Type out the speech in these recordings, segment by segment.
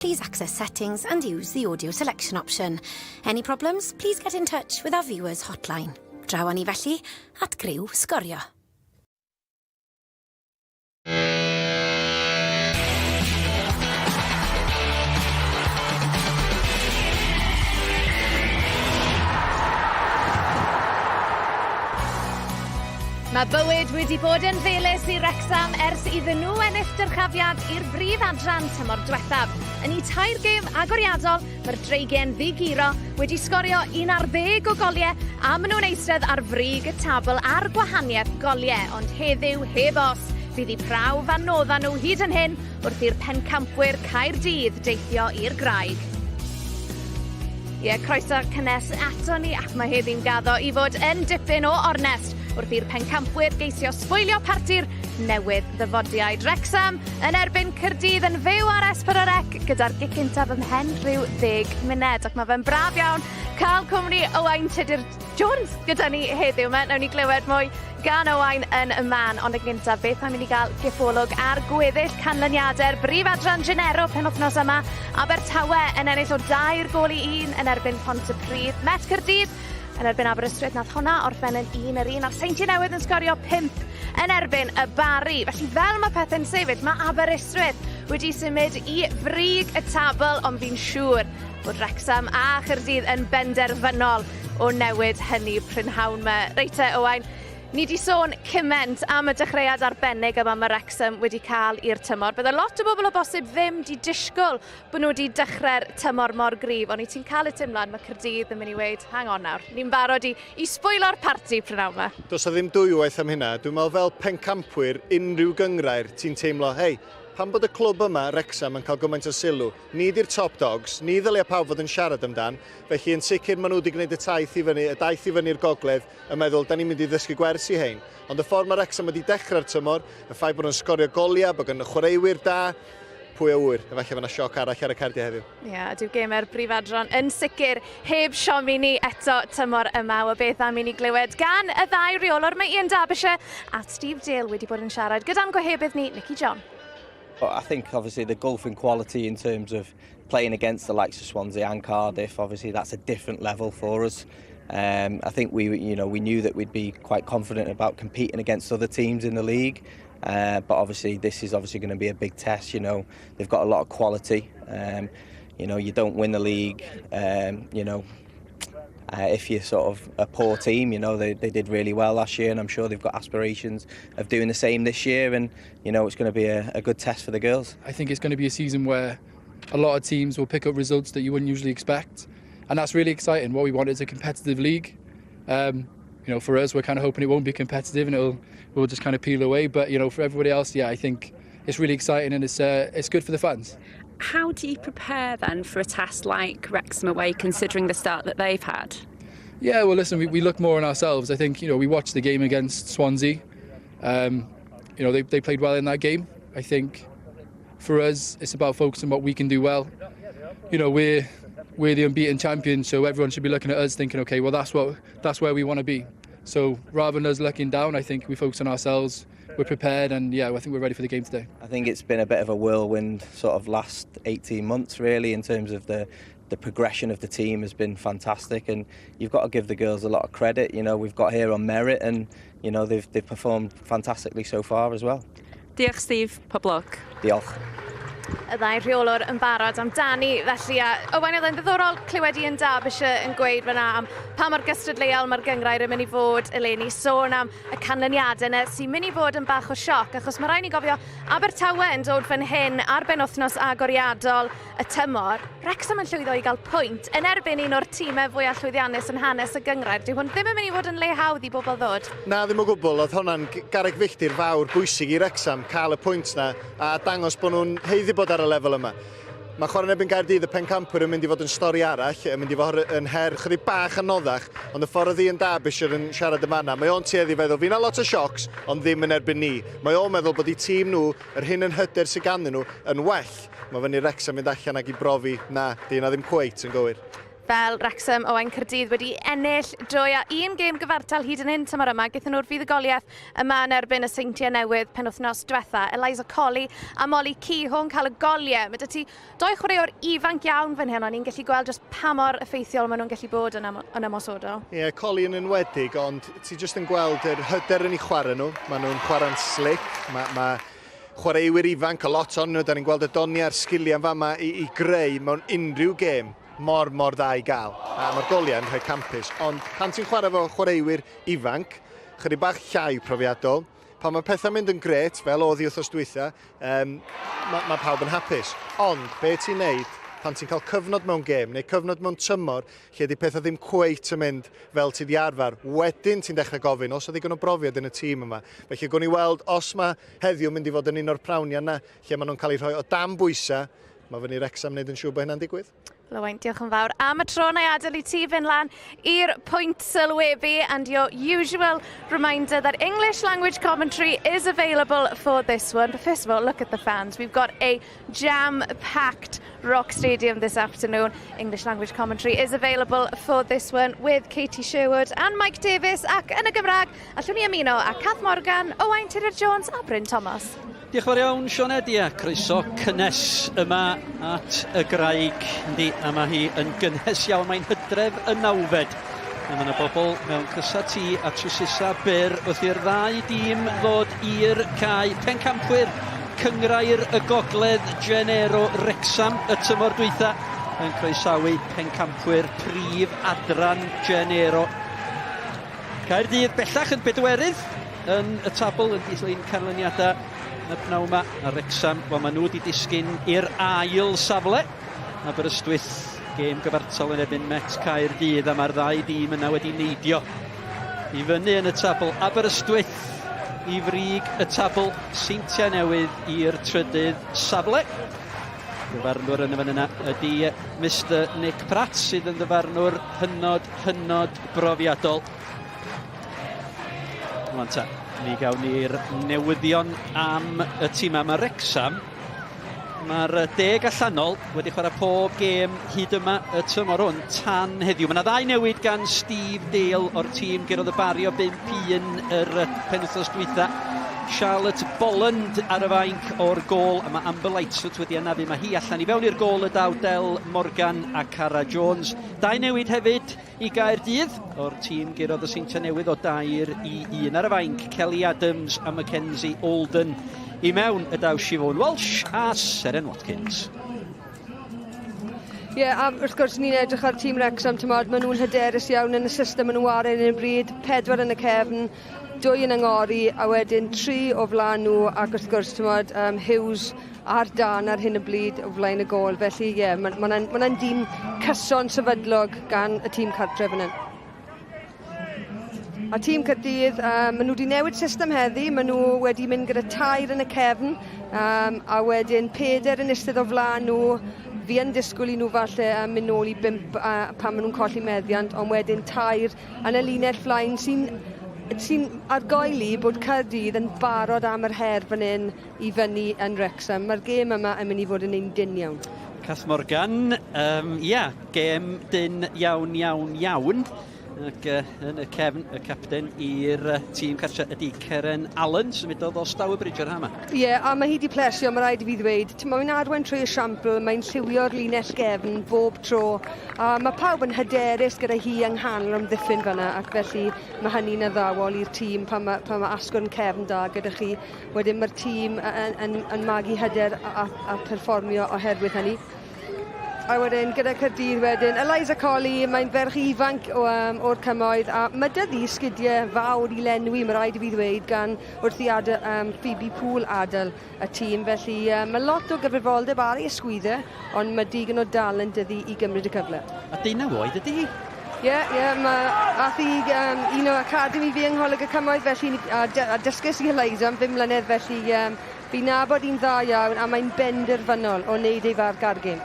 Please access settings and use the audio selection option. Any problems, please get in touch with our viewers hotline. Draw ni felly at Griw Sgorio. Mae bywyd wedi bod yn felys i Wrecsam ers iddyn nhw ennill dyrchafiad i'r brif adran tymor diwethaf. Yn eu tair gêm agoriadol, mae'r dreigen ddigiro wedi sgorio 11 o goliau a maen nhw'n eistedd ar frig y tabl a'r gwahaniaeth goliau, ond heddiw heb os. Bydd eu prawf anodda nhw hyd yn hyn wrth i'r pencampwyr Caerdydd deithio i'r graig. Croesa'r cynnes ato ni ac mae heddiw'n gaddo i fod yn dipyn o ornest wrth i'r pencampwyr geisio sbwylio parti'r newydd ddyfodiaid. Wrecsam yn erbyn Caerdydd yn fyw ar S4C gyda'r gic cyntaf ymhen rhyw 10 munud. Ac mae fe'n braf iawn cael cwmni Owain Tudur Jones gyda ni heddiw. Nawn ni glywed mwy gan Owain yn y man, ond yn gyntaf beth mae'n mynd i gael giffolwg ar gweddill canlyniadau'r brif Adran Genero penwythnos yma. Abertawe yn ennill o 2-1 yn erbyn Pontypridd. Met Caerdydd yn erbyn Aberystwyth, nath hwnna orffen yn 1-1 a'r Seinti Newydd yn sgorio 5 yn erbyn y Bari. Felly fel mae pethau'n sefyll, mae Aberystwyth wedi symud i frig y tabl, ond fi'n siŵr bod Wrecsam a Caerdydd yn benderfynol o newid hynny prynhawn yma. Reit Owain, ni di sôn cyment am y dechreuad arbennig yma mae Wrecsam wedi cael i'r tymor. Bydde lot o bobl o bosib ddim di disgwyl bod nhw wedi dechrau'r tymor mor gryf, ond i ti'n cael y teimlad mae Caerdydd yn mynd i weid, hang on nawr, ni'n barod i sbwylo'r parti prynawn yma. Does o ddim dwywaith am hynna. Dwi'n meddwl fel pencampwyr unrhyw gynghrair, ti'n teimlo, hei, pan bod y clwb yma, Wrecsam, yn cael gymaint o sylw, ni di'r top dogs, ni ddylia pawb fod yn siarad amdan, felly yn sicr maen nhw wedi gwneud y daith i fyny'r gogledd, yn meddwl, da ni'n mynd i ddysgu gwers i hein. Ond y ffordd mae Wrecsam wedi dechrau'r tymor, y ffaith bod nhw'n sgorio goliau, bod yn y chwaraewyr da, pwy a wyr, efallai fyna sioc arall ar y Caerdydd heddiw. Dyw gemer brif adran yn sicr heb siomi ni eto tymor yma o beth am i ni glywed gan y ddau reolwr. Mae Ian Derbyshire a Steve Dale wedi bod yn siarad gyda'n gohebydd ni, Nicky John. But I think obviously the gulf in quality in terms of playing against the likes of Swansea and Cardiff, obviously that's a different level for us. I think we knew that we'd be quite confident about competing against other teams in the league, but obviously this is obviously going to be a big test. They've got a lot of quality. You don't win the league, if you're sort of a poor team. They did really well last year, and I'm sure they've got aspirations of doing the same this year, and it's going to be a good test for the girls. I think it's going to be a season where a lot of teams will pick up results that you wouldn't usually expect, and that's really exciting. What we want is a competitive league. For us, we're kind of hoping it won't be competitive and we'll just kind of peel away, but for everybody else, I think it's really exciting and it's good for the fans. How do you prepare then for a test like Wrexham away, considering the start that they've had? Yeah, well, listen, we look more on ourselves. I think, we watched the game against Swansea. They played well in that game. I think for us, it's about focusing on what we can do well. We're the unbeaten champions, so everyone should be looking at us thinking, okay, well, that's where we want to be. So rather than us looking down, I think we focus on ourselves. We're prepared, and I think we're ready for the game today. I think it's been a bit of a whirlwind sort of last 18 months really, in terms of the progression of the team has been fantastic, and you've got to give the girls a lot of credit. We've got here on merit, and they've performed fantastically so far as well. Diolch Steve, pob lwc. Diolch. Y ddau rheolwr yn barod amdani, felly Owain, oedd yn ddiddorol clywed Ian Derbyshire yn gweud fyna am pa mor gystadleuol mae'r gynghrair yn mynd i fod eleni sôn am y canlyniadau yna sy'n mynd i fod yn bach o sioc, achos mae rhaid ni gofio Abertawe yn dod fan hyn ar benwythnos agoriadol y tymor. Wrecsam yn llwyddo i gael pwynt yn erbyn un o'r tîmau fwyaf llwyddiannus yn hanes y gynghrair. Dyw hwn ddim yn mynd i fod yn le hawdd i bobl ddod. Na, ddim o gwbl. Oedd hwnna'n garreg filltir fawr bwysig i Wrecsam cael y pwynt na a dangos bod nhw'n heiddi bod ar y lefel yma. Mae chwarae erbyn Caerdydd, y pencampwyr yn mynd i fod yn stori arall, yn mynd i fod yn her chydig bach anoddach, ond y ffordd Ian Derbyshire yn siarad yma yna, mae o'n tueddu feddwl, fi'n lot o siocs, ond ddim yn erbyn ni. Mae o'n meddwl bod eu tîm nhw, yr hyn yn hyder sydd ganddyn nhw, yn well. Mae fyny Wrecsam mynd allan ag i brofi na, di yna ddim cweit yn gywir. fel Wrecsam o Caerdydd wedi ennill 2-1 gêm gyfartal hyd yn hyn tymor yma. Gaethon nhw'r fuddugoliaeth yma yn erbyn y Seintiau Newydd penwythnos diwetha. Eliza Colley a Molly Kehoe'n cael y goliau. Mae 'da ti 2 chwaraewr ifanc iawn fan hyn, ond ni'n gallu gweld just pa mor effeithiol maen nhw'n gallu bod yn ymosodol. Ie, Colley yn enwedig, ond ti just yn gweld yr hyder yn eu chwarae nhw. Maen nhw'n chwarae'n slick. Mae chwaraewyr ifanc, a lot o'n nhw, da ni'n gweld y doni a'r sgiliau fama i greu mewn unrhyw gêm mor dda i gael. A mae'r goliau yn rhoi campus. Ond pan ti'n chwarae fo chwaraewyr ifanc, chydig bach llai profiadol, pan mae pethau'n mynd yn gret, fel oedd i wrthos dwytha, mae pawb yn hapus. Ond be ti'n neud pan ti'n cael cyfnod mewn gêm, neu cyfnod mewn tymor, lle di pethau ddim cweit yn mynd fel ti di arfer, wedyn ti'n dechrau gofyn, os oedd digon o brofiad yn y tîm yma. Felly gwni weld, os mae heddiw mynd i fod yn un o'r prawniau yna, lle maen nhw'n cael eu rhoi o dan bwysau, mae fyny Wrecsam wneud yn siŵr bod hynna'n digwydd. Lywain, diolch yn fawr. Am y tro na i adael i ti fynd lan i'r pwynt sylwebu, and your usual reminder that English language commentary is available for this one. But first of all, look at the fans. We've got a jam-packed Rock Stadium this afternoon. English language commentary is available for this one with Katie Sherwood and Mike Davies ac yn y Gymraeg. Allwn ni ymuno a Kath Morgan, Owain Tudor-Jones a Bryn Thomas. Diolch yn fawr iawn, Sioned, croeso cynnes yma at y graig, a mae hi yn gynnes iawn, mae'n hydref y nawfed. Mae yna bobl mewn cysa tŷ a trwsisa byr wrth i'r ddau dîm ddod i'r cae. Pencampwyr Cynghrair y Gogledd Genero Wrecsam y tymor dwytha yn croesawu pencampwyr prif Adran Genero. Caerdydd bellach yn bedwerydd yn y tabl yn dilyn canlyniadau y pnawn yma, a Wrecsam, maen nhw wedi disgyn i'r ail safle. Aberystwyth, gêm gyfartal yn erbyn Met Caerdydd, a mae'r ddau dîm yna wedi neidio i fyny yn y tabl. Aberystwyth i frig y tabl, Seintiau Newydd i'r trydydd safle. Dyfarnwr yn y fan yna ydy Mr Nick Pratt, sydd yn dyfarnwr hynod brofiadol. Rwan ta, ni gawn ni'r newyddion am y tîm yma. Wrecsam, mae'r 10 allanol wedi chwarae pob gêm hyd yma y tymor hwn tan heddiw. Mae yna 2 newid gan Steve Dale o'r tîm gerodd y bario 5-1 yr penwythnos dwytha. Charlotte Bolland ar y fainc o'r gôl, a mae Amber Lightfoot wedi anafu. Mae hi allan i fewn i'r gôl y daw Del Morgan a Cara Jones. 2 newid hefyd i Gaerdydd o'r tîm gerodd y Seintiau Newydd o 2-1 ar y fainc. Kelly Adams a Mackenzie Alden i mewn y daw Siobhan Walsh a Seren Watkins. A wrth gwrs ni'n edrych ar tîm Wrecsam, maen nhw'n hyderus iawn yn y system yn wario yn y bryd, 4 yn y cefn, 2 yn yngori, a wedyn 3 o flaen nhw, ac wrth gwrs Hughes ar dan ar hyn y bryd o flaen y gôl. Felly mae'n dîm cyson sefydlog gan y tîm cartref yn hyn. A tîm Caerdydd, maen nhw wedi newid system heddi, maen nhw wedi mynd gyda 2 yn y cefn, a wedyn 4 yn eistedd o flaen nhw. Fi yn disgwyl i nhw falle mynd nôl i 5 pan maen nhw'n colli meddiant, ond wedyn 2 yn y linell flaen sy'n argoeli bod Caerdydd yn barod am yr her fan hyn i fyny yn Wrecsam. Mae'r gêm yma yn mynd i fod yn un dyn iawn. Cath Morgan, gêm dyn iawn. Ac yn y cefn, y capten i'r tîm cartre ydy Keren Allen, symudodd o Stourbridge ar hama. A mae hi wedi plesio, mae rhaid i fi ddweud. Mae'n arwain trwy esiampl, mae'n lliwio'r linell gefn bob tro. A mae pawb yn hyderus gyda hi yng nghanol amddiffyn fanna, ac felly mae hynny'n addawol i'r tîm pan mae asgwrn cefn da gyda chi. Wedyn mae'r tîm yn magu hyder a perfformio oherwydd hynny. A wedyn gyda Caerdydd wedyn, Eliza Colley, mae'n ferch ifanc o'r cymoedd, a mae dyddi sgidiau fawr i lenwi, mae rhaid i fi ddweud, gan wrth i Phoebe Poole adael y tîm. Felly mae lot o gyfrifoldeb ar ei ysgwyddau, ond mae digon o dalent dyddi i gymryd y cyfle. A 19 oed ydy hi? Ath i un o academi fi yng Ngholeg y Cymoedd, felly a dysgus i Eliza am 5 mlynedd, felly fi'n nabod un dda iawn, a mae'n benderfynol o wneud ei farc ar gêm.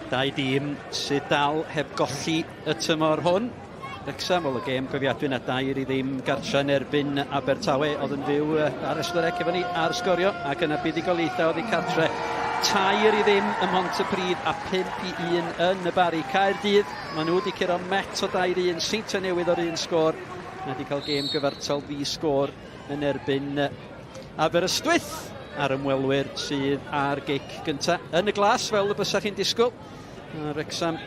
2 dîm sydd dal heb golli y tymor hwn. Wrecsam, y gêm gofiadwy na 2 i ddim gartra'n erbyn Abertawe, oedd yn fyw ar Ystyrec efo ni ar sgorio, ac yna buddigolaethau oedd i cartre tair i ddim ym Mhontypridd a 5-1 yn y Bari. Caerdydd, maen nhw wedi curo met o 2-1, Saint Newydd o'r un sgôr. Wedi cael gêm gyfartal ddi-sgôr yn erbyn Aberystwyth ar ymwelwyr sydd ar gic gyntaf. Yn y glas, fel y bysach chi'n disgwyl. Wrecsam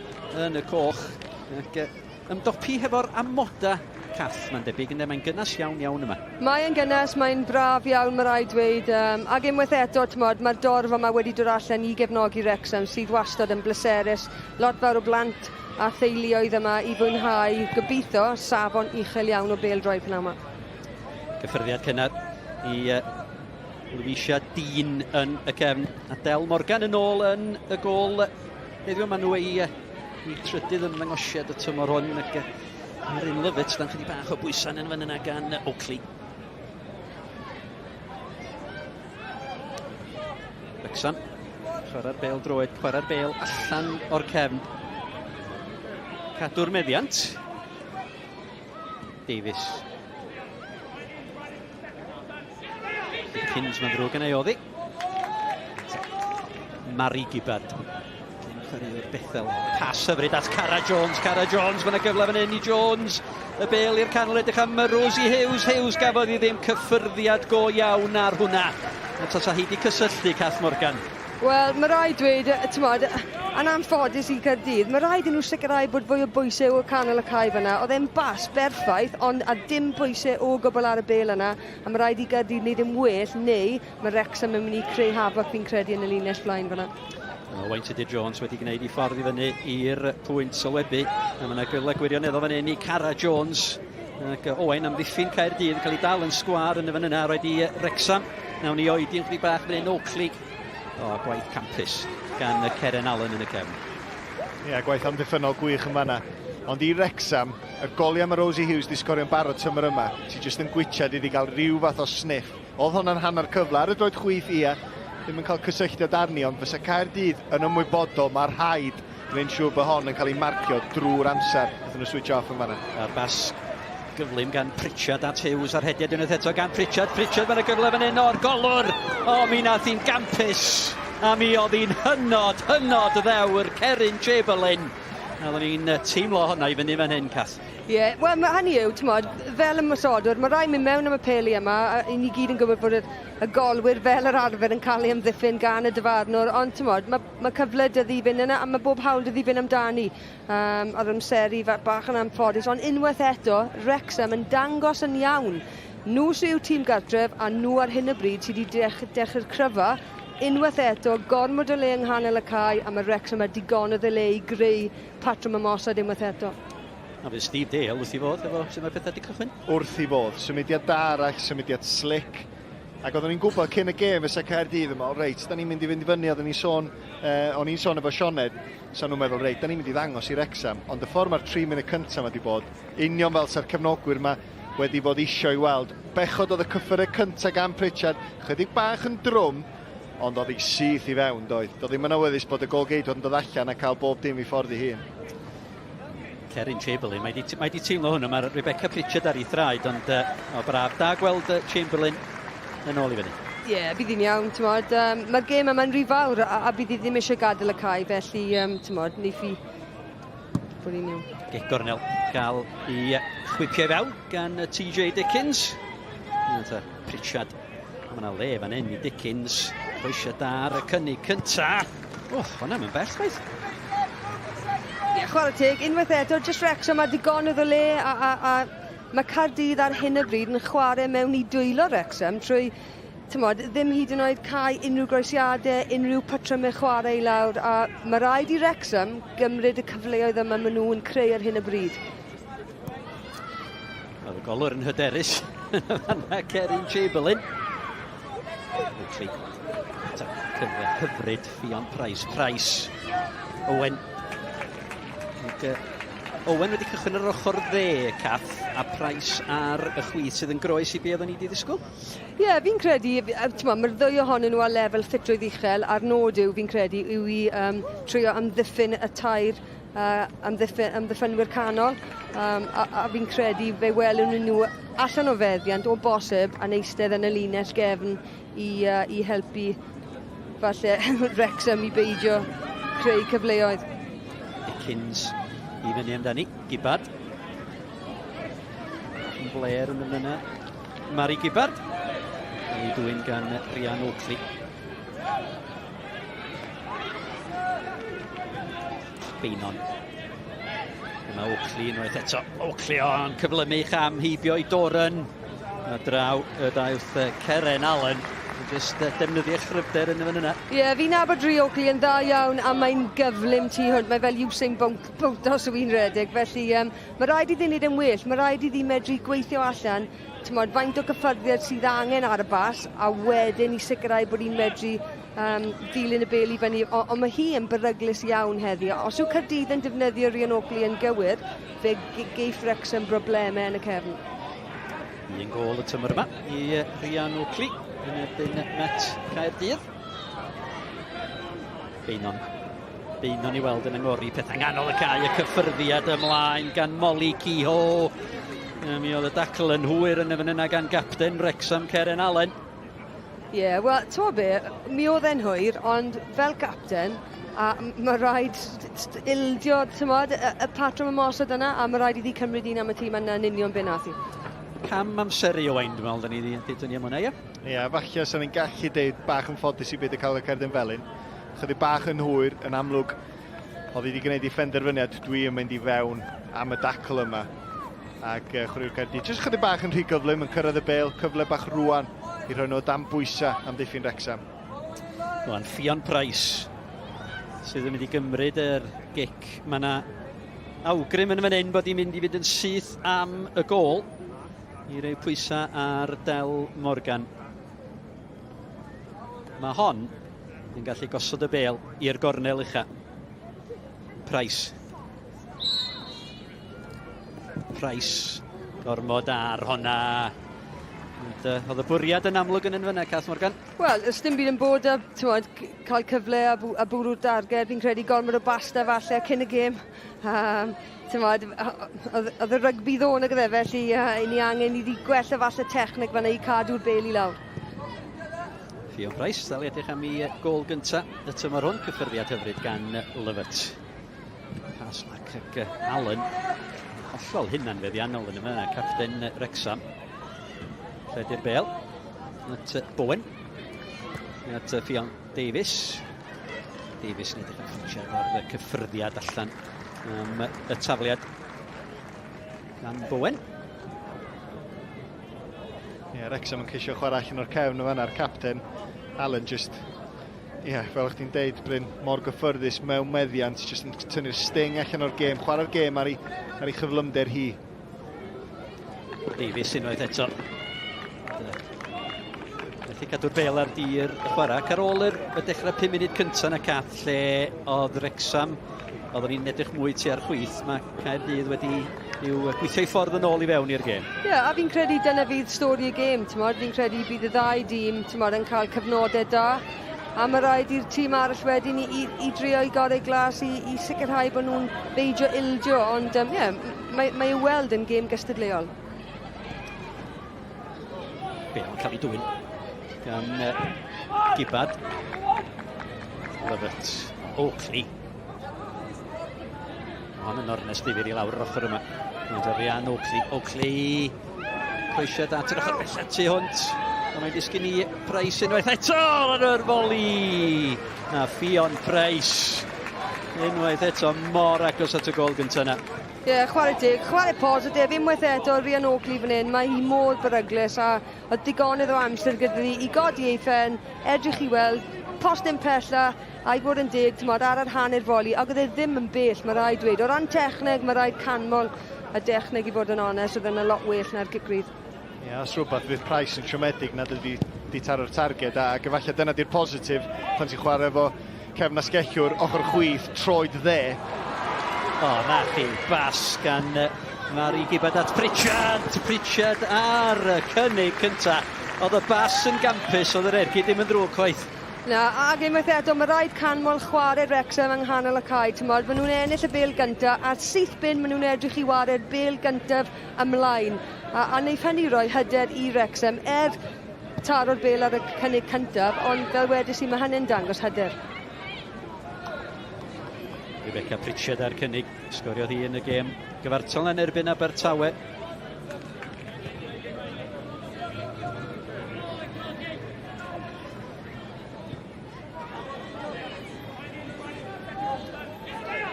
yn y coch. Ac ymdopi hefo'r amoda Cath, mae'n debyg, ynddo mae'n gynnas iawn yma. Mae'n gynnas, mae'n braf iawn, mae rai dweud. Ac unwaith eto, mae'r dorf yma wedi dod allan i gefnogi Wrecsam, sydd wastad yn bleserus. Lot fawr o blant a theuluoedd yma i fwynhau gobeithio safon uchel iawn o Pêl-droed pnawn yma. Gyffyrddiad cynnar i Louisa Dean yn y cefn. A Del Morgan yn ôl yn y gôl. Heddiw maen nhw i trydydd yn ddangosiad y tymor hwn. Ar un Lyfits, dan chydig bach o bwysan yn fan yna gan Oakley. Wrecsam, chwarae'r Pêl-droed, chwarae'r Pêl allan o'r cefn. Cadw'r meddiant. Davies. Dickens mae'n ddrwg yn ei oddi. Mari Gibbard. Chwarae'r Bethel. Pas hyfryd at Cara Jones. Cara Jones, mae'n gyfle fan hyn i Jones. Y Bêl i'r canol edrych am Rosie Hughes. Hughes gafodd i ddim cyffyrddiad go iawn ar hwnna. Tasa hi di cysylltu Cath Morgan. Wel, mae rai dweud, yn anffodus i Caerdydd, mae rhaid i nhw sicrhau bod fwy o bwysau o canol y cae fyna. Oedd e'n bas berffaith, ond a dim pwysau o gwbl ar y Bêl yna. A mae rhaid i Caerdydd wneud yn well, neu mae Wrecsam yn mynd i creu hafoc fi'n credu yn y linell blaen fyna. Waint ydy Jones wedi gwneud i ffordd i fyny i'r pwynt sylwebu. A mae yna gyfle gwirioneddol fan hyn i Cara Jones. Ac Owain am ddiffyn Caerdydd yn cael ei dal yn sgwar yn y fan yna roed i Wrecsam. Nawn ni oedi yn chydig bach fan hyn Oakley. Gwaith campus gan Ceren Allen yn y cefn. Gwaith amddiffynol gwych yn fanna. Ond i Wrecsam, y goli am y Rosie Hughes di sgorio'n barod tymor yma, sy'n jyst yn gwitchad i gael rhyw fath o sniff. Oedd hwnna'n hanner cyfle ar y droed chwith ddim yn cael cysylltiad arni, ond fysa Caerdydd yn ymwybodol, mae'r rhaid gwneud siŵr bod hon yn cael ei marcio drwy'r amser wrth yn y switch off yn fanna. A'r bas gyflym gan Pritchard at Hughes a'r hediad unwaith eto gan Pritchard. Pritchard mae'n y gyfle fan hyn o'r golwr. Mi nath hi'n gampus. A mi oedd hi'n hynod ddewr Cerin Chamberlain. A oedden ni'n teimlo hwnna i fyny fan hyn, Cath. Wel, mae hynny yw, fel ymwysodwr, mae rai mynd mewn am y peli yma, a ni gyd yn gwybod bod y golwyr fel yr arfer yn cael ei ymddiffyn gan y dyfarnwr, ond mae cyfle dyddi fynd yna, a mae bob hawl dyddi fynd amdani ar ymseru bach yn anffodus, ond unwaith eto, Wrecsam yn dangos yn iawn. Nhw sydd yw tîm gartref, a nhw ar hyn o bryd sydd wedi dechrau'r cryfa, unwaith eto, gormod o le yng nghanol y cae, a mae Wrecsam ar digonodd y le i greu patrwm ymosod unwaith eto. A fydd Steve Dale wrth i fod, efo sut mae'r pethau wedi cychwyn? Wrth i fod, symudiad da arall, symudiad slick. Ac oeddwn ni'n gwybod cyn y gêm fysa Caerdydd yma, reit, da ni'n mynd i fynd i fyny, o'n i'n sôn efo Sioned, sa'n nhw'n meddwl, reit, da ni'n mynd i ddangos i Wrecsam, ond y ffordd mae'r 3 munud cyntaf wedi bod, union fel sa'r cefnogwyr yma wedi bod isio i weld. Bechod oedd y cyffyrddiad cyntaf gan Pritchard, chydig bach yn drwm, ond oedd ei syth i fewn, doedd. Doedd ddim yn awyddus bod y golgeidwad yn dod allan a cael bob dim i ffordd i hun. Cerin Chamberlain, mae di teimlo hwnnw, mae Rebecca Pritchard ar ei thraed, ond braf da gweld Chamberlain yn ôl i fyny. Bydd hi'n iawn, mae'r gêm yma'n rhy fawr a bydd hi ddim eisiau gadael y cae, felly, neu ffi bod hi'n iawn. Gic gornel gael i chwipio i fewn gan TJ Dickens. Pritchard, mae yna le fan hyn i Dickens, rwysiau da ar y cynnig cynta. Hwna mae'n bell, gwaith. Chwarae teg, unwaith eto, jyst Wrecsam a digonodd o le a mae Caerdydd ar hyn o bryd yn chwarae mewn i dwylo Wrecsam trwy, ddim hyd yn oed cael unrhyw groesiadau, unrhyw patrymau chwarae i lawr, a mae rhaid i Wrecsam gymryd y cyfleoedd yma maen nhw yn creu ar hyn o bryd. Oedd y golwr yn hyderus yn fanna Cerin Chamberlain. Cyfle hyfryd Ffion Price. Owen wedi cychwyn ar yr ochr dde, Cath, a Price ar y chwith sydd yn groes i be oedden ni wedi ddisgwyl? Fi'n credu, mae'r ddwy ohonyn nhw ar lefel ffitrwydd uchel, a'r nod yw, fi'n credu, yw i trio amddiffyn y tair amddiffynwyr canol, a fi'n credu fe welwn nhw allan o feddiant o bosib a eistedd yn y linell gefn i helpu falle Wrecsam i beidio creu cyfleoedd. Dickens i fyny amdani, Gibbard. Blair yn yna. Mari Gibbard. Ei dwy'n gan Rian Oakley. Beinon. Yma Oakley unwaith eto. Oakley o'n cyflymu cham heibio i Doran. A draw y daeth Ceren Allen. Just defnyddio'ch chryfder yn y fan yna. Ie, fi'n nabod Ri Oakley yn dda iawn a mae'n gyflym tu hwnt. Mae fel Usain Bolt os yw'n redig. Felly mae rhaid i ddyn wneud yn well. Mae rhaid i ddi medru gweithio allan. Tymod, faint o gyffyrddiad sydd angen ar y bas a wedyn i sicrhau bod hi'n medru dilyn y bel i fyny. Ond mae hi yn beryglus iawn heddi. Os yw Caerdydd yn defnyddio Rian Oakley yn gywir, fe geiff Wrecsam broblemau yn y cefn. Un gol y tymor yma i Rian Oakley yn erbyn Met Caerdydd. Beinon i weld yn yngori pethau nghanol y cae, y cyffyrddiad ymlaen gan Molly Kehoe. Mi oedd y dacl yn hwyr yn y fan yna gan gapten Wrecsam Ceren Allen. Ie, wel, ti'n be, mi oedd e'n hwyr, ond fel capten, a mae rhaid ildio, y patrwm ymosod yna, a mae rhaid i ddi cymryd un am y tîm yna yn union be nath i. Cam amseru o Wain, dwi'n meddwl, da ni wedi ni am hwnna, ie? Ie, falle sa'n ni'n gallu deud bach yn ffodus i beth y cael y Caerdydd felyn. Chydig bach yn hwyr, yn amlwg, oedd wedi gwneud i phenderfyniad, dwi'n mynd i fewn am y dacl yma. Ac chwaraewr Caerdydd, jyst chydig bach yn rhy gyflym, yn cyrraedd y bel, cyfle bach rwan i roi nhw dan bwysa am ddiffyn Wrecsam. Rwan, Ffion Price sydd yn mynd i gymryd yr gic. Mae yna awgrym yn fan hyn bod hi'n mynd i fynd yn syth am y gol i roi pwysa ar Del Morgan. Mae hon yn gallu gosod y bel i'r gornel ucha. Price, gormod ar honna. Oedd y bwriad yn amlwg yn fyna, Cath Morgan? Wel, ys dim byd yn bod a cael cyfle a bwrw'r darged, fi'n credu gormod o basta falle cyn y gêm. Oedd y rygbi ddôn ag ydde, felly ni angen i ddi gwella falle technic fanna i cadw'r bel i lawr. Ffion Price, ddal i edrych am i gol gynta y tymor hwn, cyffyrddiad hyfryd gan Lyfert. Paslac ac Allen. Hollol hynna'n feddiannol yn yma, capten Wrecsam. Lledu'r bel at Bowen, at Ffion Davies. Davies yn edrych yn ffynsiad ar y cyffyrddiad allan am y tafliad gan Bowen. Ie, Wrecsam yn ceisio chwarae allan o'r cefn o fanna'r capten. Allen just, fel o'ch ti'n deud, Bryn, mor gyffyrddus mewn meddiant, just yn tynnu'r sting allan o'r gêm, chwarae'r gêm ar ei chyflymder hi. Davies unwaith eto. Felly cadw'r bel ar dir y chwarae. Ar ôl y dechrau 5 munud cyntaf yn y cath, lle oedd Wrecsam, oedden ni'n edrych mwy tua'r chwith, mae Caerdydd wedi gweithio i ffordd yn ôl i fewn i'r gêm. Ie, a fi'n credu dyna fydd stori y gêm, fi'n credu bydd y ddau dîm yn cael cyfnodau da, a mae rhaid i'r tîm arall wedyn i drio i gorau glas i sicrhau bod nhw'n beidio ildio, ond mae i'w weld yn gêm gystadleol. Bel yn cael ei dwyn gan Gibbard. Lyfert Oakley. Hon yn ornest difyr i lawr yr ochr yma. Ond Rian Oakley. Croesiad at yr ochr bella tu hwnt. A mae'n disgyn i Price unwaith eto ar yr foli. A Ffion Price. Unwaith eto mor agos at y gol gyntaf yna. Ie, chwarae dig, chwarae positif, unwaith eto Rian Oakley fan hyn, mae hi mor beryglus a oedd digonydd o amser gyda ni i godi ei phen, edrych i weld, post yn pella, a i fod yn dig, ar yr hanner foli, ac oedd e ddim yn bell, mae rai dweud. O ran techneg, mae rai canmol a dechneg i fod yn onest, oedd yn a lot well na'r gigrydd. Ie, os rhywbeth fydd Price yn siomedig nad ydy di taro'r targed, a gyfalle dyna di'r positif pan ti'n chwarae efo cefn asgellwr, ochr chwith, troed dde. Na chi, bas gan Mari Gibbard at Pritchard ar y cynnig cynta. Oedd y bas yn gampus, oedd yr ergyd ddim yn drwg chwaith. Na, ac unwaith eto, mae rhaid canmol chwarae Wrecsam yng nghanol y cae. Maen nhw'n ennill y bel gyntaf, a syth bin maen nhw'n edrych i wared bel gyntaf ymlaen. A wneith hynny roi hyder i Wrecsam, taro'r bêl ar y cynnig cyntaf, ond fel wedys i, mae hynny'n dangos hyder. Rebecca Pritchard ar cynnig, sgoriodd hi yn y gêm gyfartal yn erbyn Abertawe.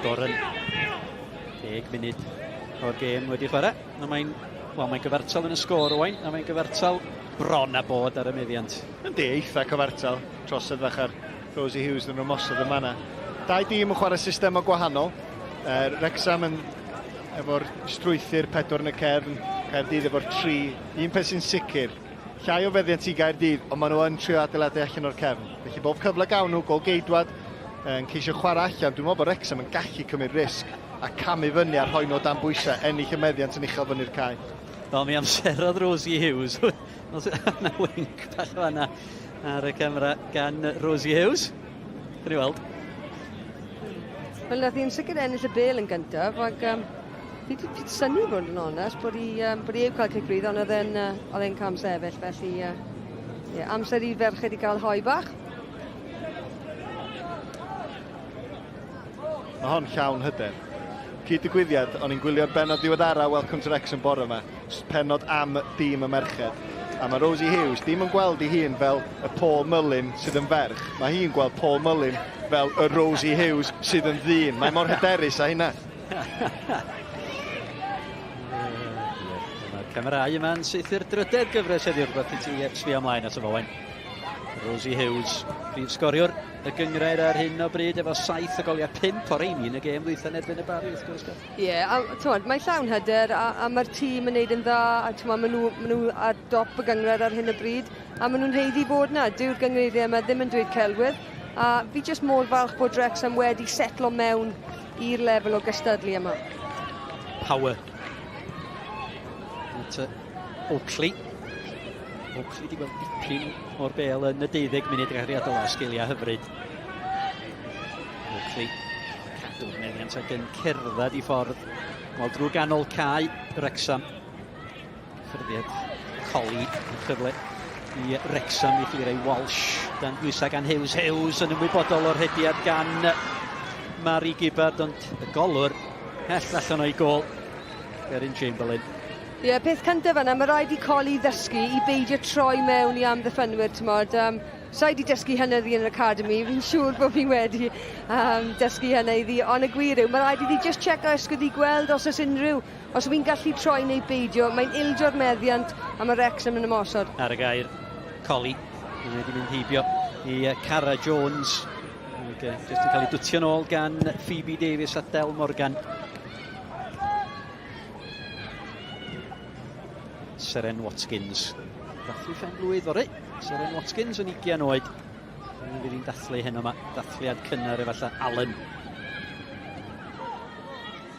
Doran, 10 munud o'r gêm wedi chwarae. Mae'n gyfartal yn y sgôr owain, a mae'n gyfartal bron a bod ar y meddiant. Yndi, eitha cyfartal, trosedd fach ar Rosie Hughes yn ymosod y manna. Dau dîm yn chwarae system o gwahanol. Wrecsam efo'r strwythyr 4 yn y cefn, Caerdydd efo'r 3. Un peth sy'n sicr, llai o feddiant i Gaerdydd, ond maen nhw yn trio adeiladu allan o'r cefn. Felly bob cyfle gawn nhw, gol geidwad, yn ceisio chwarae allan. Dwi'n meddwl bod Wrecsam yn gallu cymryd risg a camu fyny ar rhoi nhw dan bwysau, ennill y meddiant yn uchel fyny'r cae. Fel mi amserodd Rosie Hughes. Yna wink bach o fanna ar y camera gan Rosie Hughes. Dwi'n ei weld. Wel, nath i'n sicr ennill y bêl yn gyntaf, ac fi wedi syni bod yn onest bod i i'w cael cigrydd, ond oedd e'n cam sefyll, felly amser i ferched i gael hoi bach. Mae hon llawn hyder. Cyd-digwyddiad, o'n i'n gwylio'r benod diweddara Welcome to Wrecsam bore yma, penod am dîm y merched. A mae Rosie Hughes ddim yn gweld ei hun fel y Paul Mullin sydd yn ferch. Mae hi'n gweld Paul Mullin fel y Rosie Hughes sydd yn ddyn. Mae mor hyderus a hynna. Mae'r camerau yma'n syth i'r drydedd gyfres heddiw, rhywbeth i ti sbio ymlaen at y fowen. Rosie Hughes, prif sgoriwr y Gynghrair ar hyn o bryd efo 7 goliau 5 o'r ein yn y gêm ddwytha yn erbyn y Bari, wrth gwrs. Mae llawn hyder a mae'r tîm yn neud yn dda, a maen nhw ar dop y Gynghrair ar hyn o bryd, a maen nhw'n heiddi bod na. Dyw'r gyngreiriau yma ddim yn dweud celwydd, a fi jyst mor falch bod Wrecsam wedi setlo mewn i'r lefel o gystadlu yma. Power. Oakley. Oakley wedi gweld dipyn o'r bêl yn y 12 munud ar adael o sgiliau hyfryd. Oakley cadw'r meddiant ac yn cerdded i ffordd. Wel, drwy ganol cae Wrecsam. Ffyrdiad coli yn cyfle i Wrecsam i chwilio ei Walsh. Dan bwysau gan Hughes. Hughes yn ymwybodol o'r hediad gan Mari Gibbard, ond y golwr hell allan o'i gol. Erin Chamberlain. Peth cyntaf yna, mae rhaid i coli ddysgu i beidio troi mewn i amddiffynwyr, tymod. Sa i wedi dysgu hynny yn yr academi, fi'n siŵr bod fi wedi dysgu hynny iddi, ond y gwir yw, mae rhaid iddi just checo ysgwyd i gweld os oes unrhyw. Os fi'n gallu troi neu beidio, mae'n ildio'r meddiant a mae Wrecsam yn ymosod. Ar y gair, coli. Mae wedi mynd heibio i Cara Jones. Just yn cael ei dwtio nôl gan Phoebe Davies a Del Morgan. Seren Watkins. Dathlu ffen blwydd fori. Seren Watkins yn 20 oed. Fydd hi'n dathlu hyn yma. Dathliad cynnar efallai Allen.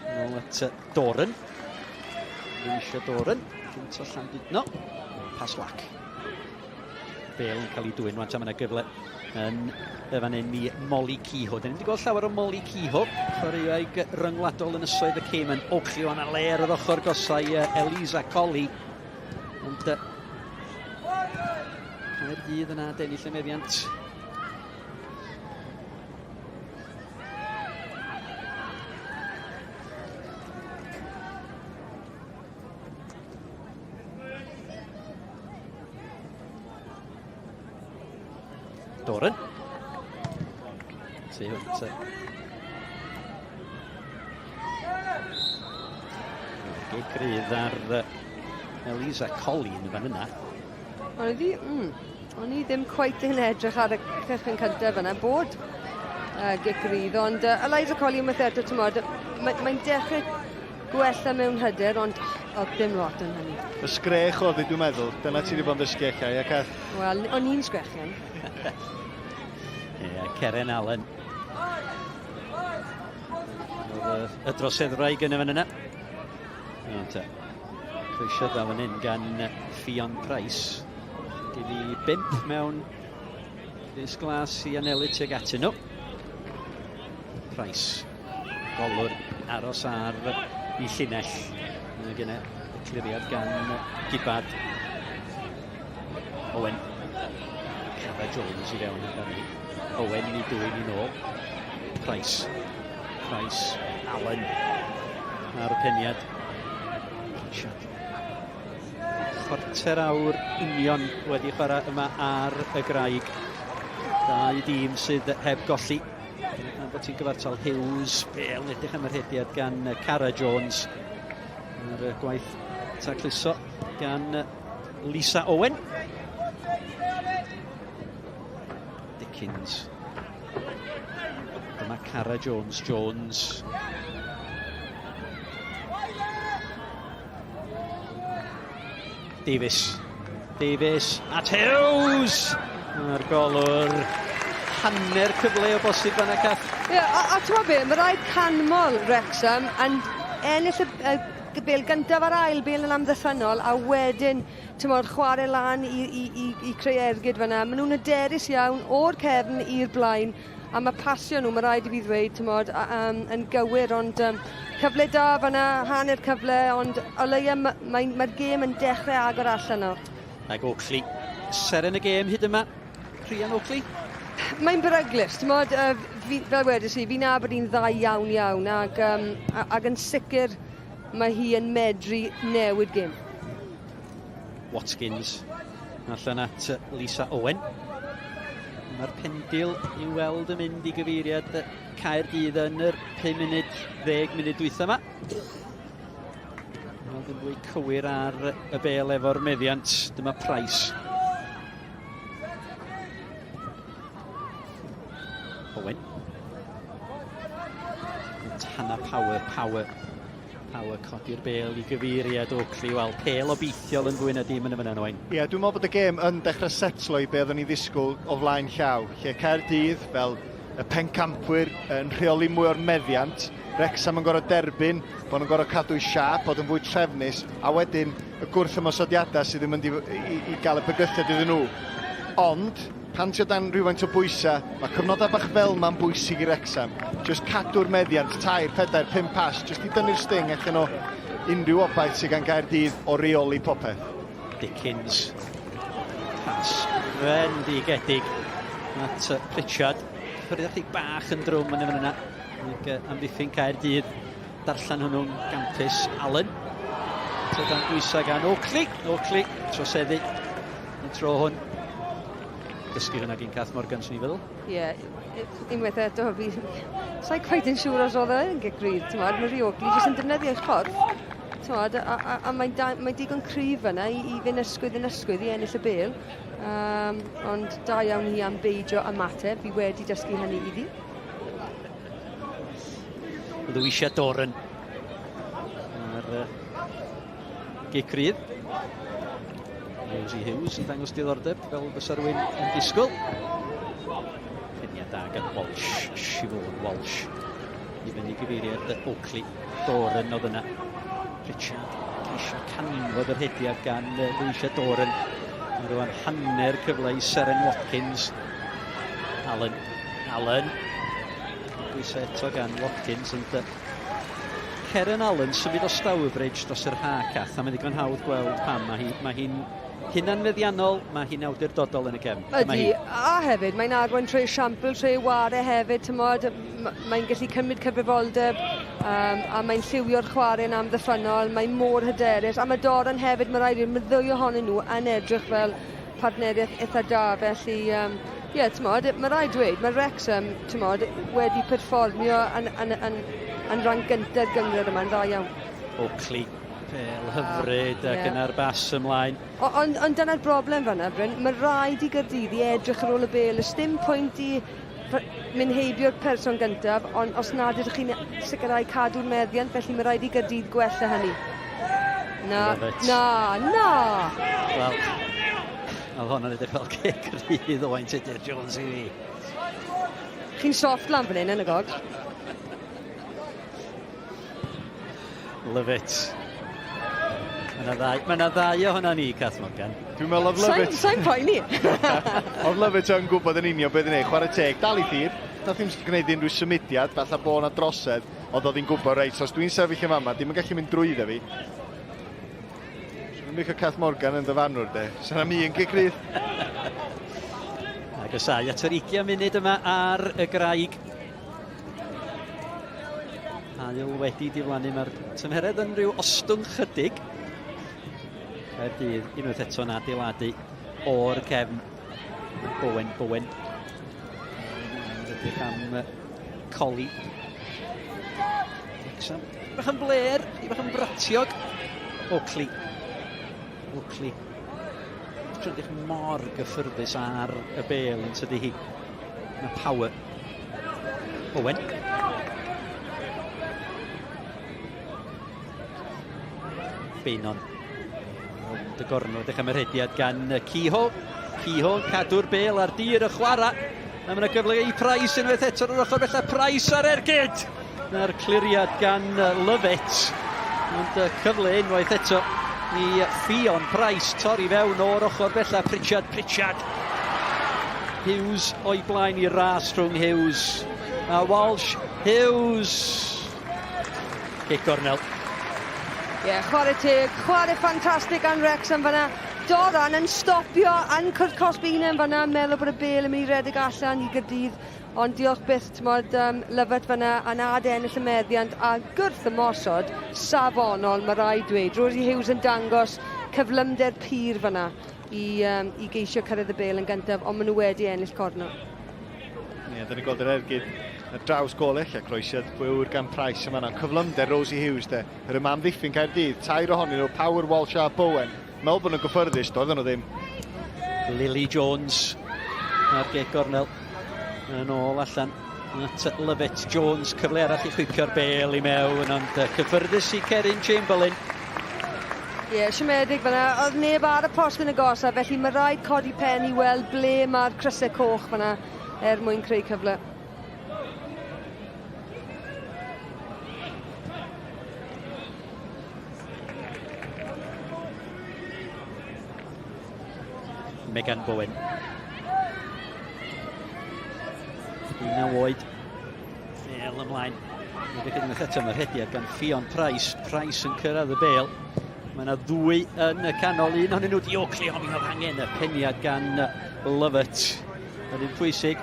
Nôl at Doran. Ddim eisiau Doran. Gynt o Llandudno. Paslac. Bêl yn cael ei dwyn. Wan tam yna gyfle yn y fan hyn i Molly Kehoe. Dyn ni wedi gweld llawer o Molly Kehoe. Chwaraeig ryngwladol yn ysoedd y Cayman. Oakley o'n a ler o'r ochr gosau Elisa Colley. Ond Caerdydd yna ennill y meddiant. Doran. See hwnt. Grydd ar Elisa Colley yn y fan yna. O'n i ddim cweit yn edrych ar y cychwyn cyntaf yna bod grydd, ond Elisa Colley yn eto, tymod, mae'n dechrau gwella mewn hyder, ond ddim lot yn hynny. Y sgrech oedd dwi'n meddwl, dyna ti wedi bod yn ddysgu eich ai, ac Wel, o'n i'n sgrechian. Keren Allen. Oedd y droseddwraig yn y fan yna. Croesawu dda fan hyn gan Ffion Price. Gyda 5 mewn fys glas i anelu tuag atyn nhw. Price. Golwr aros ar i llinell. Gyda y cliriad gan Gibbard. Owen. Cara Jones i fewn amdani. Owen i dwy'n i nôl. Price. Allen. Ar y peniad. Chwarter awr union wedi chwarae yma ar y graig. Dau dîm sydd heb golli. A bod ti'n gyfartal Hughes, Pêl yn edrych am yr hediad gan Cara Jones. Ar y gwaith tacluso gan Lisa Owen. Dickens. Dyma Cara Jones. Davies at Hughes! A'r golwr hanner cyfle o bosib fan y cath. Ie, a ti'n be, mae rhaid canmol Wrecsam yn ennill y bêl gyntaf ar ail bêl yn amddiffynol a wedyn chwarae lan i Caerdydd fan'na. Maen nhw'n hyderus iawn o'r cefn i'r blaen a mae pasio nhw, mae rhaid i fi ddweud, yn gywir, ond cyfle da fan'na, hanner cyfle, ond o leia mae'r gêm yn dechrau agor allan o. Ag Oakley, seren y gêm hyd yma, Rhian Oakley. Mae'n beryglus, fel wedys i, fi'n nabod hi'n dda iawn ac yn sicr mae hi yn medru newid gêm. Watkins, allan at Lisa Owen. Mae'r pendil i weld yn mynd i gyfeiriad Caerdydd yn yr 5 munud, 10 munud dwytha yma. Weld yn fwy cywir ar y bêl efo'r meddiant, dyma Price. Owen. Hannah Power codi'r bêl i gyfeiriad Oakley. Wel, Pêl o beithiol yn fwy na dim yn y fyna, Owen. Ie, dwi'n meddwl bod y gêm yn dechrau setlo i be oeddwn ni ddisgwyl o flaen llaw. Lle Caerdydd, fel y pencampwyr, yn rheoli mwy o'r meddiant. Wrecsam yn gorfod derbyn, bod nhw'n gorfod cadw i siap, bod yn fwy trefnus, a wedyn y gwrth ymosodiadau sydd ddim yn i gael y bygythiad iddyn nhw. Ond, pan ti o dan rhywfaint o bwysau, mae cyfnodau bach fel ma'n bwysig i Wrecsam. Just cadw'r meddiant, 2, 4, 5 pas, just i dynnu'r sting allan o unrhyw obaith sydd gan Caerdydd o reoli popeth. Dickens. Pas fendigedig at Pritchard. Ffyrdd ychydig bach yn drwm yn y fan yna. Amddiffyn Caerdydd darllen hwnnw'n gampus Allen. Trydan bwysau gan Oakley. Troseddu yn tro hwn. Dysgu hwnna gyn Cath Morgan, sy'n i feddwl? Ie, unwaith eto, sa'n cweit yn siŵr os oedd e'n Caerdydd, mae Oakley jyst yn defnyddio'r corff. A mae'n digon cryf yna i fynd ysgwydd i ennill y bêl. Ond da iawn hi am beidio ymateb, fi wedi dysgu hynny iddi. Louisa Doran ar Caerdydd. Rosie Hughes yn dangos diddordeb fel fysa rhywun yn disgwyl. Peniad da gan Walsh, Siobhan Walsh. I fyny gyfeiriad Oakley, Doran oedd yna. Pritchard eisiau canfod yr hediad gan Louisa Doran. Mae rhywun hanner cyfle i Seren Watkins. Allen. Bwysau eto gan Watkins. Keren Allen symud o Stourbridge dros yr ha-cath, a mae'n ddigon hawdd gweld pam. Mae hi'n hunanfeddiannol, mae hi'n awdurdodol yn y cefn. Ydy, a hefyd, mae'n arwain trwy siampl, trwy ware hefyd, mae'n gallu cymryd cyfrifoldeb, a mae'n lliwio'r chwarae'n amddiffynol, mae'n mor hyderus, a mae Doran hefyd, mae rhaid i'r ddwy ohonyn nhw yn edrych fel partneriaeth eitha da, felly, mae rhaid dweud, mae Wrecsam, wedi perfformio yn rhan gyntaf Gynghrair yma'n dda iawn. Oakley, Pêl hyfryd ac yn ar bas ymlaen. Ond dyna'r broblem fan'na, Bryn. Mae rhaid i Gaerdydd i edrych ar ôl y bêl. Ys dim pwynt i mynd heibio'r person gyntaf, ond os nad ydych chi'n sicrhau cadw'r meddiant, felly mae rhaid i Gaerdydd gwella hynny. Na. Wel, oedd hwnna'n edrych fel Caerdydd o Wain Tudur Jones i fi. Chi'n soft lan fan hyn yn y gog. Love it. Mae yna ddau o hwnna ni, Cath Morgan. Dwi'n meddwl of Love It. Sa'n poeni. Of Love It yn gwybod yn union beth yn ei. Chwarae teg, dal i thir. Nath i'n gwneud unrhyw symudiad, falle bod yna drosedd, ond oedd hi'n gwybod reit. Os dwi'n sefyll yma, dim yn gallu mynd drwyddo fi. Dwi'n mynd Cath Morgan yn dyfarnwr, de. Sa'n am i yn Caerdydd. Agosau at yr 20 munud yma ar y graig. Hael wedi diflannu, mae'r tymheredd yn rhyw ostwng chydig. Caerdydd unwaith eto'n adeiladu o'r cefn. Bowen. Rydych am coli. Wrecsam. Bach yn bler, bach yn bratiog. Oakley. Rydych mor gyffyrddus ar y bêl yn tydi hi. Mae power. Owen. Beinon. Dy gornod eich am yr hediad gan Ciho. Ciho cadw'r bêl ar dir y chwarae. A mae yna gyfle i Price unwaith eto ar yr ochr bella. Price ar ergyd. Na'r cliriad gan Lovett. Ond cyfle unwaith eto i Ffion Price torri fewn o'r ochr bella. Pritchard. Hughes o'i blaen i ras rhwng Hughes a Walsh. Hughes. Kick gornel. Chwarae teg, chwarae ffantastig gan Wrecsam fanna. Doran yn stopio yn Cwrt Cosbinen fanna, meddwl bod y bêl yn mynd i redeg allan i Caerdydd. Ond diolch byth, Lyfet fanna yn ennill y meddiant a gwrth y mosod, safonol, mae rai dweud. Rosie Hughes yn dangos cyflymder pur fanna i geisio cyrraedd y bêl yn gyntaf, ond maen nhw wedi ennill corno. Dyn ni'n gweld yr ergyd y draws goleg a croesiad fwyr gan Price yma yna. Cyflymder Rosie Hughes de. Yr yma amddiffyn Caerdydd, tair ohonyn nhw, Power, Walsh a Bowen. Meddwl bod nhw'n gyffyrddus, doedden nhw ddim. Lily Jones ar geg gornel. Yn ôl allan at Lovett Jones. Cyfle arall i chwipio'r bêl i mewn, ond cyffyrddus i Cerin Chamberlain. Siomedig fanna. Oedd neb ar y post yn y gosa, felly mae rhaid codi pen i weld ble mae'r crysau coch fanna mwyn creu cyfle. Megan Bowen. 19 oed. Bêl ymlaen. Wedi unwaith eto mae'r hediad gan Ffion Price. Price yn cyrraedd y bêl. Mae yna ddwy yn y canol. Un ohonyn nhw Oakley, ond mi oedd angen y peniad gan Lovett. Yn un pwysig.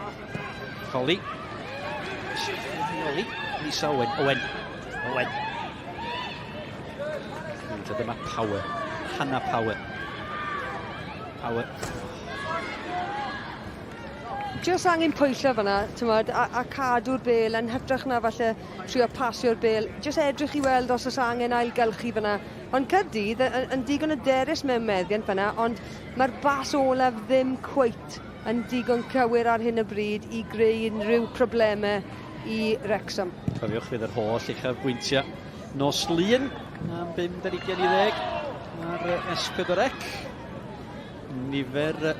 Coli. Lisa Owen. Dyma Power. Hannah Power. Just angen pwysio fanna, a cadw'r bêl yn hytrach na falle trio pasio'r bêl. Just edrych i weld os oes angen ailgylchu fanna. Ond Caerdydd yn digon hyderus mewn meddiant fanna, ond mae'r bas olaf ddim cweit yn digon cywir ar hyn o bryd i greu unrhyw problemau i Wrecsam. Cofiwch fydd yr holl uchafbwyntiau nos lun am 5:20 ar S4C. Nifer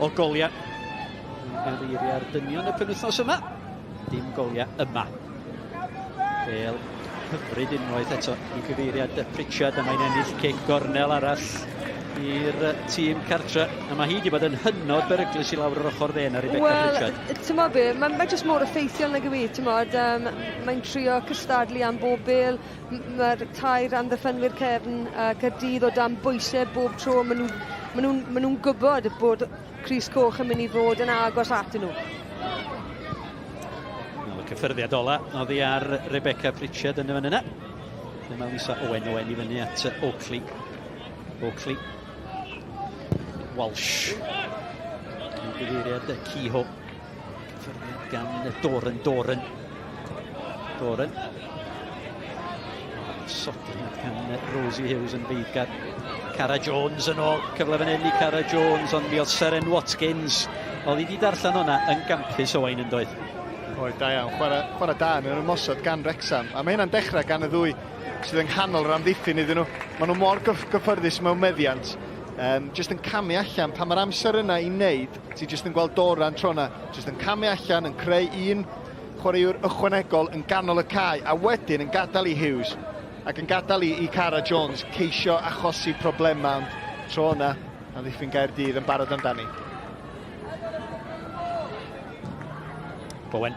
o goliau yn gyfeirio ar dynion y penwythnos yma. Dim goliau yma. Bêl hyfryd unwaith eto i gyfeiriad Pritchard, a mae'n ennill cic gornel arall i'r tîm cartre. A mae hi wedi bod yn hynod beryglus i lawr yr ochr dden ar Rebecca Pritchard. Wel, be, mae jyst mor effeithiol na gywi, mae'n trio cystadlu am bob bêl. Mae'r tair amddiffynwyr cefn Caerdydd o dan bwysau bob tro. Maen nhw'n gwybod bod Crys Coch yn mynd i fod yn agos atyn nhw. Y cyffyrddiad ola oedd hi ar Rebecca Pritchard yn y fan yna. Dyma Lisa Owen i fyny at Oakley. Walsh. Yn gyfeiriad Ciho. Cyffyrddiad gan Doran. Sodiad gan Rosie Hughes yn beiddgar. Cara Jones yn ôl, cyfle fan hyn i Cara Jones, ond mi oedd Seren Watkins. Oedd hi wedi darllen hwnna yn gampus Owain yn doedd. Oedd da iawn, chwarae da yn ymosod gan Wrecsam. A mae hynna'n dechrau gan y ddwy sydd yn nghanol yr amddiffyn iddyn nhw. Maen nhw mor gyffyrddus mewn meddiant. Just yn camu allan, pan mae'r amser yna i wneud, ti just yn gweld Doran tro yna, just yn camu allan, yn creu un chwaraewr ychwanegol yn ganol y cae, a wedyn yn gadael i Hughes. Ac yn gadael i Cara Jones ceisio achosi problemau, ond tro yna, a ddiffyn Caerdydd yn barod amdani. Bowen.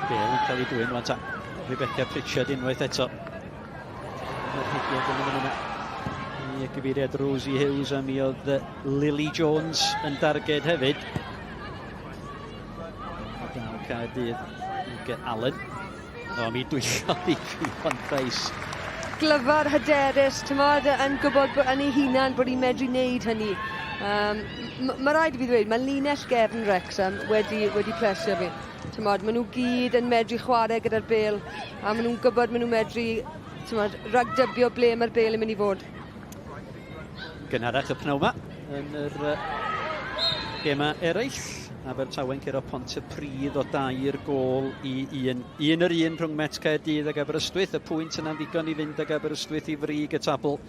Bêl yn cael ei dwyn, wan ta. Rebecca Pritchard unwaith eto. Mae'r hediad yn y fan yna. I gyfeiriad Rosie Hughes a mi oedd Lily Jones yn darged hefyd. Daw Caerdydd Allen. O, mi dwyllodd i Ffion Price. Glyfar hyderus, tymod, yn gwybod yn ei hunan bod hi'n medru wneud hynny. Mae rhaid i fi ddweud, mae linell gefn Wrecsam wedi plesio fi. Tymod, maen nhw gyd yn medru chwarae gyda'r bêl, a maen nhw'n gwybod maen nhw'n medru ragdybio ble mae'r bêl yn mynd i fod. Gynharach y pnawn yn yr gema eraill. Abertawe'n cero Pontypridd o 2 gôl i 1 rhwng Met Caerdydd ag Aberystwyth. Y pwynt yna'n ddigon i fynd ag Aberystwyth i frig y tabl.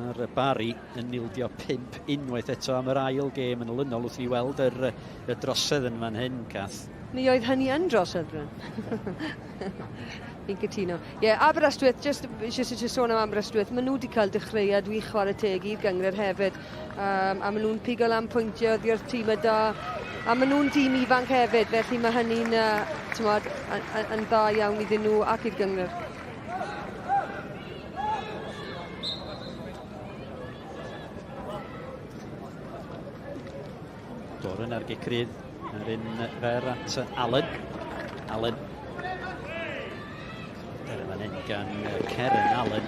A'r Bari yn nildio 5 unwaith eto am yr ail gêm yn olynol wrth i weld y drosedd yn fan hyn, Cath. Mi oedd hynny yn drosedd, Adran. Fi'n cytuno. Aberystwyth, just sôn am Aberystwyth, maen nhw wedi cael dechreuad wych chwarae teg i'r Gynghrair hefyd. A maen nhw'n pigo lan pwyntio ddi'r tîm y da. A maen nhw'n tîm ifanc hefyd, felly mae hynny'n yn dda iawn iddyn nhw ac i'r Gynghrair. Doran ar Caerdydd, ar un fer at Allen. Allen. Dyna fan hyn gan Ceren Allen.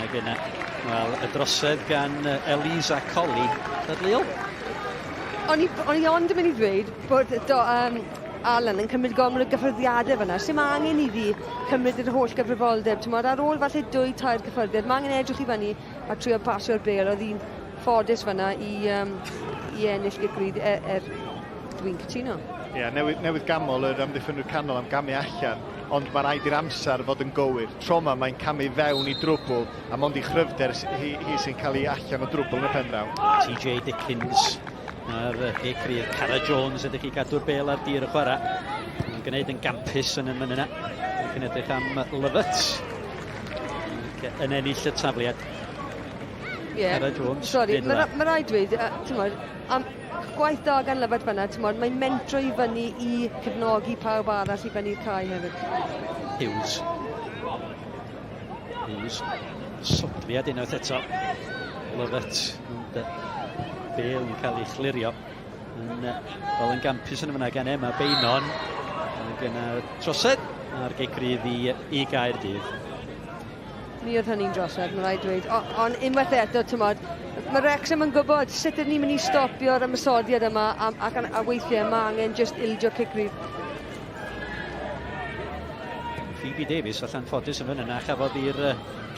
Ac yna, wel, y drosedd gan Elisa Colley. Dadleol? O'n i ond yn mynd i ddweud bod Allen yn cymryd gormod o gyffreddiadau fyna. Sdim angen iddi cymryd yr holl gyfrifoldeb. Ar ôl falle 2-3 gyffreddiad, mae angen edrych i fyny a trio pasio'r bêl. Oedd hi'n ffodus fyna i ennill Caerdydd dwi'n cytuno. Newydd gamol yr amddiffynwyr canol am gamu allan, ond mae rhaid i'r amser fod yn gywir. Tro yma mae'n camu fewn i drwbl, a mond i chryfder hi sy'n cael ei allan o drwbl yn y pendraw. TJ Dickens ar Caerdydd. Cara Jones ydych chi gadw'r bêl ar dir y chwarae. Yn gwneud yn gampus yn y mynd yna. Yn edrych am Lyfet yn ennill y tafliad. Cara Jones. Sori, mae rhaid dweud, am gwaith da gan Lyfet fyna, mae'n mentro i fyny i cefnogi pawb arall i fyny'r cae hefyd. Hughes. Sodriad unwaith eto. Lyfet. Bêl yn cael ei chlirio. Fel yn gampus yn fyna gan Emma Beinon. Ac yna trosed ar Caerdydd i Gaerdydd. Mi oedd hynny'n drosedd, mae'n rhaid dweud. Ond unwaith eto, mae Wrecsam yn gwybod sut ydyn ni'n mynd i stopio'r ymysodiad yma a weithiau mae angen just ildio Caerdydd. Phoebe Davies allan ffodus yn fyna yna, chafodd i'r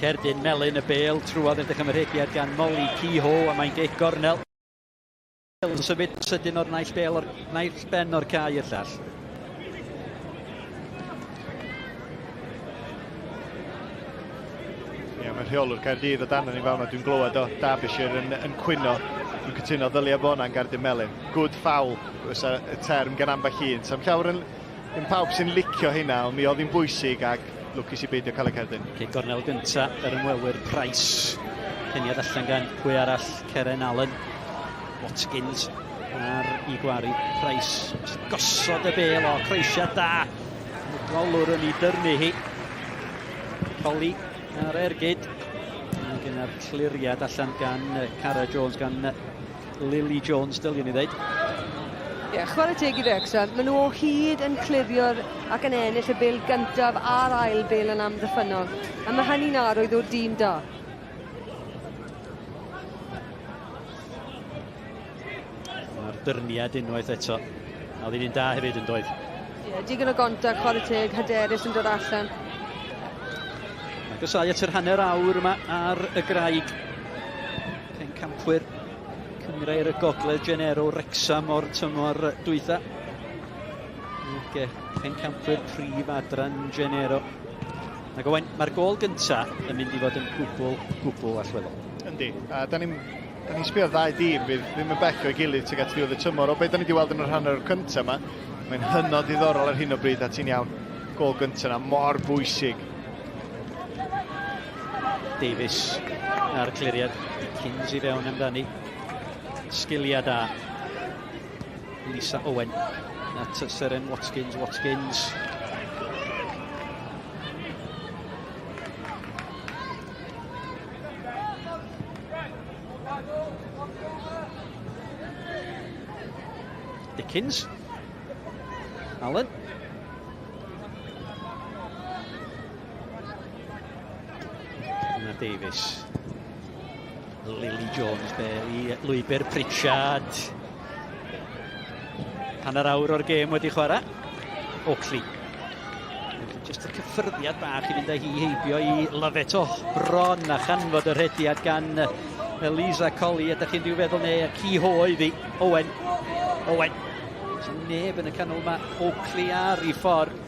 cerdyn melyn y bêl trwodd edrych am yr hegiad gan Molly Kehoe a mae'n geic gornel. Yn symud sydyn o'r naill ben o'r cae i'r llall. Mae rheolwr Caerdydd o dan yn ei fawn, dwi'n glywed o Derbyshire yn cwyno. Dwi'n cytuno ddylio bo na'n Gerdyn Melyn. Good foul, fysa y term gan ambell un. Sam llawer yn pawb sy'n licio hynna, ond mi oedd hi'n bwysig ac lwcus i beidio cael y cerdyn. Gornel gynta yr ymwelwyr Price. Ceniad allan gan pwy arall, Ceren Allen. Watkins ar i gwari Price. Gosod y bêl o croesiad da. Golwr yn ei dyrnu hi. Colley ar ergyd. Ac yna'r cliriad allan gan Cara Jones, gan Lily Jones, dyliwn i ddeud. Chwarae teg i Wrecsam, maen nhw o hyd yn clirio'r ac yn ennill y bêl gyntaf a'r ail bêl yn amddiffynol. A mae hynny'n arwydd o'r dîm da. Mae'r dyrniad unwaith eto. A oedd hi'n da hefyd yn doedd. Digon o gontact, chwarae teg, hyderus yn dod allan. Gysau at yr hanner awr yma ar y graig. Pencampwyr Gynghrair y Gogledd Genero Wrecsam o'r tymor dwytha. Pencampwyr prif Adran Genero. Ac Owen, mae'r gôl gyntaf yn mynd i fod yn gwbl allweddol. Yndi, a da ni'n sbio ddau dîm fydd ddim yn bell o'i gilydd tuag at ddiwedd y tymor. O beth da ni wedi weld yn yr hanner cyntaf yma, mae'n hynod ddiddorol ar hyn o bryd a ti'n iawn. Gôl gyntaf yna mor bwysig. Davies ar cliriad. Dickens i fewn amdani. Sgiliau da. Lisa Owen at Seren Watkins. Dickens. Allen. Yna Davies. Lily Jones Bailey, Lwybr Pritchard. Hanner awr o'r gêm wedi chwarae. Oakley. Just y cyffyrddiad bach i fynd â hi heibio i lyfet o bron a chanfod yr hediad gan Elisa Colley. Ydych chi'n rhyw feddwl neu ci ho iddi. Owen. Sy'n neb yn y canol yma. Oakley ar i ffordd.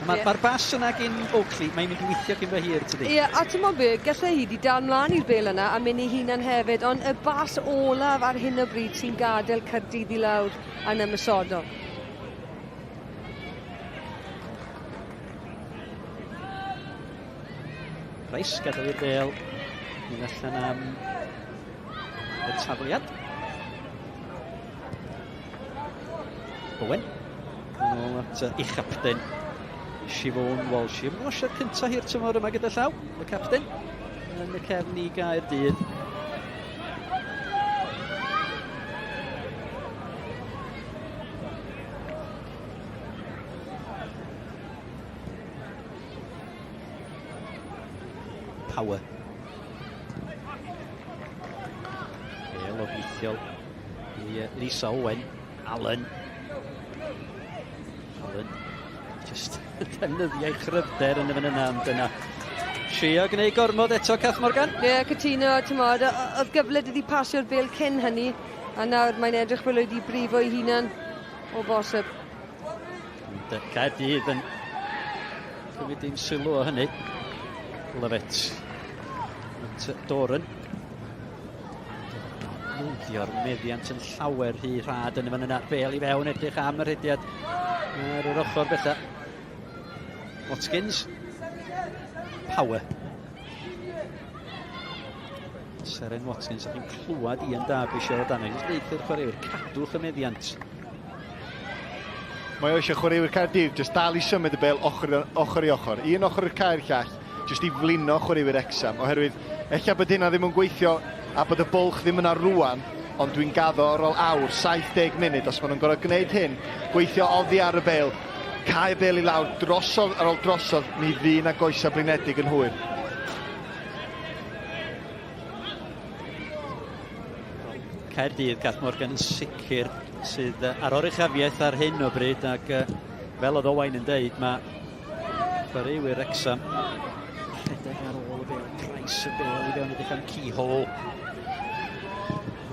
Mae'r bas yna gyn Oakley, mae'n mynd i weithio gyn fy hir, tydi? Ie, a ti'n modd be, gallai hi di dal mlaen i'r bel yna a mynd i hunan hefyd, ond y bas olaf ar hyn o bryd sy'n gadael Caerdydd i lawr yn ymysodol. Price gadael i'r bel. Mynd allan am y tafliad. Owen. Yn ôl at ei chapten. Siobhan Walsh. Mae'nosiad cyntaf hi'r tymor yma gyda llaw, y capten, yn y cefn i Gaerdydd. Power. Bel o gweithiol i Lisa Owen. Allen. Just defnyddio'i chryfder yn y fan yna am dyna. Trio gwneud gormod eto, Cath Morgan? Ie, cytuno, ti'n modd, oedd gyfle wedi pasio'r bel cyn hynny, a nawr mae'n edrych fel wedi brifo ei hunan o bosib. Caerdydd yn cymryd dim sylw o hynny. Lyfet. Doran. Mwydio'r meddiant yn llawer hi rhad yn y fan yna. Bel i fewn edrych am yr hediad ar yr ochr bethau. Watkins. Power. Seren Watkins, a chi'n clywed Ian Derbyshire o dan. Jyst neithio'r chwaraewyr, cadwch y meddiant. Mae o eisiau chwaraewyr Caerdydd, jyst dal i symud y bel ochr i ochr. Un ochr i'r caer llall, jyst i flino chwaraewyr Wrecsam, oherwydd eich bod hynna ddim yn gweithio a bod y bwlch ddim yna rwan, ond dwi'n gaddo ar ôl awr, 70 munud, os maen nhw'n gorfod gwneud hyn, gweithio oddi ar y bel, cael y bel i lawr, drosodd ar ôl drosodd, mi fu na goesa blinedig yn hwyr. Caerdydd, Cath Morgan yn sicr sydd ar oruchafiaeth ar hyn o bryd, ac fel oedd Owain yn deud, mae chwaraewyr Wrecsam rhedeg ar ôl y bel, Price y bel i fewn edrych am Ciho.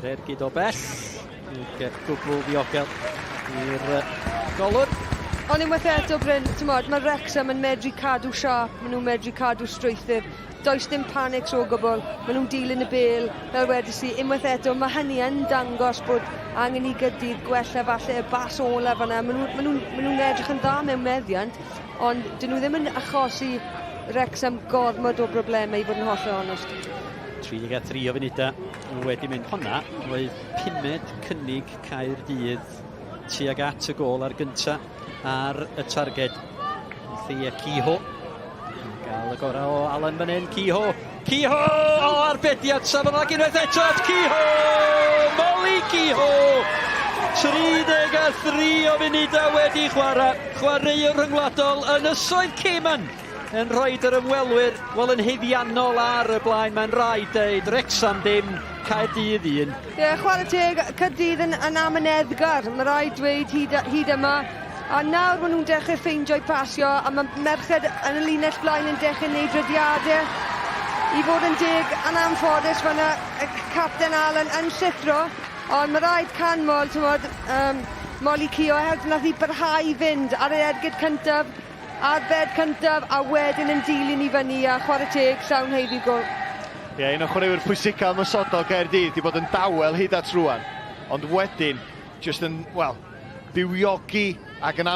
Ergyd o bell, ac gwbl ddiogel i'r golwr. Ond unwaith eto, Bryn, ti'n modd, mae Wrecsam yn medru cadw siarp, maen nhw'n medru cadw strwythyr. Does dim panics o gwbl, maen nhw'n dilyn y bel, fel wedys i, unwaith eto, mae hynny yn dangos bod angen i Gaerdydd gwella falle y bas olaf yna. Maen nhw'n edrych yn dda mewn meddiant, ond dyn nhw ddim yn achosi Wrecsam gormod o broblemau i fod yn holl onest. 33 o funudau wedi mynd. Honna oedd pumed cynnig Caerdydd tuag at y gol ar gynta ar y targed. Thea Ciho. Gael y gorau o Allen fan hyn. Ciho o arbediad safon ag unwaith eto. Ciho! Molly Ciho! 33 o funudau wedi chwarae. Chwaraewr rhyngwladol Ynysoedd Cayman yn rhoid yr ymwelwyr, wel yn heddiannol ar y blaen. Mae'n rhaid deud, Wrecsam dim, Caerdydd 1. Ie, chwarae teg, Caerdydd yn amyneddgar, mae rhaid dweud hyd yma. A nawr maen nhw'n dechrau ffeindio'i pasio, a mae merched yn y linell blaen yn dechrau wneud ryddiadau. I fod yn deg yn anffodus, mae yna y capten Allen yn llithro, ond mae rhaid canmol, ti'n modd, Molly Ciho, help nath i barhau fynd ar y ergyd cyntaf, a'r bed cyntaf, a wedyn yn dilyn i fyny a chwarae teg llawn heiddi gol. Ie, un o chwaraewyr pwysicaf ymysodol Caerdydd wedi bod yn dawel hyd at rwan, ond wedyn, jyst yn, wel, bywiogi ac yn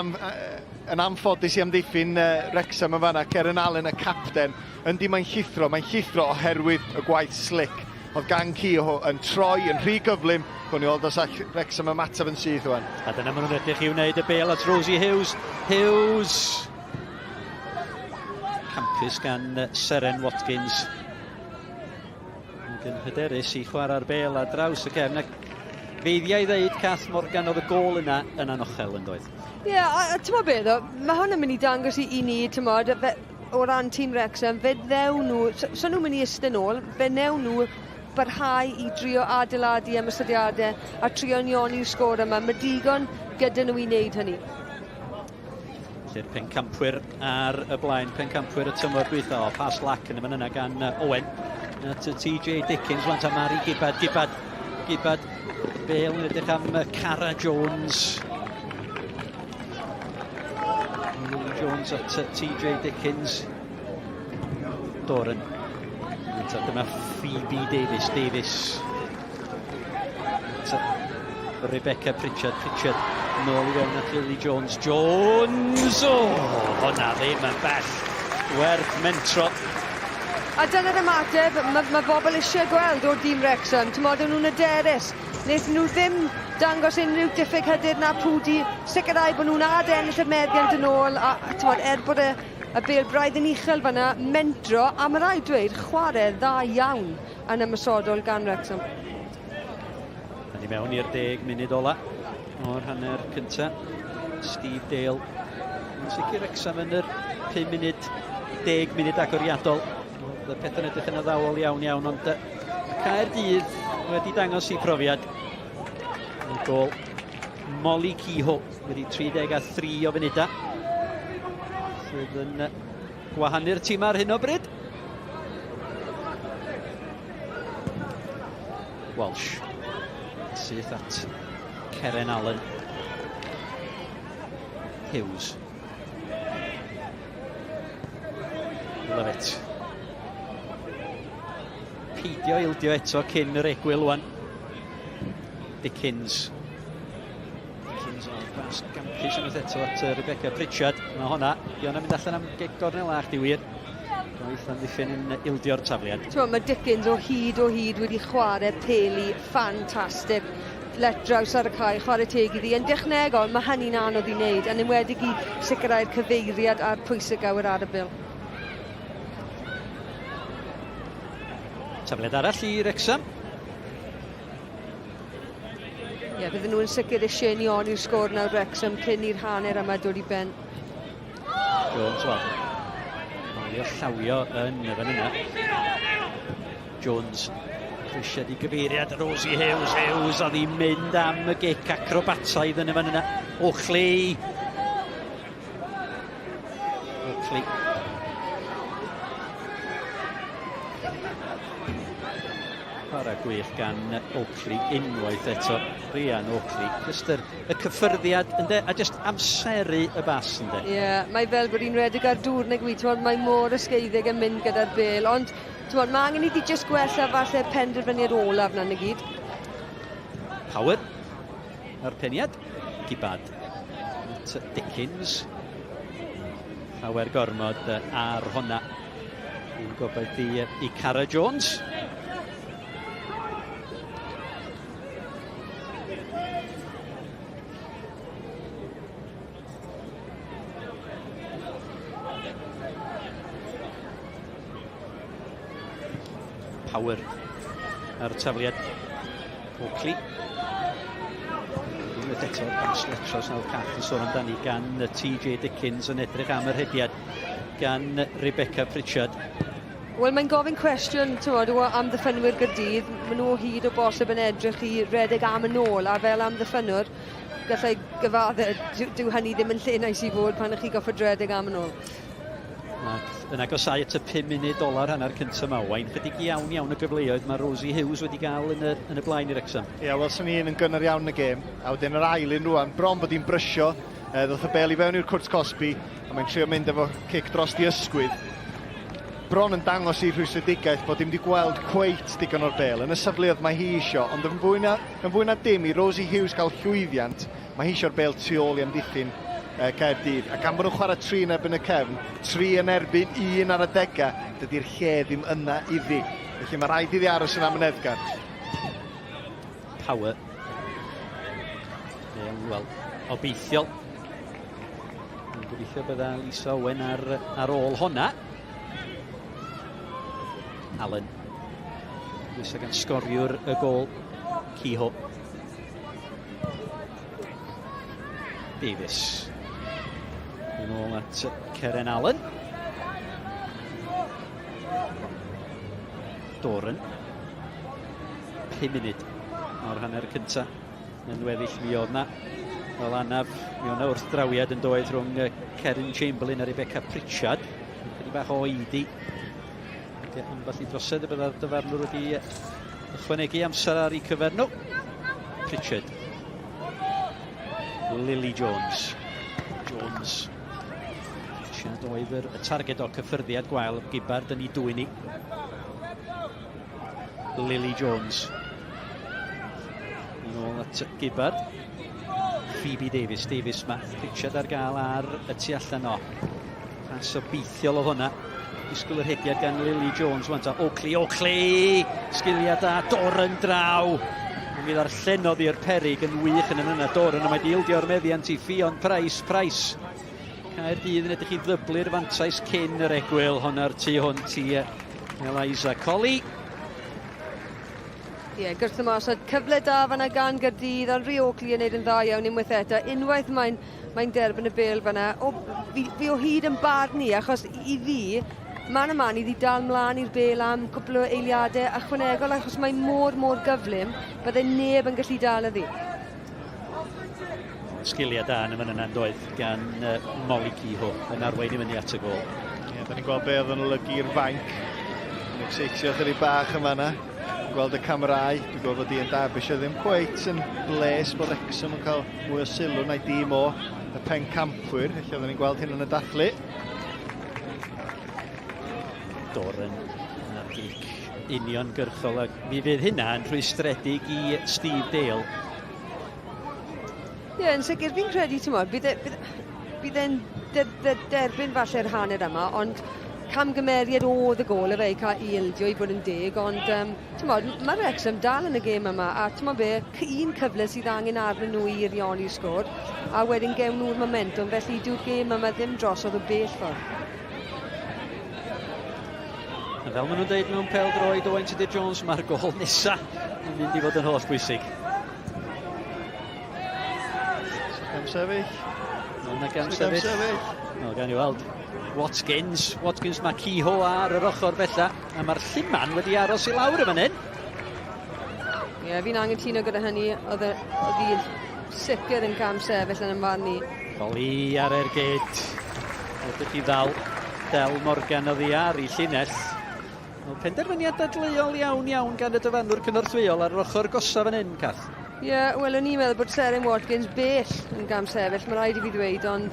anffodus i amddiffyn Wrecsam yn fanna. Ceren Allen, y capten, yndi mae'n llithro oherwydd y gwaith slick. Oedd gang Ciho yn troi yn rhy gyflym, hwn i weld os all Wrecsam ymateb yn syth rwan. A dyna maen nhw'n edrych i wneud y bel at Rosie Hughes. Campus gan Seren Watkins. Yn hyderus i chwarae'r bel ar draws y cefn. feiddiau i ddeud Cath Morgan oedd y gol yna yn anochel yn doedd. Ie, a ti'n bod beth o, mae hwn yn mynd i dangos i ni, ti'n bod, o ran tîm Wrecsam, fe ddew nhw, so nhw'n mynd i ystyn ôl, fe ddew nhw barhau i drio adeiladu ymysodiadau a trio nioni'r sgôr yma. Mae digon gyda nhw i wneud hynny. Lle'r pencampwyr ar y blaen, pencampwyr y tymor dwytha, o pas lac yn y fan yna gan Owen. At TJ Dickens, rwan ta Mari Gibbad, Bale yn edrych am Cara Jones. Lily Jones at TJ Dickens. Doran. Dyma Phoebe Davies. Rebecca Pritchard. Nôl i fewn at Lily Jones. Honna ddim yn bell. Werth mentro. A dyna'r ymateb, mae bobl eisiau gweld o'r dîm Wrecsam. Ti'n modd nhw'n aderus. Wnaeth nhw ddim dangos unrhyw diffyg hyder na pwdi. Sicrhau bod nhw'n ennill y meddiant yn ôl. A ti'n modd, bod y Pêl-droed yn uchel fanna, mentro, a mae rai dweud chwarae dda iawn yn ymysodol gan Wrecsam. Ni mewn i'r 10 munud ola o'r hanner cynta. Steve Dale. Yn sicr Wrecsam yn yr 5 munud, 10 munud agoriadol. Y peth yn edrych yn addawol iawn, ond Caerdydd wedi dangos i profiad. Y gol Molly Kehoe wedi 33 o funudau. Sydd yn gwahanu'r tîm ar hyn o bryd. Walsh sydd at Keren Allen. Hughes. Love it. Peidio ildio eto cyn yr egwyl wan. Dickens o'r bas gampus yn eto at Rebecca Pritchard. Mae honna, i honna mynd allan am gornelach di wir. Roedd yn ddiffyn yn ildio'r tafliad. Mae Dickens o hyd wedi chwarae peli ffantastig. Let draws ar y cae, chwarae teg iddi. Yn dechnegol, mae hynny'n anodd i wneud, yn enwedig i sicrhau'r cyfeiriad a'r pwysig awyr ar y bil. Tafliad arall i Wrecsam. Ie, bydden nhw'n sicr eisiau nioni'r sgôr nawr Wrecsam cyn i'r hanner yma dod i ben. Jones, malio llawio yn y fan yna. Jones, crisiad i gyfeiriad Rosie Hughes oedd hi'n mynd am y gic acrobataidd yn y fan yna. Ochley. Chwarae gwych gan Oakley unwaith eto. Rhian Oakley. Just y cyffyrddiad ynde, a just amseru y bas ynde. Ie, mae fel bod hi'n redig ar dŵr neu gwi, mae mor ysgeiddig yn mynd gyda'r bêl, ond mae angen i di just gwella falle penderfynu'r olaf na'n y gyd. Power ar peniad. Gibbad. Dickens. Llawer gormod ar honna. I'n gobeithio i Cara Jones. Power ar y tafliad. Oakley. Unwaith eto sletros nawr Cath yn sôn amdani gan TJ Dickens yn edrych am yr hediad gan Rebecca Pritchard. Wel, mae'n gofyn cwestiwn am ddiffynwyr Caerdydd. Maen nhw hyd o bosib yn edrych i redeg am yn ôl, a fel am ddiffynwr, gallai gyfadde, dyw hynny ddim yn lle neis i fod pan ych chi goffod redeg am yn ôl. Yn agosau at y 5 munud dolar hanner cyntaf ma, wain chydig iawn o gyfleoedd mae Rosie Hughes wedi gael yn y blaen i'r Wrecsam. Ie, wel, sy'n un yn gynnar iawn y gêm, a wedyn yr ailyn rwan, bron bod hi'n brysio, ddoth y bel i fewn i'r cwrt Cosby, a mae'n trio mynd efo cic dros di ysgwydd. Bron yn dangos i'r rhwystredigaeth bod hi'n wedi gweld cweit digon o'r bel, yn y safleoedd mae hi isio, ond yn fwy na dim i Rosie Hughes gael llwyddiant, mae hi isio'r bel tu ôl i amddiffyn Caerdydd. A gan bod nhw'n chwarae 3 yn erbyn y cefn, 3 yn erbyn 1 ar y dega, dydy'r lle ddim yna iddi. Felly mae rhaid iddi aros yn amyneddgar. Power. Wel, obeithiol. Gobeithio bydda Lisa Owen ar ôl honna. Allen. Lisa gan sgoriwr y gol. Kehoe. Davies. Yn ôl at Ceren Allen. Doran. 5 munud o'r hanner cynta yn weddill mi oedd na. Fel anaf, mi oedd na wrthdrawiad yn doedd rhwng Cerin Chamberlain a Rebecca Pritchard. Chydig bach o oedi. Ambell i drosedd y byddai'r dyfarnwr wedi ychwanegu amser ar ei cyfer nhw. Pritchard. Lily Jones. Pritchard oedd y targed o cyffyrddiad gwael Gibbard yn ei dwyni. Lily Jones. Yn ôl at Gibbard. Phoebe Davies. Davies ma. Pritchard ar gael ar y tu allan o. Pas o beithiol o hwnna. Disgwyl yr hegiad gan Lily Jones. Oakley. Sgiliau da. Doran draw. Mi ddarllenodd i'r perig yn wych yn yna. Doran a mae dildio'r meddiant i Ffion Price. Caerdydd yn edrych i ddyblu'r fantais cyn yr egwyl hwnna'r tu hwnt i Eliza Colley. Gwrth y mas, cyfle da fanna gan Caerdydd, ond Rhi Oakley yn neud yn dda iawn unwaith eto. Unwaith mae'n derbyn y bêl fanna. Fi o hyd yn barn ni, achos i fi, man i ddi dal mlaen i'r bêl am cwpl o eiliadau ychwanegol, achos mae mor gyflym, bydde neb yn gallu dal y ddi. Sgiliau da yn y fan yna'n doedd gan Molly Kehoe yn arwain i fyny at y gol. Da ni'n gweld be oedd yn olygu'r fainc. Yn exeitio chydig bach yma yna. Gweld y camerau, dwi'n gweld bod i'n dabys ddim cweit yn bles bod Wrecsam yn cael mwy o sylw na'i dîm o y pencampwyr. Felly oedden ni'n gweld hyn yn y dathlu. Doran yn ar gic union gyrchol, ac mi fydd hynna yn rhwystredig i Steve Dale. Yn sicr, fi'n credu, bydd e'n derbyn falle'r hanner yma, ond camgymeriad oedd y gol y fe i cael i ildio i fod yn deg, ond mae Wrecsam dal yn y gêm yma, a un cyfle sydd angen arnyn nhw i rioni'r sgôr, a wedyn gewn nhw'r momentum, felly dyw'r gêm yma ddim drosodd o bell ffordd. Fel maen nhw'n dweud mewn Pêl-droed Owain Tudur Jones, mae'r gol nesaf yn mynd i fod yn holl bwysig. Gam sefyll. Gam sefyll. Gan i weld. Watkins mae Kehoe ar yr ochr bella, a mae'r Llyman wedi aros i lawr y fan hyn. Fi'n angytuno gyda hynny, oedd hi'n sicr yn cam sefyll yn ymfarn ni. Coli ar ergyd. Ydych chi ddal Del Morgan oddi ar ei llinell. Penderfyniad dadleuol iawn gan y dyfanwr cynorthwyol ar yr ochr gosa fan hyn, Cath. Wel, o'n i'n meddwl bod Seren Watkins bell yn cam sefyll, mae rhaid i fi ddweud, ond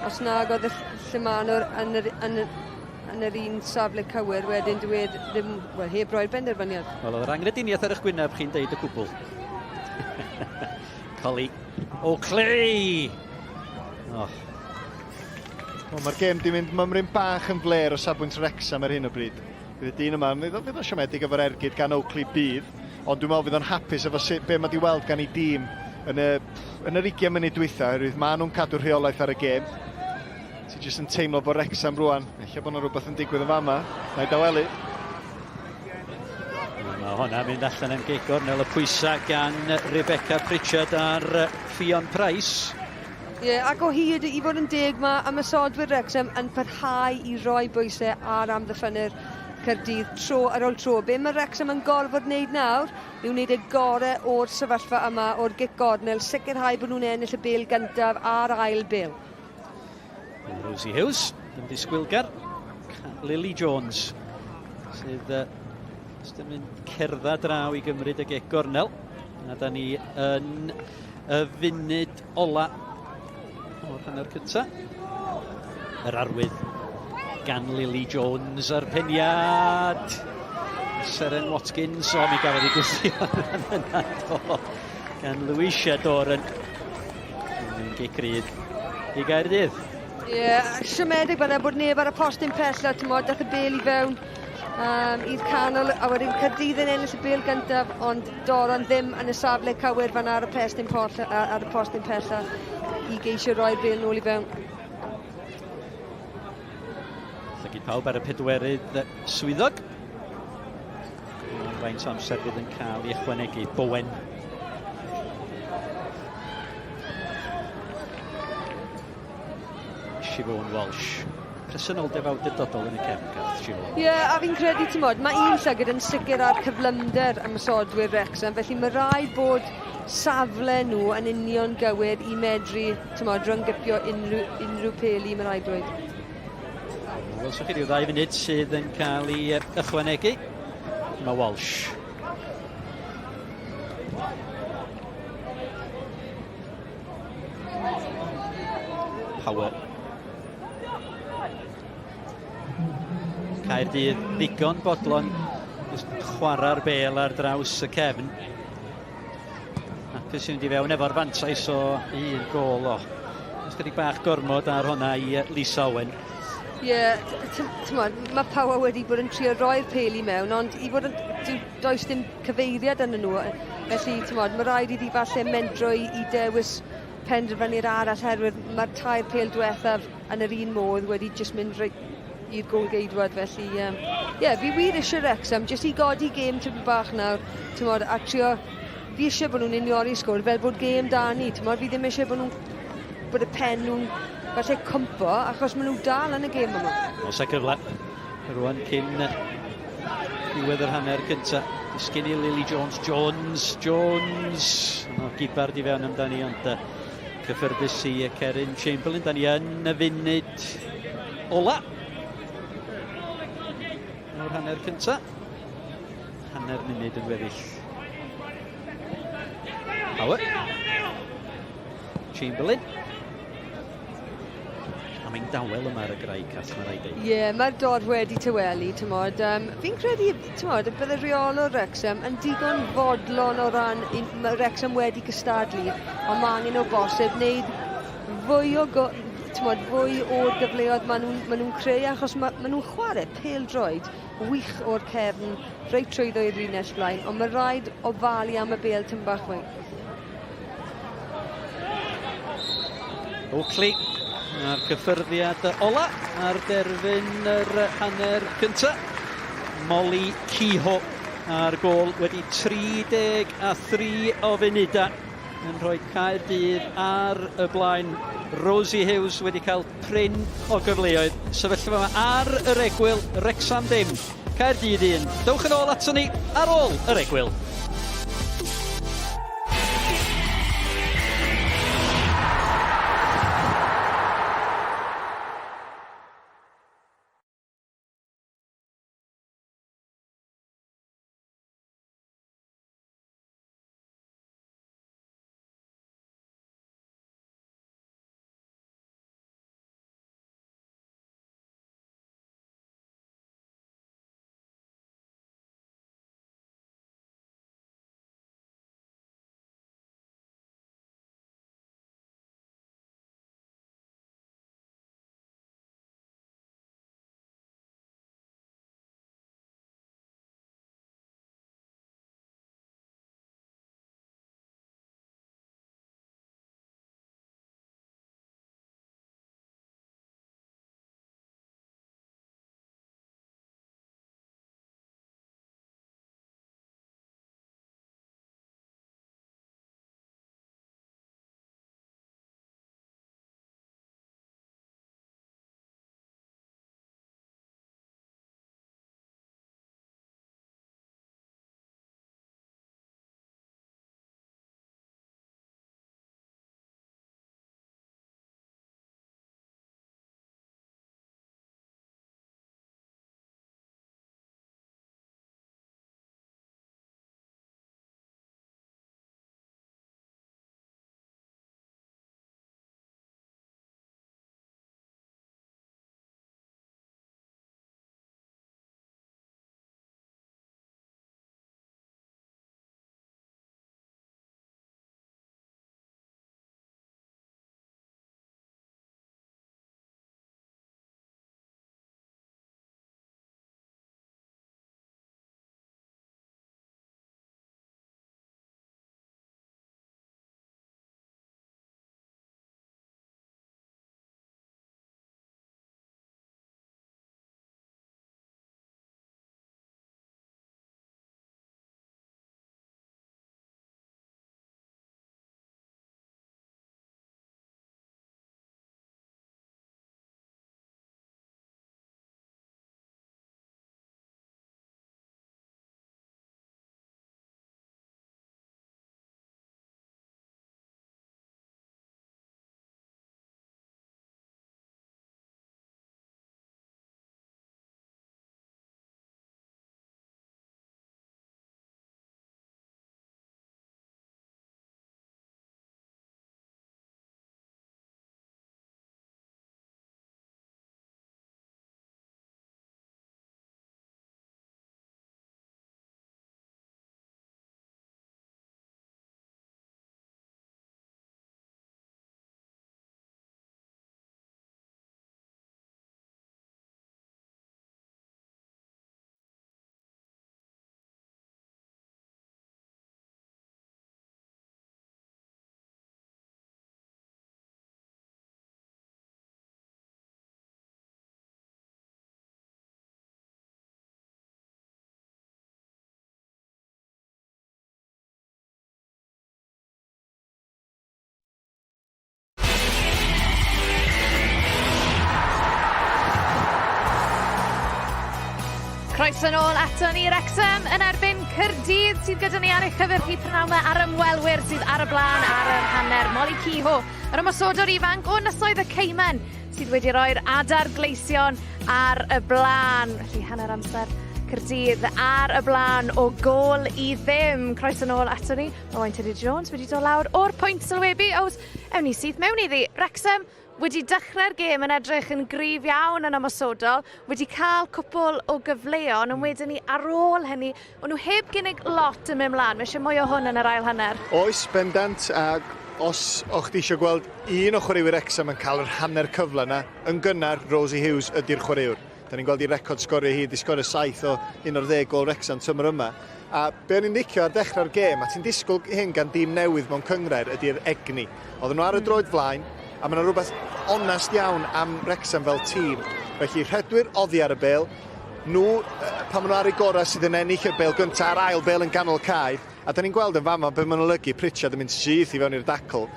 os nag oedd y Llymanwr yn yr un safle cywir, wedyn dweud ddim, heb roi'r benderfyniad. Wel, oedd yr angrediniaeth ar eich gwyneb chi'n deud y cwbl. Coli. Oakley! Mae'r gêm di mynd mymryn bach yn fler o safbwynt Wrecsam ar hyn o bryd. Bydd y dyn yma, fydd o siomedig efo'r ergyd gan Oakley bydd, ond dwi'n meddwl fydd o'n hapus efo be mae di weld gan ei dîm yn yr 20 munud dwytha, oherwydd maen nhw'n cadw rheolaeth ar y gêm. Ti jyst yn teimlo bod Wrecsam rwan. Ella bod yna rhywbeth yn digwydd yn fama. Na i dawelu. Mae hwnna mynd allan yn gigor, nel y pwysau gan Rebecca Pritchard ar Ffion Price. Ac o hyd i fod yn deg mae ymysodwyr Wrecsam yn parhau i roi bwysau ar amddiffynnu'r Caerdydd tro ar ôl tro. Be mae Wrecsam yn gorfod wneud nawr yw wneud y gorau o'r sefyllfa yma, o'r gic gornel, sicrhau bod nhw'n ennill y bêl gyntaf a'r ail bêl. Rosie Hughes, yn disgwylgar. Lily Jones, sydd yn mynd cerdda draw i gymryd y gic gornel. A da ni yn y funud ola o'r hanner cynta. Yr arwydd gan Lily Jones ar peniad. Seren Watkins, mi gafodd ei gwthio yn yna do. Gan Louisa Doran. Yn gic ryd i Caerdydd. Siomedig fanna bod neb ar y postyn pella, dath y bêl i fewn i'r canol, a wedyn Caerdydd yn ennill y bêl gyntaf, ond Doran ddim yn y safle cywir fanna ar y postyn pella i geisio roi'r bêl nôl i fewn. Llygu pawb ar y pedwerydd swyddog. Faint o amser fydd yn cael ei ychwanegu. Bowen. Siobhan Walsh. Presenoldeb awdurdodol yn y cefn, Siobhan. Ie, a fi'n credu, ti'n modd, mae un llygad yn sicr ar cyflymder ymysodwyr Wrecsam, felly mae rhaid bod safle nhw yn union gywir i medru, ti'n modd, rhynggypio unrhyw peli, mae rhaid dweud. Welsoch chi ryw 2 funud sydd yn cael ei ychwanegu. Mae Walsh. Power. Caerdydd ddigon bodlon chwarae'r bêl ar draws y cefn. Ac sy'n mynd i fewn efo'r fantais o 1 gol o. Ychydig bach gormod ar hwnna i Lisa Owen. Ie, mae Power wedi bod yn trio roi'r peli mewn, ond i fod yn does dim cyfeiriad yn nhw. Felly, mae rhaid iddi falle mendro i dewis penderfynu'r arall herwydd mae'r 2 pêl diwethaf yn yr un modd wedi jyst mynd i'r gol geidwad. Felly, fi wir eisiau Wrecsam, jyst i godi gêm tipyn bach nawr, a trio, fi eisiau bod nhw'n uniori sgwr, fel bod gêm da ni, fi ddim eisiau bod y pen nhw'n falle cwmpo, achos maen nhw dal yn y gêm yma. Oes y cyfle. Rwan cyn diwedd yr hanner cyntaf. Disgyn i Lily Jones. Jones. No, gibar di fewn amdani, ond cyffyrddus i Cerin Chamberlain. Da ni yn y funud ola. O'r hanner cyntaf. Hanner munud yn weddill. Power. Chamberlain. Mae'n dawel yma ar y graig, all mae'n rhaid ei. Ie, mae'r dod wedi tywelu, fi'n credu, bydd y reolwr Wrecsam yn digon fodlon o ran Wrecsam wedi cystadlu, ond mae angen o bosib wneud fwy o'r gyfleoedd maen nhw'n creu, achos maen nhw'n chwarae pêl-droed wych o'r cefn, reit trwyddo i'r linell blaen, ond mae rhaid ofalu am y bêl tym bach mwy. Oakley. A'r cyffyrddiad ola ar derfyn yr hanner cyntaf. Molly Ciho ar gol wedi 33 o funudau yn rhoi Caerdydd ar y blaen. Rosie Hughes wedi cael pryn o gyfleoedd. Sefyllfa yma ar yr egwyl, Wrecsam dim, Caerdydd 1. Dewch yn ôl ato ni ar ôl yr egwyl. Croesawu ato ni Wrecsam yn erbyn Caerdydd sydd gyda ni ar eich cyfyrchu pnawn yma ar ymwelwyr sydd ar y blaen ar yr hanner Molly Ciho. Yr ymosodwr ifanc o Ynysoedd y Ceyman sydd wedi rhoi'r adar gleision ar y blaen. Felly hanner amser Caerdydd ar y blaen o gol I ddim. Croesawu ato ni. Owain Teddy Jones wedi dod lawr o'r pwynt sylwebu. Ows, ewn ni sydd mewn iddi. Wrecsam wedi dechrau'r gêm yn edrych yn gryf iawn yn ymosodol, wedi cael cwpl o gyfleon, ond wedyn ni ar ôl hynny, ond nhw heb gynnig lot yn mynd mlaen. Mae eisiau mwy o hwn yn yr ail hanner. Oes, bendant, a os o'ch chi eisiau gweld un o chwaraewyr Wrecsam yn cael yr hanner cyfle yna, yn gynnar Rosie Hughes ydy'r chwaraewr. Da ni'n gweld I record sgorio hi, di sgorio 7 o 11 gol Wrecsam tymor yma. A be o'n i'n licio ar dechrau'r gêm, a ti'n disgwyl hyn gan dîm newydd mewn Gynghrair ydy'r egni. Oedden nhw ar y droed flaen, a mae yna rhywbeth onest iawn am Wrecsam fel tîm. Felly rhedwyr oddi ar y bêl, nhw, pan maen nhw ar ei gorau sydd yn ennill y bêl gyntaf ar ail bêl yn ganol cae, a da ni'n gweld yn fama be maen nhw'n lygu, Pritchard yn mynd syth I fewn i'r dacl,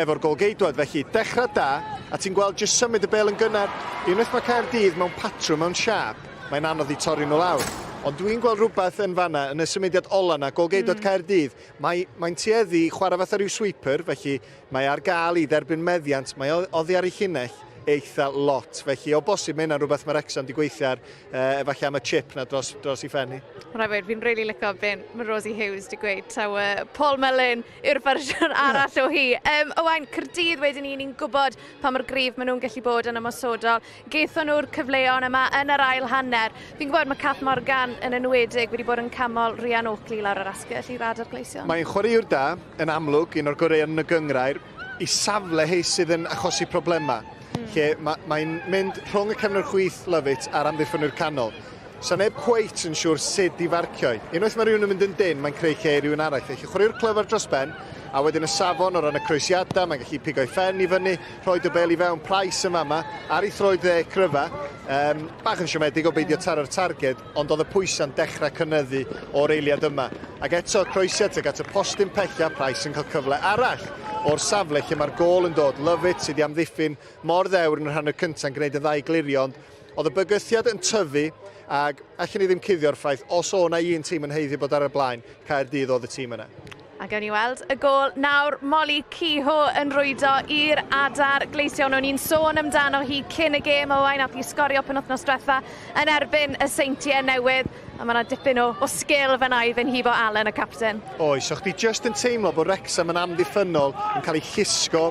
efo'r golgeidwad. Felly dechrau da, a ti'n gweld jyst symud y bêl yn gynnar. Unwaith mae Caerdydd mewn patrwm, mewn siap, mae'n anodd I torri nhw lawr. Ond dwi'n gweld rhywbeth yn fanna, yn y symudiad ola na, golgeidwad Caerdydd, mae'n tueddu chwarae fatha rhyw sweeper, felly mae ar gael I dderbyn meddiant, mae oddi ar ei llinell eitha lot. Felly o bosib mae hynna'n rhywbeth mae Wrecsam di gweithio ar, efallai am y chip na dros I ffenni. Rhaid, fi'n really licio ben mae Rosie Hughes di gweud, taw Paul Mullin yw'r fersiwn arall o hi. Owain, Caerdydd wedyn ni'n gwybod pa mor gryf maen nhw'n gallu bod yn ymosodol. Geithon nhw'r cyfleon yma yn yr ail hanner. Fi'n gwybod mae Kath Morgan yn enwedig wedi bod yn camol Rhian Oakley lawr yr asgell I radar gleision. Mae'n chwaraewr da, yn amlwg, un o'r gorau yn y Gynghrair, I safle hei sydd yn achosi problema. Lle mae'n mynd rhwng y cefnor chwith Lovett a'r amddiffynwyr canol. So neb cweit yn siŵr sut I farcio. Unwaith mae rhywun yn mynd yn dyn, mae'n creu lle I rhywun arall. Felly chwaraewr clyfar dros ben, a wedyn y safon o ran y croesiadau, mae'n gallu pigo I ffen I fyny, rhoi y bel I fewn, Price yma yma, ar ei throed dde cryfa. Bach yn siomedig o beidio taro'r targed, ond oedd y pwysa'n dechrau cynyddu o'r eiliad yma. Ac eto croesiad at y postyn pella, Price yn cael cyfle arall o'r safle lle mae'r gol yn dod. Lovett sydd I amddiffyn mor ddewr yn yr hanner cyntaf yn gwneud y ddau glirio, ond oedd y bygythiad yn tyfu, ac allan ni ddim cuddio'r ffaith, os o na un tîm yn heiddi bod ar y blaen, Caerdydd oedd y tîm yna. A gawn ni weld y gol nawr Molly Ciho yn rwydo i'r adar gleision. O'n i'n sôn amdano hi cyn y gêm Owain nath I sgorio penwythnos diwetha yn erbyn y Seintiau newydd. A mae yna dipyn o sgil fyna I Hifo Allen, y capten. Oes, o'ch di just yn teimlo bod Wrecsam yn amddiffynol yn cael ei llusgo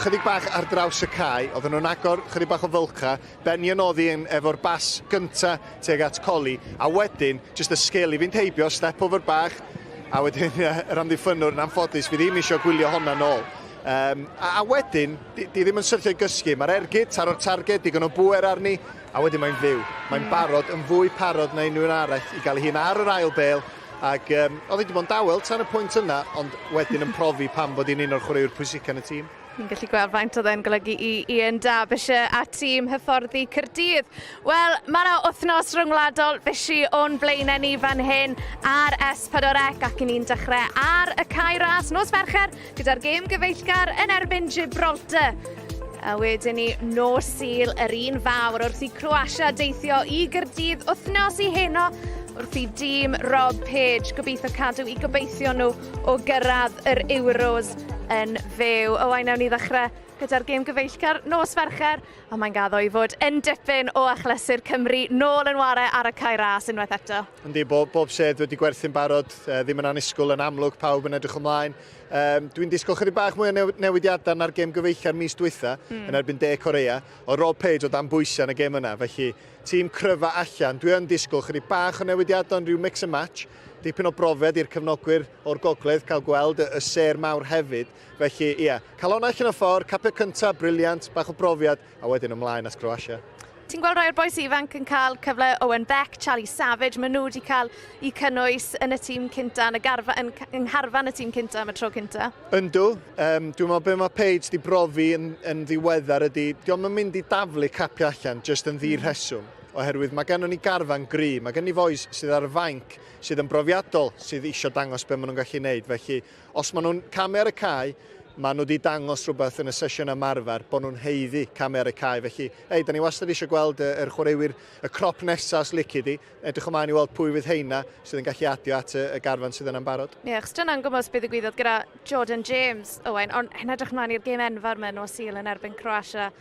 chydig bach ar draws y cae. Oedden nhw'n agor chydig bach o fylcha, Benny yn oddi efo'r bas gynta teg at coli, a wedyn just y sgil I fynd heibio, step over bach, a wedyn yr amddiffynwr yn anffodus, fi ddim eisiau gwylio honna nôl. A wedyn, di ddim yn syrthio I gysgu, mae'r ergyd taro'r targed, digon o bwer arni, a wedyn mae'n fyw. Mae'n barod, yn fwy parod na unrhyw arall I gael hun ar yr ail bêl, ac oedd wedi bod yn dawel tan y pwynt yna, ond wedyn yn profi pam bod hi'n un o'r chwaraewr pwysica yn y tîm. Ni'n gallu gweld faint oedd e'n golygu I Ian Derbyshire a tîm hyfforddi Caerdydd. Wel, mae yna wythnos rhyngwladol fysi o'n blaenau ni fan hyn ar S4C ac yn ni'n dechrau ar y cae ras nos Fercher gyda'r gêm gyfeillgar yn erbyn Gibraltar. A wedyn ni nos Sul yr un fawr wrth I Croatia deithio I Gaerdydd wythnos I heno wrth I dîm Rob Page gobeithio cadw I gobeithio nhw o gyrraedd yr Euros yn fyw. Owain nawn ni ddechrau gyda'r gêm gyfeillgar nos Fercher, a mae'n gaddo I fod yn dipyn o achlysur Cymru nôl yn ware ar y cae ras unwaith eto. Yndi, bob sedd wedi gwerthu'n barod, ddim yn annisgwl yn amlwg, pawb yn edrych ymlaen. Dwi'n disgwyl chydig bach mwy o newidiadau na'r gêm gyfeillgar mis dwytha yn erbyn De Corea. O Rob Page o dan bwysau yn y gêm yna, felly tîm cryfa allan. Dwi'n disgwyl chydig bach o newidiadau yn rhyw mix and match. Dipyn o brofiad i'r cefnogwyr o'r gogledd cael gweld y ser mawr hefyd. Felly, ia, cael hwnna allan o ffordd, capio cyntaf, briliant, bach o brofiad, a wedyn ymlaen at Croatia. Ti'n gweld rhai o'r boes ifanc yn cael cyfle Owen Beck, Charlie Savage, maen nhw wedi cael I cynnwys yn y tîm cynta, yn ngharfan y tîm cynta am y tro cynta? Yndw, dwi'n meddwl be mae Paige di brofi yn ddiweddar ydy, diolch yn mynd I daflu capio allan, just yn ddir rheswm. Oherwydd mae gennym ni garfan gry, mae gennym ni foes sydd ar y fainc, sydd yn brofiadol, sydd eisiau dangos be maen nhw'n gallu gwneud. Felly, os maen nhw'n camu ar y cae, maen nhw wedi dangos rhywbeth yn y sesiwn ymarfer bod nhw'n heiddi camer y cae. Felly, da ni wastad eisiau gweld yr chwaraewyr y crop nesaf licid i. Edrych ymlaen i weld pwy fydd heina sydd yn gallu adio at y garfan sydd yn barod. Ie, chos dyna'n gwybod beth ddigwyddodd gyda Jordan James, Owain, ond hyn edrych ymlaen i'r gêm enfawr mewn o Sul yn erbyn Croatia.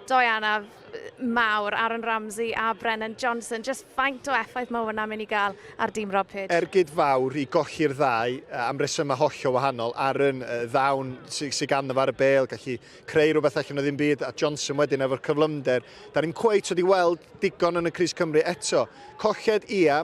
Doi anaf mawr, Aaron Ramsey a Brennan Johnson. Just faint o effaith mae hwnna'n mynd i gael ar dîm Rob Page. Ergyd fawr i golli'r ddau am resymau hollol wahanol. Aaron ddawn sy'n ganddo ar y bêl, gallu creu rhywbeth allan o ddim byd, a Johnson wedyn efo'r cyflymder. Da ni'n cweit wedi weld digon yn y Crys Cymru eto. Colled ia,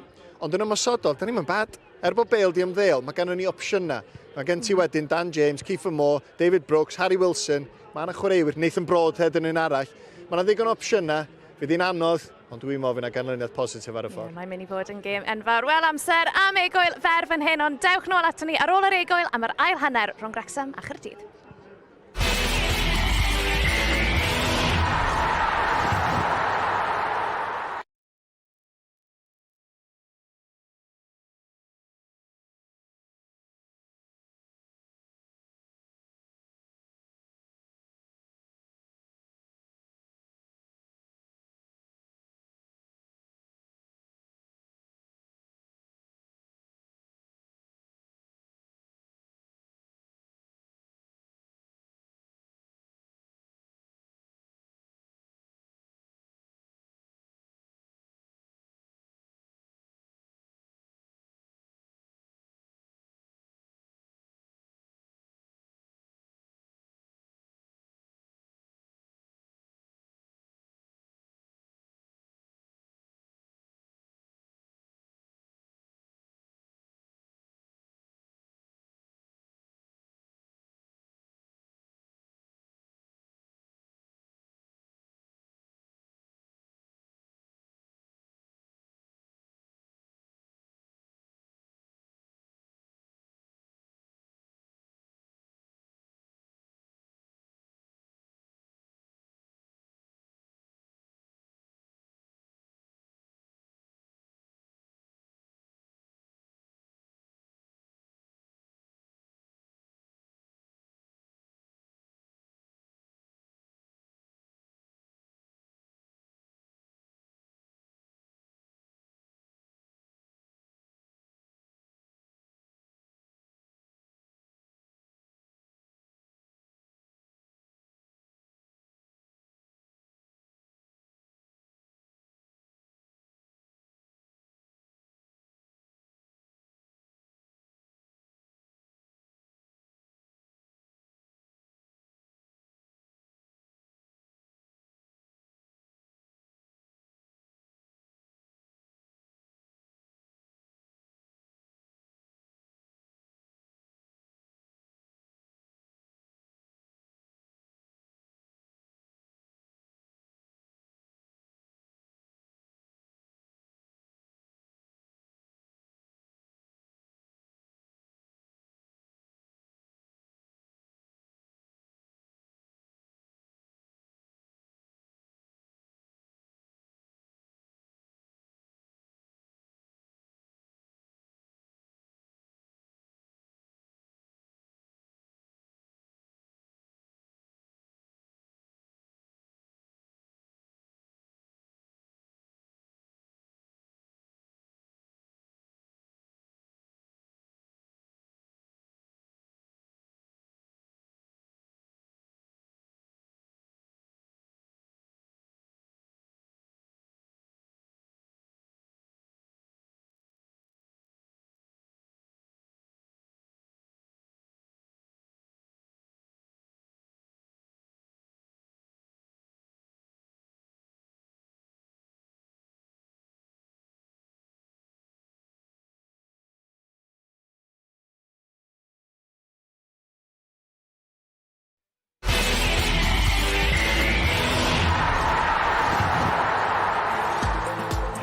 ond yn ymosodol, da ni'n mynd bad. Bod bêl di ymddeol, mae gan ni opsiynau. Mae gen ti wedyn Dan James, Kiefer Moore, David Brooks, Harry Wilson. Mae yna chwaraewyr, Nathan Broadhead yn un arall. Mae yna ddigon opsiynau, fydd hi'n anodd, ond dwi'n meddwl fydd yna ganlyniad positif ar y ffordd. Mae'n mynd i fod yn gêm enfawr. Wel, amser am egwyl fer fan hyn, ond dewch nôl ato ni ar ôl yr egwyl am yr ail hanner rhwng Wrecsam a Caerdydd.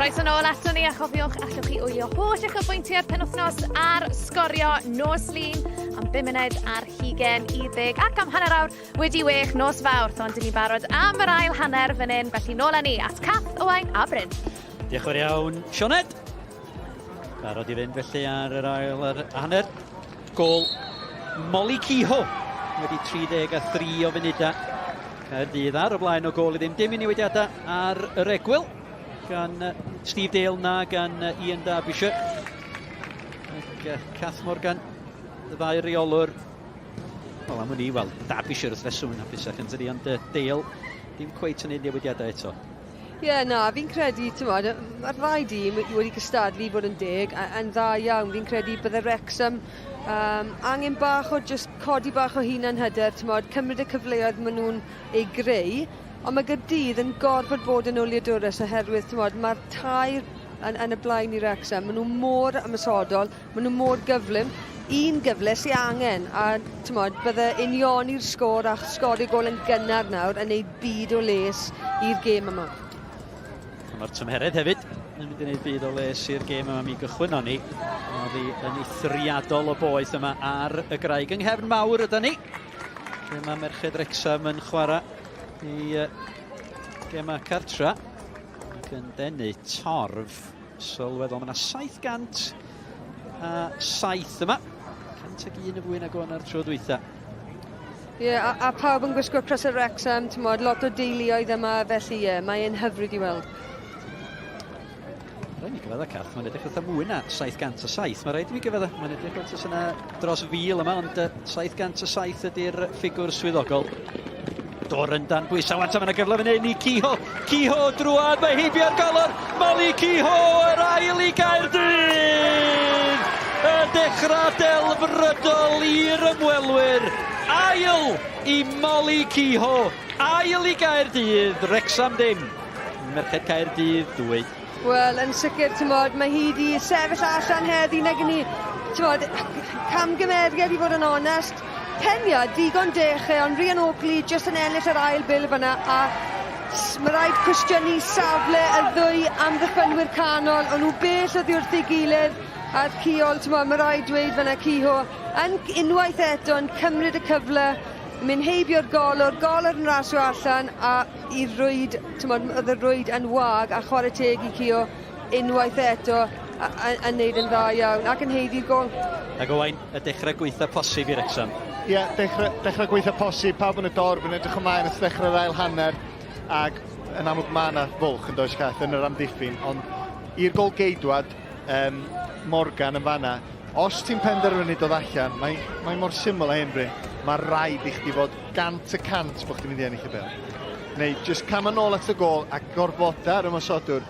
Presennol ato ni a chofiwch allwch chi wylio holl eich pwyntiau'r penwythnos ar sgorio nos lun am 5 munud ar 20 ac am hanner awr wedi wech nos fawr. Ond dyn ni barod am yr ail hanner fan hyn, felly nôl â ni at Cath, Owain a Bryn. Diolch yn fawr iawn, Sioned. Barod i fynd felly ar yr ail hanner. Gol Molly Ciho wedi 33 o funudau. Caerdydd ar o blaen o gol i ddim. Dim i newidiadau ar yr egwyl gan Steve Dale na gan Ian Derbyshire. Ac Cath Morgan, y ddau reolwr. Wel, am hwnni, wel, Derbyshire wrth reswm yn hapusach yn tydi, ond Dale dim cweit yn ei newidiadau eto. Na, fi'n credu, mae'r ddau dîm wedi cystadlu i fod yn deg, yn dda iawn. Fi'n credu bydde Wrecsam angen bach o just codi bach o hunan hyder, cymryd y cyfleoedd maen nhw'n ei greu, ond mae Caerdydd yn gorfod bod yn wliadwrus oherwydd mae'r tair yn y blaen i Wrecsam. Maen nhw mor ymysodol, maen nhw mor gyflym, un gyfle sy'n angen, a bydde unioni'r sgôr a sgori gol yn gynnar nawr yn neud byd o les i'r gêm yma. Mae'r tymheredd hefyd yn mynd i wneud byd o les i'r gêm yma mi gychwyn o'n ni. Oedd hi yn eithriadol o boeth yma ar y graig. Yng nghefn mawr yda ni. Lle mae merched Wrecsam yn chwarae i gema cartra. Ac yn denu torf sylweddol. Mae yna 707 yma. 101 y fwy nag o'n ar tro dwytha. A pawb yn gwisgo crysau Wrecsam, lot o deuluoedd yma, felly mae'n hyfryd i weld. Rhaid mi gyfedda Cath, mae'n edrych wrth mwy na 707. Mae rhaid i mi gyfedda, mae'n edrych wrth yna dros 1000 yma, ond 707 ydy'r ffigwr swyddogol. Doran dan bwysa, wan ta mae'n gyfle fan hyn i Ciho. Ciho drwad, mae heibio'r golwr. Moli Ciho, yr ail i Caerdydd. Y dechrau delfrydol i'r ymwelwyr. Ail i Moli Ciho. Ail i Caerdydd, Wrecsam dim. Merched Caerdydd 2. Wel, yn sicr, mae hi wedi sefyll allan heddi nag ni. Camgymeriad i fod yn onest. Peniad digon dechrau, ond Rhian Oakley jyst yn ennill yr ail bil fyna, a mae rhaid cwestiynu safle y ddwy amddiffynwyr canol, ond nhw bell oddi wrth ei gilydd, a'r Ciol, mae rhaid dweud fyna Ciho, yn unwaith eto yn cymryd y cyfle, mynd heibio'r golwr yn rasio allan, a i rwyd, oedd y rwyd yn wag, a chwarae teg i Ciho unwaith eto, yn neud yn dda iawn, ac yn heiddi'r gol. Ac Owain, y dechrau gweitha posib i Wrecsam. Dechrau gweithio posib, pawb yn y dorf yn edrych ymlaen at ddechrau'r ail hanner, ac yn amlwg mae yna fwlch yn does Cath yn yr amddiffyn, ond i'r gol geidwad, Morgan yn fanna, os ti'n penderfynu dod allan, mae mor syml a Henry, mae rhaid i chdi fod 100% bod chdi'n mynd i ennill y bel. Neu, jyst cam yn ôl at y gol a gorfoda ar ymosodwr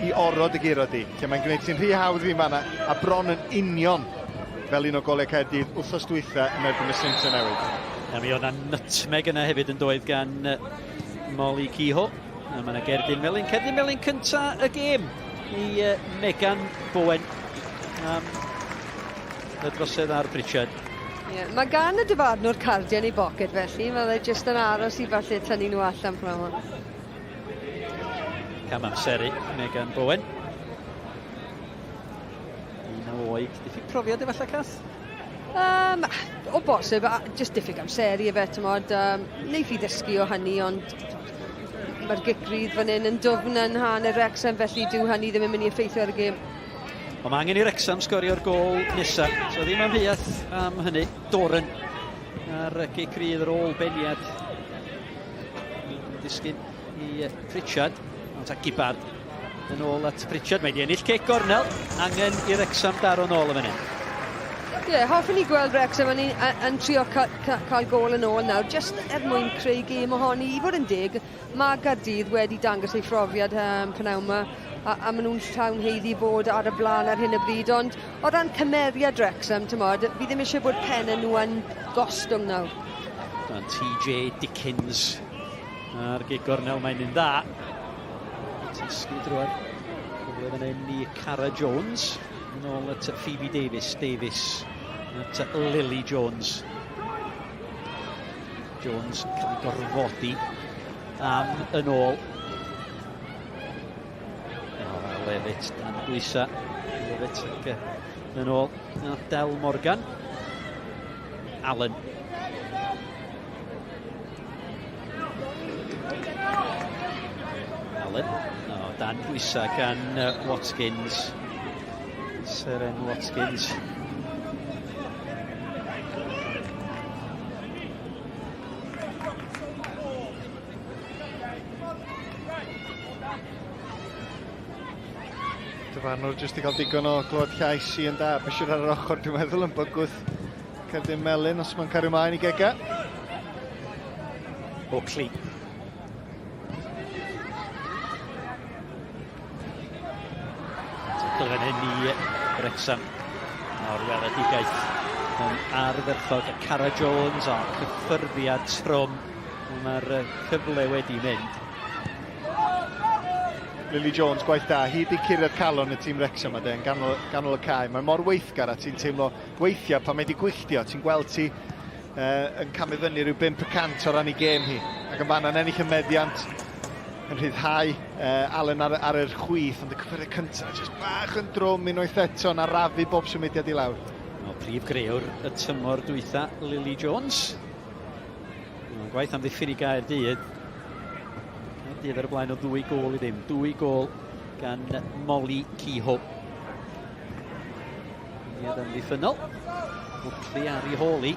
i orod y giro di, lle mae'n gwneud sy'n rhy hawdd fi'n fanna, a bron yn union fel un o golau Caerdydd wthnos dwytha yn erbyn y Saints yn newid. A mi o'na nutmeg yna hefyd yn doedd gan Moli Ciho. A mae yna Gerdyn Melin. Cerdyn Melin cynta y gêm i Megan Bowen. Y drosedd ar Pritchard. Mae gan y dyfarnwr cardiau yn ei boced felly, mae jyst yn aros i falle tynnu nhw allan ffram hwn. Cam amseru, Megan Bowen. Un oed, diffyg profiad efallai Cath? O bosib, jyst diffyg amseru efe, neith i ddysgu o hynny, ond mae'r gigrydd fan hyn yn dwfn yn hanner Wrecsam, felly dyw hynny ddim yn mynd i effeithio ar y gêm. Ond mae angen i Wrecsam sgorio'r gol nesaf, so ddim am ddeall am hynny. Doran ar gigrydd ar ôl beniad. Disgyn i Pritchard, ond ta Gibbard yn ôl at Pritchard. Mae wedi ennill cic gornel, angen i Wrecsam daro nôl y fan hyn. Hoffwn i gweld Wrecsam yn trio cael gol yn ôl nawr, jyst mwyn creu gêm ohoni. I fod yn deg, mae Caerdydd wedi dangos ei phrofiad pnawn yma, a maen nhw'n llawn heiddi bod ar y blaen ar hyn y bryd, ond o ran cymeriad Wrecsam, fi ddim eisiau bod pennau nhw yn gostwng nawr. Dan TJ Dickens ar gig gornel, mae'n un dda. Tisgu drwad. Cyfle fan hyn i Cara Jones. Yn ôl at Phoebe Davis, at Lily Jones. Jones yn cael ei gorfodi am yn ôl. Lefyt dan bwysa. Lefyt ac yn ôl at Del Morgan. Allen. Allen. Dan bwysa gan Watkins. Seren Watkins. Dyfarnwr jyst i gael digon o glywed llais i yn da. Bysio ar yr ochr, dwi'n meddwl, yn bygwth Caerdydd Melyn os mae'n cario ymlaen i gega. Oakley. Dylen hyn i Wrecsam. O'r weledigaeth yn arferthog Cara Jones a cyffyrddiad trwm. Mae'r cyfle wedi mynd. Lily Jones, gwaith da, hi di curiad calon y tîm Wrecsam yma, yn ganol y cae. Mae'n mor weithgar a ti'n teimlo weithiau pan mae di gwylltio. Ti'n gweld ti yn camu fyny rhyw 5% o ran i gêm hi. Ac yn fanna'n ennill y meddiant yn rhyddhau Allen ar yr chwith, ond y cyfyriad cyntaf, jyst bach yn drwm unwaith eto yn arafu bob symudiad i lawr. Prif greuwr y tymor dwytha, Lily Jones. Gwaith am ddiffyn i Gaerdydd. Gaerdydd ar y blaen o 2 gôl i ddim. 2 gôl gan Molly Ciho. Gaerdydd am ddiffynol. Oakley ar ei holi.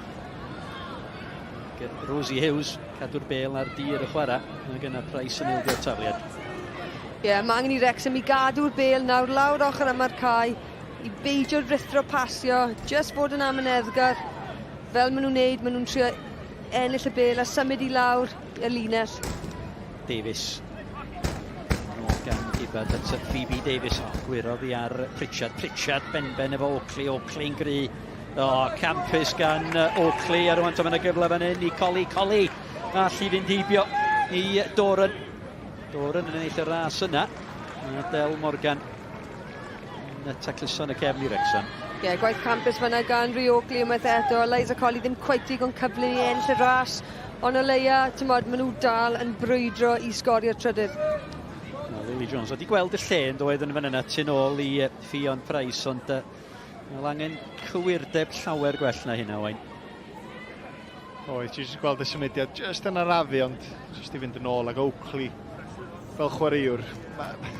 Rosie Hughes, cadw'r bêl ar dir y chwarae. Mae gyda Price yn ildio tafliad. Mae angen i Wrecsam i gadw'r bêl nawr lawr ochr am yr cae, i beidio'r rithro pasio, just fod yn amyneddgar. Fel maen nhw'n neud, maen nhw'n trio ennill y bêl a symud i lawr y linell. Davies. Nôl gan Ibad at Phoebe Davies. Gwirodd i ar Pritchard. Pritchard ben efo Oakley. Oakley'n gry. Campus gan Oakley. A rwan mae'n y gyfle fan hyn i Colli. A allu fynd heibio i Doran. Doran yn ennill y ras yna. A Del Morgan yn tacluso yn y cefn i Wrecsam. Gwaith campus fanna gan Rhi Oakley unwaith eto. Liza Colli ddim cweit digon cyfle i ennill y ras. Ond o leia, maen nhw dal yn brwydro i sgorio'r trydydd. Lily Jones wedi gweld y lle yn doedd yn fan yna tu nôl i Ffion Price, ond mae'n angen cywirdeb llawer gwell na hynna, Wain. Oes, ti jyst gweld y symudiad jyst yn arafu, ond jyst i fynd yn ôl ag Oakley fel chwaraewr.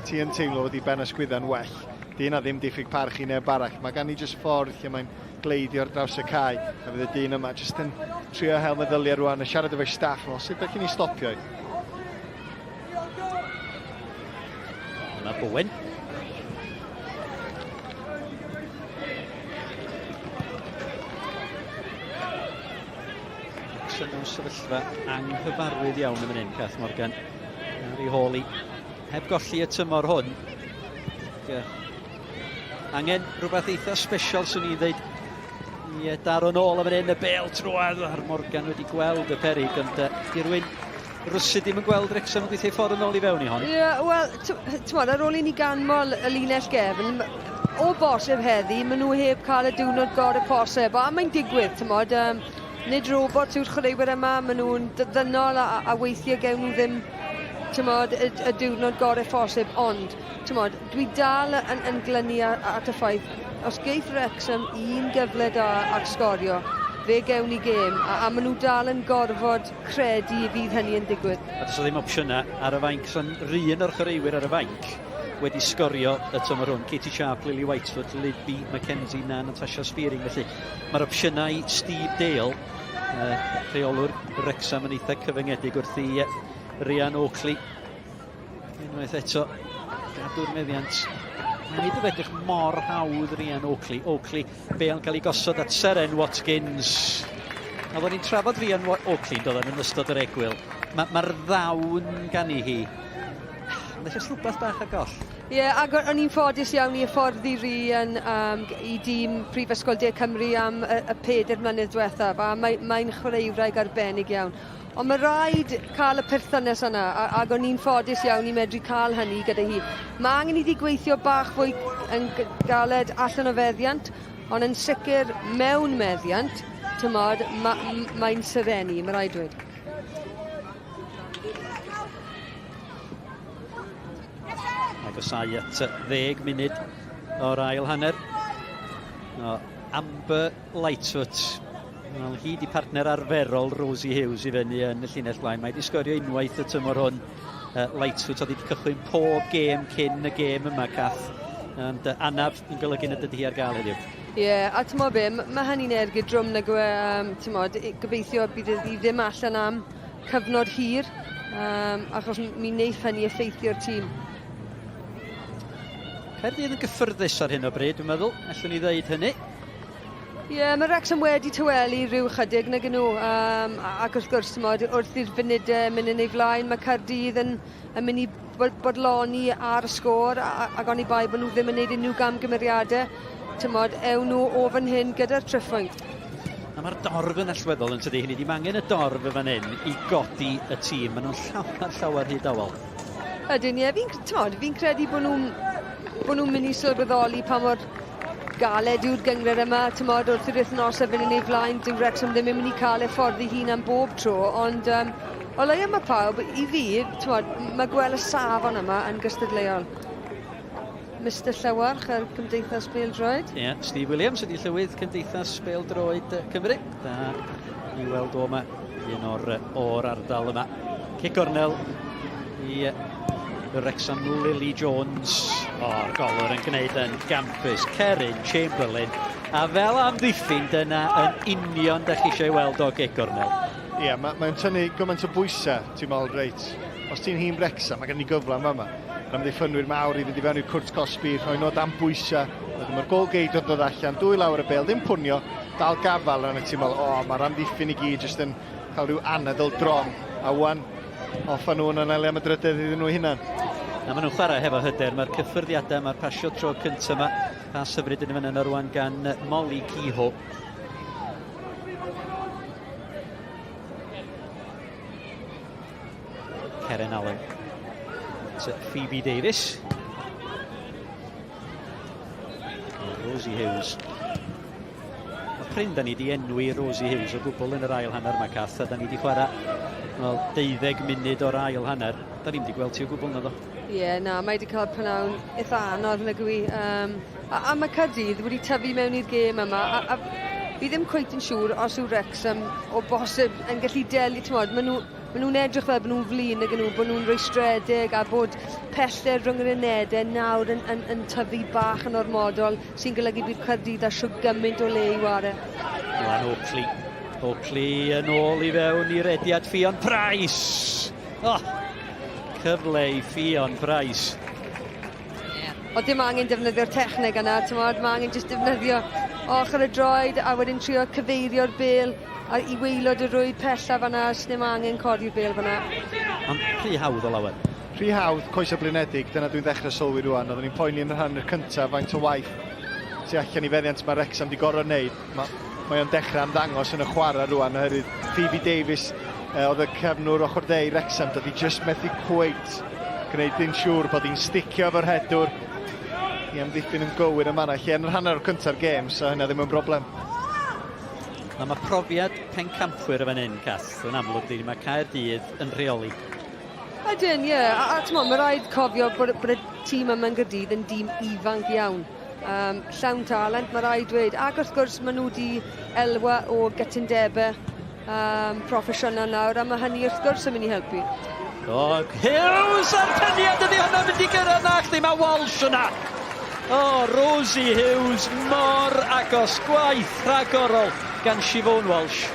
Ti yn teimlo wedi ben ysgwydda'n well. Di yna ddim diffyg parch i neb arall. Mae gan i jyst ffordd lle mae'n gleidio ar draws y cae. A fydd y dyn yma jyst yn trio hel meddyliau rwan, a siarad efo'i staff. Sut beth i ni stopio i? Yna Bowen. Mewn sefyllfa anghyfarwydd iawn yn hyn, Cath Morgan. Ar ei holi. Heb golli y tymor hwn. Angen rhywbeth eitha special swn i'n dweud i daro nôl am hyn y Pêl-droed ar Morgan wedi gweld y perig, ond di rhywun rwsyd ddim yn gweld Wrecsam yn gweithio ffordd yn ôl i fewn i hon. Wel, ar ôl i ni ganmol y linell gefn, o bosib heddi, maen nhw heb cael y diwrnod gorau posib, a mae'n digwydd, nid robot yw'r chwaraewyr yma, maen nhw'n ddynol a weithiau gewn nhw ddim y diwrnod gorau phosib, ond dwi dal yn glynu at y ffaith, os geith Wrecsam un gyfle da ac sgorio, fe gewn i gêm, a maen nhw dal yn gorfod credu i fydd hynny yn digwydd. A does ddim opsiynau ar y fainc, so'n rhan o'r chwaraewyr ar y fainc wedi sgorio y tymor hwn. Katie Sharp, Lily Whitefoot, Libby, Mackenzie, na Natasha Spearing, felly mae'r opsiynau Steve Dale, rheolwr Wrecsam yn eitha cyfyngedig wrth i Rhian Oakley. Unwaith eto, gadw'r meddiant. Mae'n nid yn edrych mor hawdd Rhian Oakley. Oakley, Bale yn cael ei gosod at Seren Watkins. A bod ni'n trafod Rhian Oakley, doedd yn ystod yr egwyl. Mae'r ddawn gan i hi. Mae'n eich rhywbeth bach a goll. Ac o'n i'n ffodus iawn i hyfforddi Rhian i dîm Prifysgol De Cymru am y 4 mlynedd diwethaf, a mae'n chwaraewraig arbennig iawn. Ond mae rhaid cael y perthynas yna, ac o'n i'n ffodus iawn i medru cael hynny gyda hi. Mae angen iddi gweithio bach fwy yn galed allan o feddiant, ond yn sicr mewn meddiant, mae'n syrenu, mae rhaid dweud. Agosau at 10 munud o'r ail hanner. Amber Lightfoot. Wel, hi di partner arferol Rosie Hughes i fyny yn y llinell blaen. Mae wedi sgorio unwaith y tymor hwn. Lightfoot oedd wedi cychwyn pob gêm cyn y gêm yma, Cath. Ond anaf yn golygu nad ydy hi ar gael heddiw. A tymo be, mae hynny'n ergyd drwm na gobeithio bydd hi ddim allan am cyfnod hir, achos mi wneith hynny effeithio'r tîm. Caerdydd yn gyffyrddus ar hyn o bryd, dwi'n meddwl. Allwn ni ddeud hynny. Ie, mae Wrecsam wedi tywelu rhyw chydig nag nhw. Ac wrth gwrs, wrth i'r funudau mynd yn ei flaen, mae Caerdydd yn mynd i bodloni ar y sgôr ac oni bai bod nhw ddim yn gwneud unrhyw gamgymeriadau. Ewn nhw o fan hyn gyda'r triffwynt. A mae'r dorf yn allweddol yn tydi hynny. Dim angen y dorf y fan hyn i godi y tîm. Maen nhw'n llawer hyd awel. Ydyn, ie. Fi'n credu bod nhw'n mynd i sylweddoli pa mor galed yw'r Gynghrair yma. Wrth i'r wythnosau fynd yn ei flaen, dyw Wrecsam ddim yn mynd i cael ei ffordd ei hun am bob tro. Ond o leia mae pawb, i fi, mae gweld y safon yma yn gystadleuol. Mr Llywarch ar Cymdeithas Pêl-droed. Ie, Steve Williams ydi llywydd Cymdeithas Pêl-droed Cymru. Da i weld o yma, un o'r ardal yma. Cic gornel i Wrecsam Lily Jones. O'r golwr yn gwneud yn gampus. Cerin Chamberlain. A fel am ddiffyn, dyna yn union da chi eisiau weld o cic gornel. Ie, mae'n tynnu gymaint o bwysau, ti'n meddwl reit. Os ti'n hun Wrecsam, mae gen i gyfle am yma. Am ddiffynwyr mawr i fynd i fewn i'r cwrt cosbi, rhoi nhw dan bwysau. Mae'r gol geidr dod allan, 2 lawr y bêl, ddim pwnio, dal gafal yna ti'n meddwl, mae'r amddiffyn i gyd jyst yn cael rhyw anadl drom. A wan, offa nhw yn anelu am y drydydd iddyn nhw hunan. Na, maen nhw'n chwarae hefo hyder, mae'r cyffyrddiadau, mae'r pasio tro cyntaf yma. Pas hyfryd yn y fan yna rwan gan Molly Ciho. Karen Allen. Phoebe Davies. Rosie Hughes. Mae prin da ni di enwi Rosie Hughes o gwbl yn yr ail hanner mae cath, a da ni di chwarae 12 munud o'r ail hanner. Da ni'n di gweld ti o gwbl na ddo. Ie, na, mae wedi cael prynawn eitha anodd yn y gwy. A mae Caerdydd wedi tyfu mewn i'r gêm yma. A fi ddim cweit yn siŵr os yw Wrecsam o bosib yn gallu delu, maen nhw'n edrych fel bod nhw'n flin ag nhw, bod nhw'n rwystredig a bod pellter rhwng yr unedau nawr yn tyfu bach yn ormodol sy'n golygu bydd Caerdydd a siw gymaint o le i ware. Iwan Oakley yn ôl i fewn i'r ediad Ffion Price. Cyfle i Ffion Price. O dim angen defnyddio'r techneg yna, mae angen jyst defnyddio ochr y droed a wedyn trio cyfeirio'r bêl a i weilod y rwyd pella fanna, ddim angen codi'r bêl fanna. Ond rhy hawdd o lawer. Rhy hawdd, coesau blinedig, dyna dwi'n dechrau sylwi rwan. Oedden ni'n poeni yn y rhan yr cyntaf, faint o waith sy allan i feddiant mae Wrecsam di gorau wneud. Mae o'n dechrau amdangos yn y chwarae rwan, oherwydd Phoebe Davies oedd y cefnwr ochr dde i Wrecsam, dod i just methu cweit gwneud yn siŵr bod hi'n sticio efo'r hedwr i amddiffyn yn gywir y manna. Lle yn yr hanner o'r cyntaf'r gêm, so hynna ddim yn broblem. A mae profiad pencampwyr y fan hyn, Cath, yn amlwg di, mae Caerdydd yn rheoli. Ydyn, ie. A mae rhaid cofio bod y tîm yma'n Gaerdydd yn dîm ifanc iawn. Llawn talent, mae rhaid dweud. Ac wrth gwrs, maen nhw wedi elwa o gytundebau proffesiynol nawr, a mae hynny wrth gwrs yn mynd i helpu. Hughes ar peniad ydi hwnna mynd i gyrraedd na chdi, mae Walsh yna. Rosie Hughes mor agos, gwaith rhagorol gan Siobhan Walsh.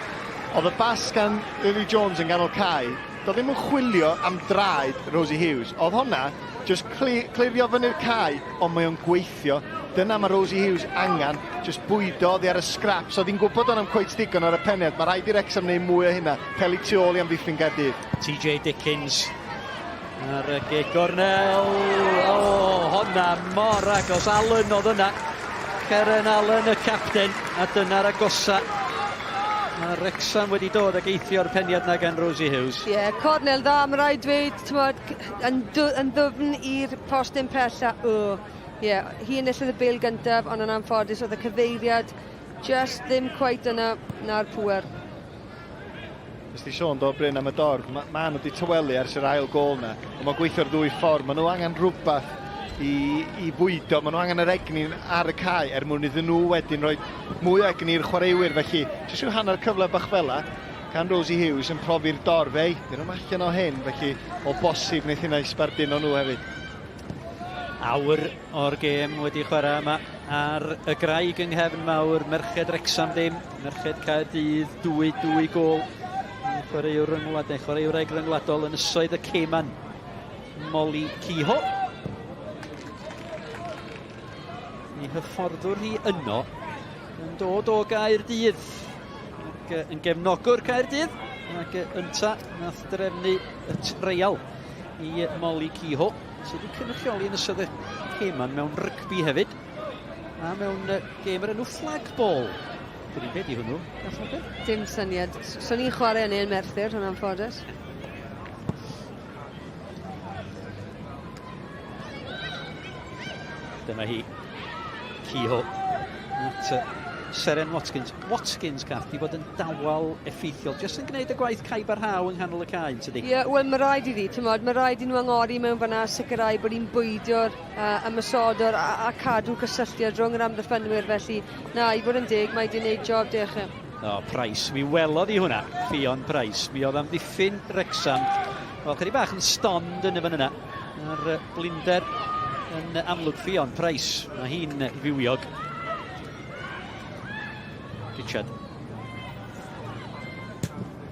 Oedd y bas gan Lily Jones yn ganol cae, doedd ddim yn chwilio am draed Rosie Hughes. Oedd hwnna just clirio fyny'r cae, ond mae o'n gweithio. Dyna mae Rosie Hughes angen, just bwydo oddi ar y scraps. Oedd hi'n gwybod o'n am cweit digon ar y pened. Mae rhaid i Wrecsam wneud mwy o hynna. Peli tu ôl i amddiffyn Caerdydd. TJ Dickens ar y gig gornel. Honna mor agos. Allen oedd yna. Karen Allen y capten, a dyna'r agosa. Mae Wrecsam wedi dod ag eithio'r peniad na gan Rosie Hughes. Ie, cornel dda, mae rhaid dweud, yn ddwfn i'r postyn pella. Ie, hi enillodd y bêl gyntaf, ond yn anffodus oedd y cyfeiriad just ddim cweit yna na'r pŵer. Ys ti sôn do Bryn am y dorf, mae nhw wedi tywelu ers yr ail gol na, ond mae'n gweithio'r ddwy ffordd. Mae nhw angen rhywbeth i bwydo, mae nhw angen yr egni ar y cae mwyn iddyn nhw wedyn rhoi mwy o egni i'r chwaraewyr. Felly, jyst yw hanner cyfle bach fela, gan Rosie Hughes yn profi'r dorf, dyn nhw'n allan o hyn, felly o bosib wneud hynna i sbardun o nhw hefyd. Awr o'r gêm wedi chwarae yma ar y graig yng nghefn mawr. Merched Wrecsam dim, Merched Caerdydd 2 gol. Chwaraewr ryngwladol yn ysoedd y Ceyman, Molly Ciho. ei hyfforddwr hi yno yn dod o Caerdydd ac yn gefnogwr Caerdydd ac ynta nath drefnu y treial i Molly Ciho sydd wedi cynrychioli yn ystod y geman mewn rygbi hefyd a mewn gêm yr enw flagball. Dwi'n beth i hwnnw? Dim syniad. So ni'n chwarae yn ein Merthyr, hwnna'n ffodus. Dyma hi, Ciho, at Seren Watkins. Watkins gath di bod yn dawel effeithiol, jyst yn gwneud y gwaith caib ar haw yng nghanol y cae, tydi? Ie, wel mae rhaid i fi, mae rhaid i nhw angori mewn fanna sicrhau bod ni'n bwydio'r ymysodwr a cadw cysylltiad rhwng yr amddiffynwyr, felly na, i fod yn deg, mae wedi gwneud job dechrau. O, Price, mi welodd i hwnna, Ffion Price. Mi oedd amddiffyn Wrecsam. Wel, chydig bach yn stond yn y fan yna. A'r blinder yn amlwg Ffion Price. Mae hi'n fywiog. Richard.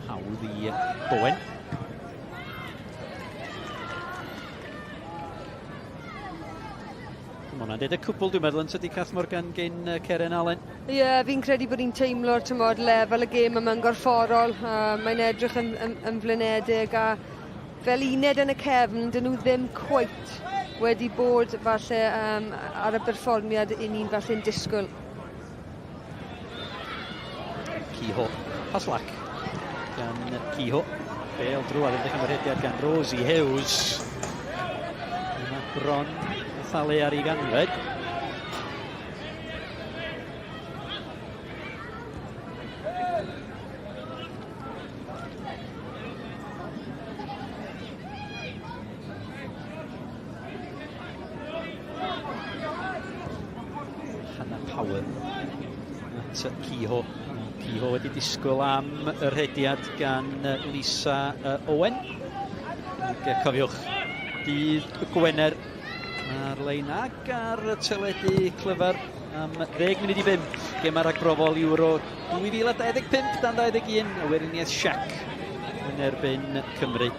Hawdd i Bowen. Mae hwnna'n dweud y cwbl dwi'n meddwl yn tydi Cath Morgan gen Ceren Allen. Ie, fi'n credu bod ni'n teimlo'r lefel y gêm yma'n gorfforol. Mae'n edrych yn flinedig a fel uned yn y cefn, dyn nhw ddim cweit wedi bod falle ar y berfformiad i ni'n falle'n disgwyl. Ciho, Paslac gan Ciho. Pêl-droed yn dechrau hediad gan Rosie Hughes. Yma bron y thalu ar ei ganfed. Hannah Power at Ciho. Ciho wedi disgwyl am y rhediad gan Lisa Owen. Ac cofiwch, bydd y Gwener ar lein ag ar y teledu clyfar am 10 munud i 5. Gêm ar agbrofol Euro 2025 dan 21 o weriniaeth Siac yn erbyn Cymru.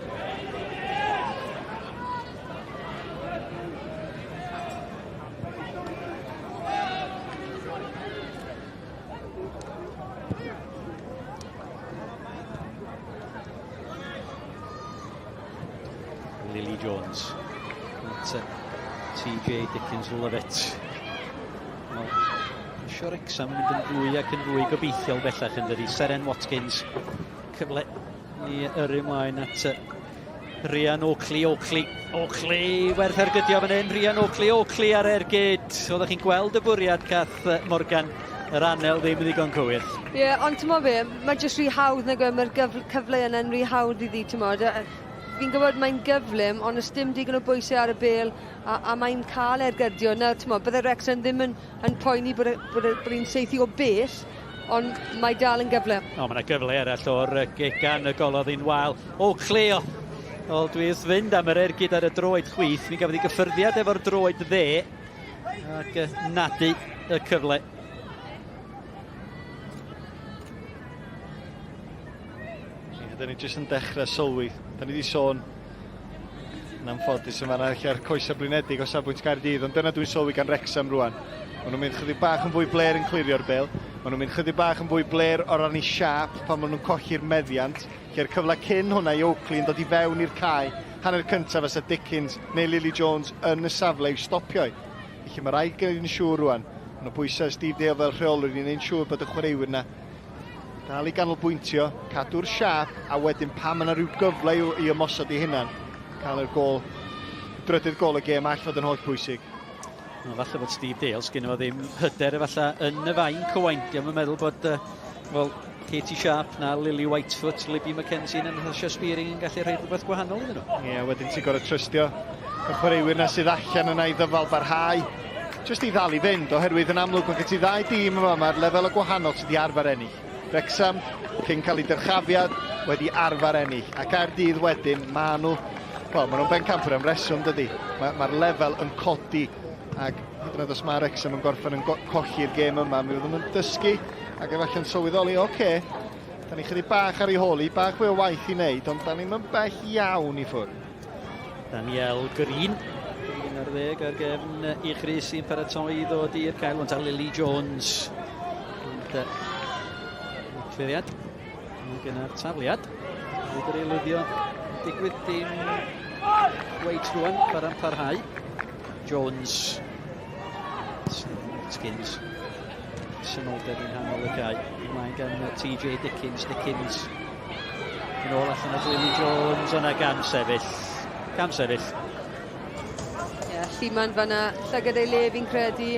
Lily Jones at TJ Dickens-Lovett. Wel, siwr Wrecsam yn mynd yn fwy ac yn fwy gobeithiol bellach yn dydi. Seren Watkins, cyfle i yrru ymlaen at Rhian Oakley, werth ergydio fan hyn, Rhian Oakley ar ergyd. Oeddech chi'n gweld y bwriad Cath Morgan, yr anel ddim yn ddigon cywir. Ie, ond ti'n mo fe, mae jyst rhy hawdd nag mae'r cyfle yna'n rhy hawdd i ddi, ti'n mo. Fi'n gwybod mae'n gyflym, ond ys dim digon o bwysau ar y bêl a mae'n cael ergydio. Na, bydde Wrecsam ddim yn poeni bod hi'n seithi o bell, ond mae dal yn gyflym. O, mae yna gyfle eraill o'r gegan y golodd i'n wael. Oakley, dwi wrth fynd am yr ergyd ar y droed chwith. Mi gafodd ei gyffyrddiad efo'r droed dde ac nadu y cyfle. Da ni jyst yn dechrau sylwi. Da ni wedi sôn yn anffodus yma ar coesau blinedig o safbwynt Caerdydd, ond dyna dwi'n sylwi gan Wrecsam rwan. Maen nhw'n mynd chydig bach yn fwy bler yn clirio'r bêl. Maen nhw'n mynd chydig bach yn fwy bler o ran i siap pan maen nhw'n colli'r meddiant. Lle'r cyfle cyn hwnna i Oakley yn dod i fewn i'r cae. Hanner cyntaf fysa Dickens neu Lily Jones yn y safle i'w stopio. Felly mae rhaid gen i'n siŵr rwan. Maen nhw bwysau Steve Dale fel rheolwr i'n ein siŵr bod y chwaraewyr yna dal i ganolbwyntio, cadw'r siap, a wedyn pan mae yna rhyw gyfle i ymosod i hynna'n cael yr gol, drydydd gol y gêm all fod yn holl bwysig. No, falle bod Steve Dale, sgyn o ddim hyder efallai yn y fain cywain. Diolch yn meddwl bod, Katie Sharp na Lily Whitefoot, Libby Mackenzie yn Hysio Spearing yn gallu rhaid rhywbeth gwahanol iddyn nhw. Ie, wedyn ti'n gorau trystio y chwaraewyr na sydd allan yna i ddyfal barhau. Jyst i ddal i fynd, oherwydd yn amlwg mae gen ti ddau dîm yma, mae'r lefel y gwahanol sydd wedi arfer ennill. Wrecsam, cyn cael ei dyrchafiad, wedi arfer ennill. A Caerdydd wedyn, maen nhw'n pencampwyr am reswm, dydy. Mae'r lefel yn codi. Ac hyd yn oed os mae Wrecsam yn gorffen yn colli'r gêm yma, mi fyddwn nhw'n dysgu ac efallai'n sylweddoli, da ni chydig bach ar ei holi, bach fwy o waith i wneud, ond da ni'n bell iawn i ffwrdd. Daniel Green, un 10 ar gefn i Chris sy'n paratoi ddod i'r cael, ond a Lily Jones. Cliriad, gyda'r tafliad. Fydd yr eilwyddio digwydd dim weit rwan, para'n parhau. Jones. Skins. Synoldeb yn hanol y cae. Ymlaen gan TJ Dickins. Yn ôl allan o Lily Jones, yna gan sefyll. Cam sefyll. Lliman fanna, llygad ei le fi'n credu.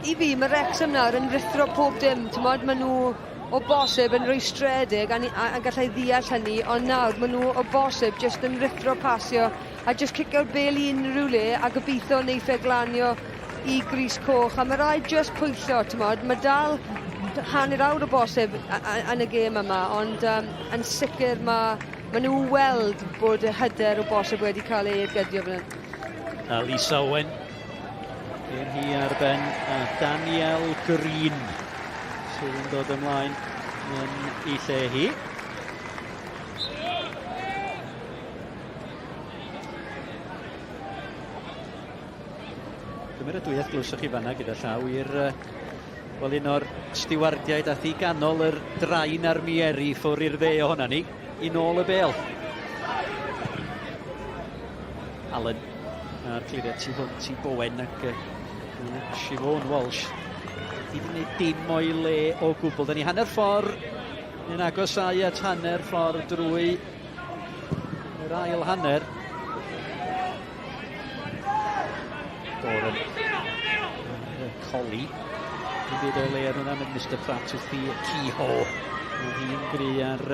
I fi, mae Wrecsam nawr yn rithro pob dim. Maen nhw o bosib yn rhoi stredig a gallai ddeall hynny, ond nawr maen nhw o bosib jyst yn rithro pasio a jyst cicio'r bel i unrhyw le a gobeithio neith e glanio i gris coch. A mae rhaid jyst pwyllo, mae dal hanner awr o bosib yn y gêm yma, ond yn sicr mae nhw weld bod y hyder o bosib wedi cael ei edgydio fan hyn. A Lisa Owen. Yn hi ar ben Daniel Green sydd yn dod ymlaen yn ei lle hi. Dyma'r ydwyeth glwswch chi fanna gyda llaw i'r un o'r stiwardiaid ath i ganol yr drain a'r mieri ffwr i'r dde ohona ni i nôl y bel. Allen a'r cliriad tu hwnt i Bowen ac Siobhan Walsh. Di wneud dim o'i le o gwbl. Da ni hanner ffordd yn agosau at hanner ffordd drwy yr ail hanner. Goren. Coli. Yn byd o le ar hwnna mynd Mr Pratt wrth i Ciho. Hi'n gry ar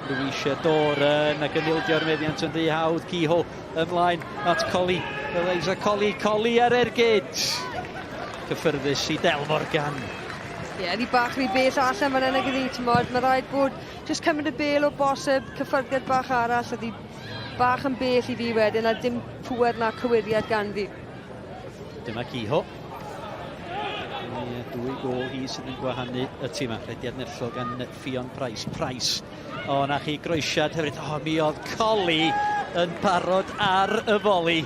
Louisa Doran ac yn ildio'r meddiant yn ddi hawdd. Ciho ymlaen at Coli. Eliza Coli ar ergyd. Cyffyrddus i Del Morgan. Ni bach rhy bell allan fan yna gyda mae rhaid bod jyst cymryd y bel o bosib, cyffyrdded bach arall, ydy bach yn bell i fi wedyn a dim pŵer na cywiriad ganddi. Dyma Ciho. Dwy gol hi sydd yn gwahanu y tîm yma. Rhediad nerllog gan Ffion Price. O, na chi groesiad hefyd. O, mi oedd Coli yn parod ar y foli.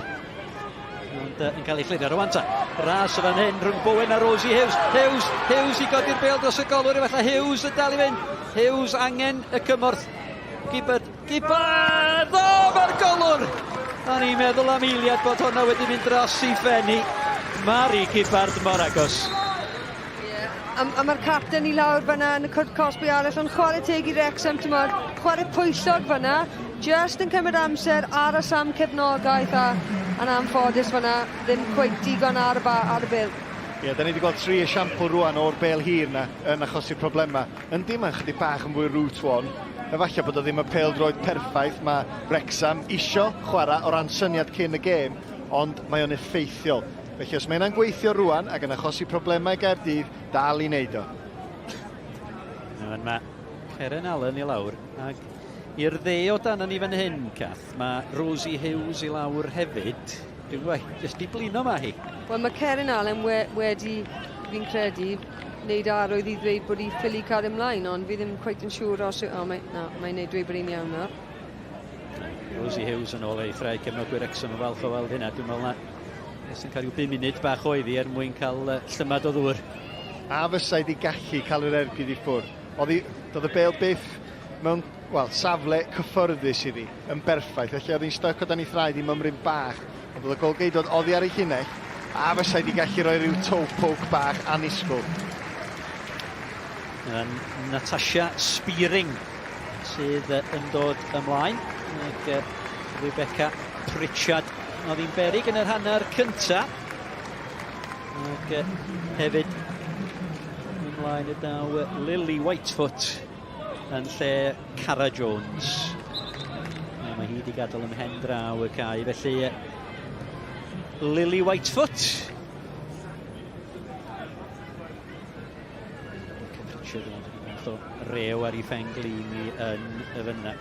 Ond yn cael ei chlirio ar y wanta. Ras o fan hyn rhwng Bowen a Rosie Hughes. Hughes i godi'r bel dros y golwr. Efallai Hughes yn dal i fynd. Hughes angen y cymorth. Gibbard! O, mae'r golwr! A ni'n meddwl am eiliad bod hwnna wedi mynd dros i ffenni. Mari Gibbard mor agos. A mae'r capten i lawr fanna yn y cwrt cosbi arall, ond chwarae teg i Wrecsam, chwarae pwyllog fanna, just yn cymryd amser aros am cefnogaeth a'n anffodus fanna, ddim cweith digon ar y bel. Da ni wedi gweld 3 esiampl rwan o'r bel hir na yn achosi problema. Yn dim yn chydig bach yn fwy route one. Efallai bod o ddim y pêl-droed perffaith mae Wrecsam isio chwarae o ran syniad cyn y gêm, ond mae o'n effeithiol. Felly os mae yna'n gweithio rwan ac yn achosi problemau Caerdydd, dal i wneud o. Mae Ceren Allen i lawr. Ac i'r dde o dan ni fan hyn, Cath, mae Rosie Hughes i lawr hefyd. Dwi'n gweud, jyst i blino ma hi. Wel, mae Ceren Allen wedi, fi'n credu, wneud arwydd i ddweud bod i ffili cael ymlaen, ond fi ddim cweith yn siŵr os... mae'n wneud dweud bod hi'n iawn nawr. Rosie Hughes yn ôl eithrio cefnogwyr Wrecsam yn falch o weld hynna. Dwi'n meddwl na sy'n cael 5 munud bach oeddi mwyn cael llymad o ddŵr. A fysai di gallu cael yr ergyd i ffwrdd. Doedd y bel byth mewn safle cyffyrddus iddi, yn berffaith. Felly oedd hi'n styc o dan ei thraed i mymryn bach. Ond oedd y golgeidod oddi ar ei llinell, a fysai di gallu rhoi rhyw toe poke bach anisgwl. Natasha Spearing sydd yn dod ymlaen. Ac Rebecca Pritchard oedd hi'n berig yn yr hanner cynta. Ac hefyd ymlaen y daw Lily Whitefoot yn lle Cara Jones. Mae hi wedi gadael ymhen draw y cae, felly Lily Whitefoot. Pritchard o rew ar ei ffenglini yn y fyna.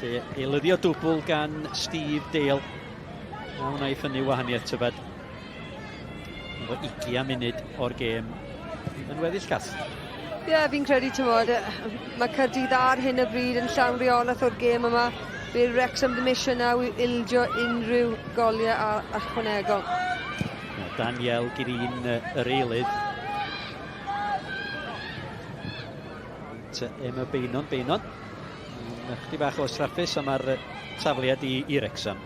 Felly eilyddio dwbl gan Steve Dale. Nawn ei ffynnu wahaniaeth tybed. Efo 20 munud o'r gêm yn weddill Cath. Fi'n credu, mae Caerdydd ar hyn y bryd yn llawn reolaeth o'r gêm yma. Bydd Wrecsam ddim eisiau nawr ildio unrhyw goliau ychwanegol. Daniel Green yr eilydd. Emma Beinon. Chdi bach o straffus am ar tafliad i Wrecsam.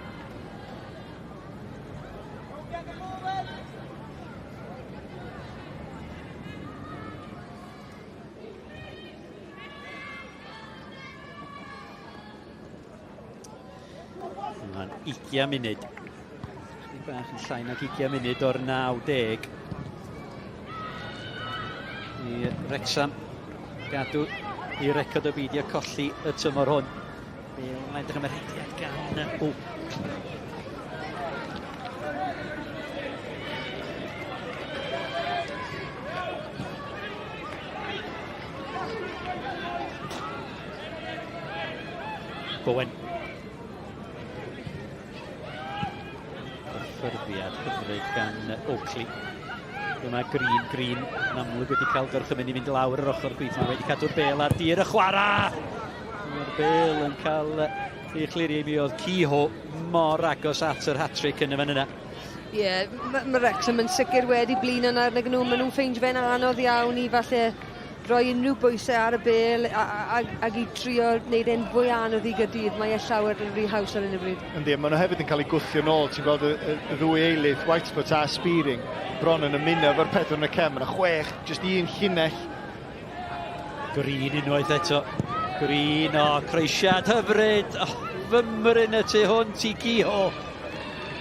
Mae'n 20 munud. Chdi bach yn llai nag 20 munud o'r 90. I Wrecsam gadw i record o beidio colli y tymor hwn. Mae'n edrych am yr hediad gan Bowen. Ffyrddiad hyfryd gan Oakley. Dyma Green yn amlwg wedi cael gorchymyn i fynd lawr yr ochr gweithio. Wedi cadw'r Bêl ar dir y chwarae. Mae'r Bêl yn cael ei chlirio i mi oedd Ciho mor agos at yr hat-trick yn y fan yna. Ie, mae Wrecsam yn sicr wedi blin yna nag nhw. Maen nhw'n ffeindio fe'n anodd iawn i falle roi unrhyw bwysau ar y Bêl ac i trio wneud e'n fwy anodd i Caerdydd. Mae e llawer yn rhy haws ar hyn o bryd. Yndi, maen nhw hefyd yn cael ei gwthio nôl. Ti'n gweld y ddwy eilydd, Whitespot a Spearing, bron yn ymuno efo'r pedwar yn y cem. Yna 6, jyst un llinell. Green unwaith eto. Green, croesiad hyfryd. Fymryn y tu hwnt i Ciho.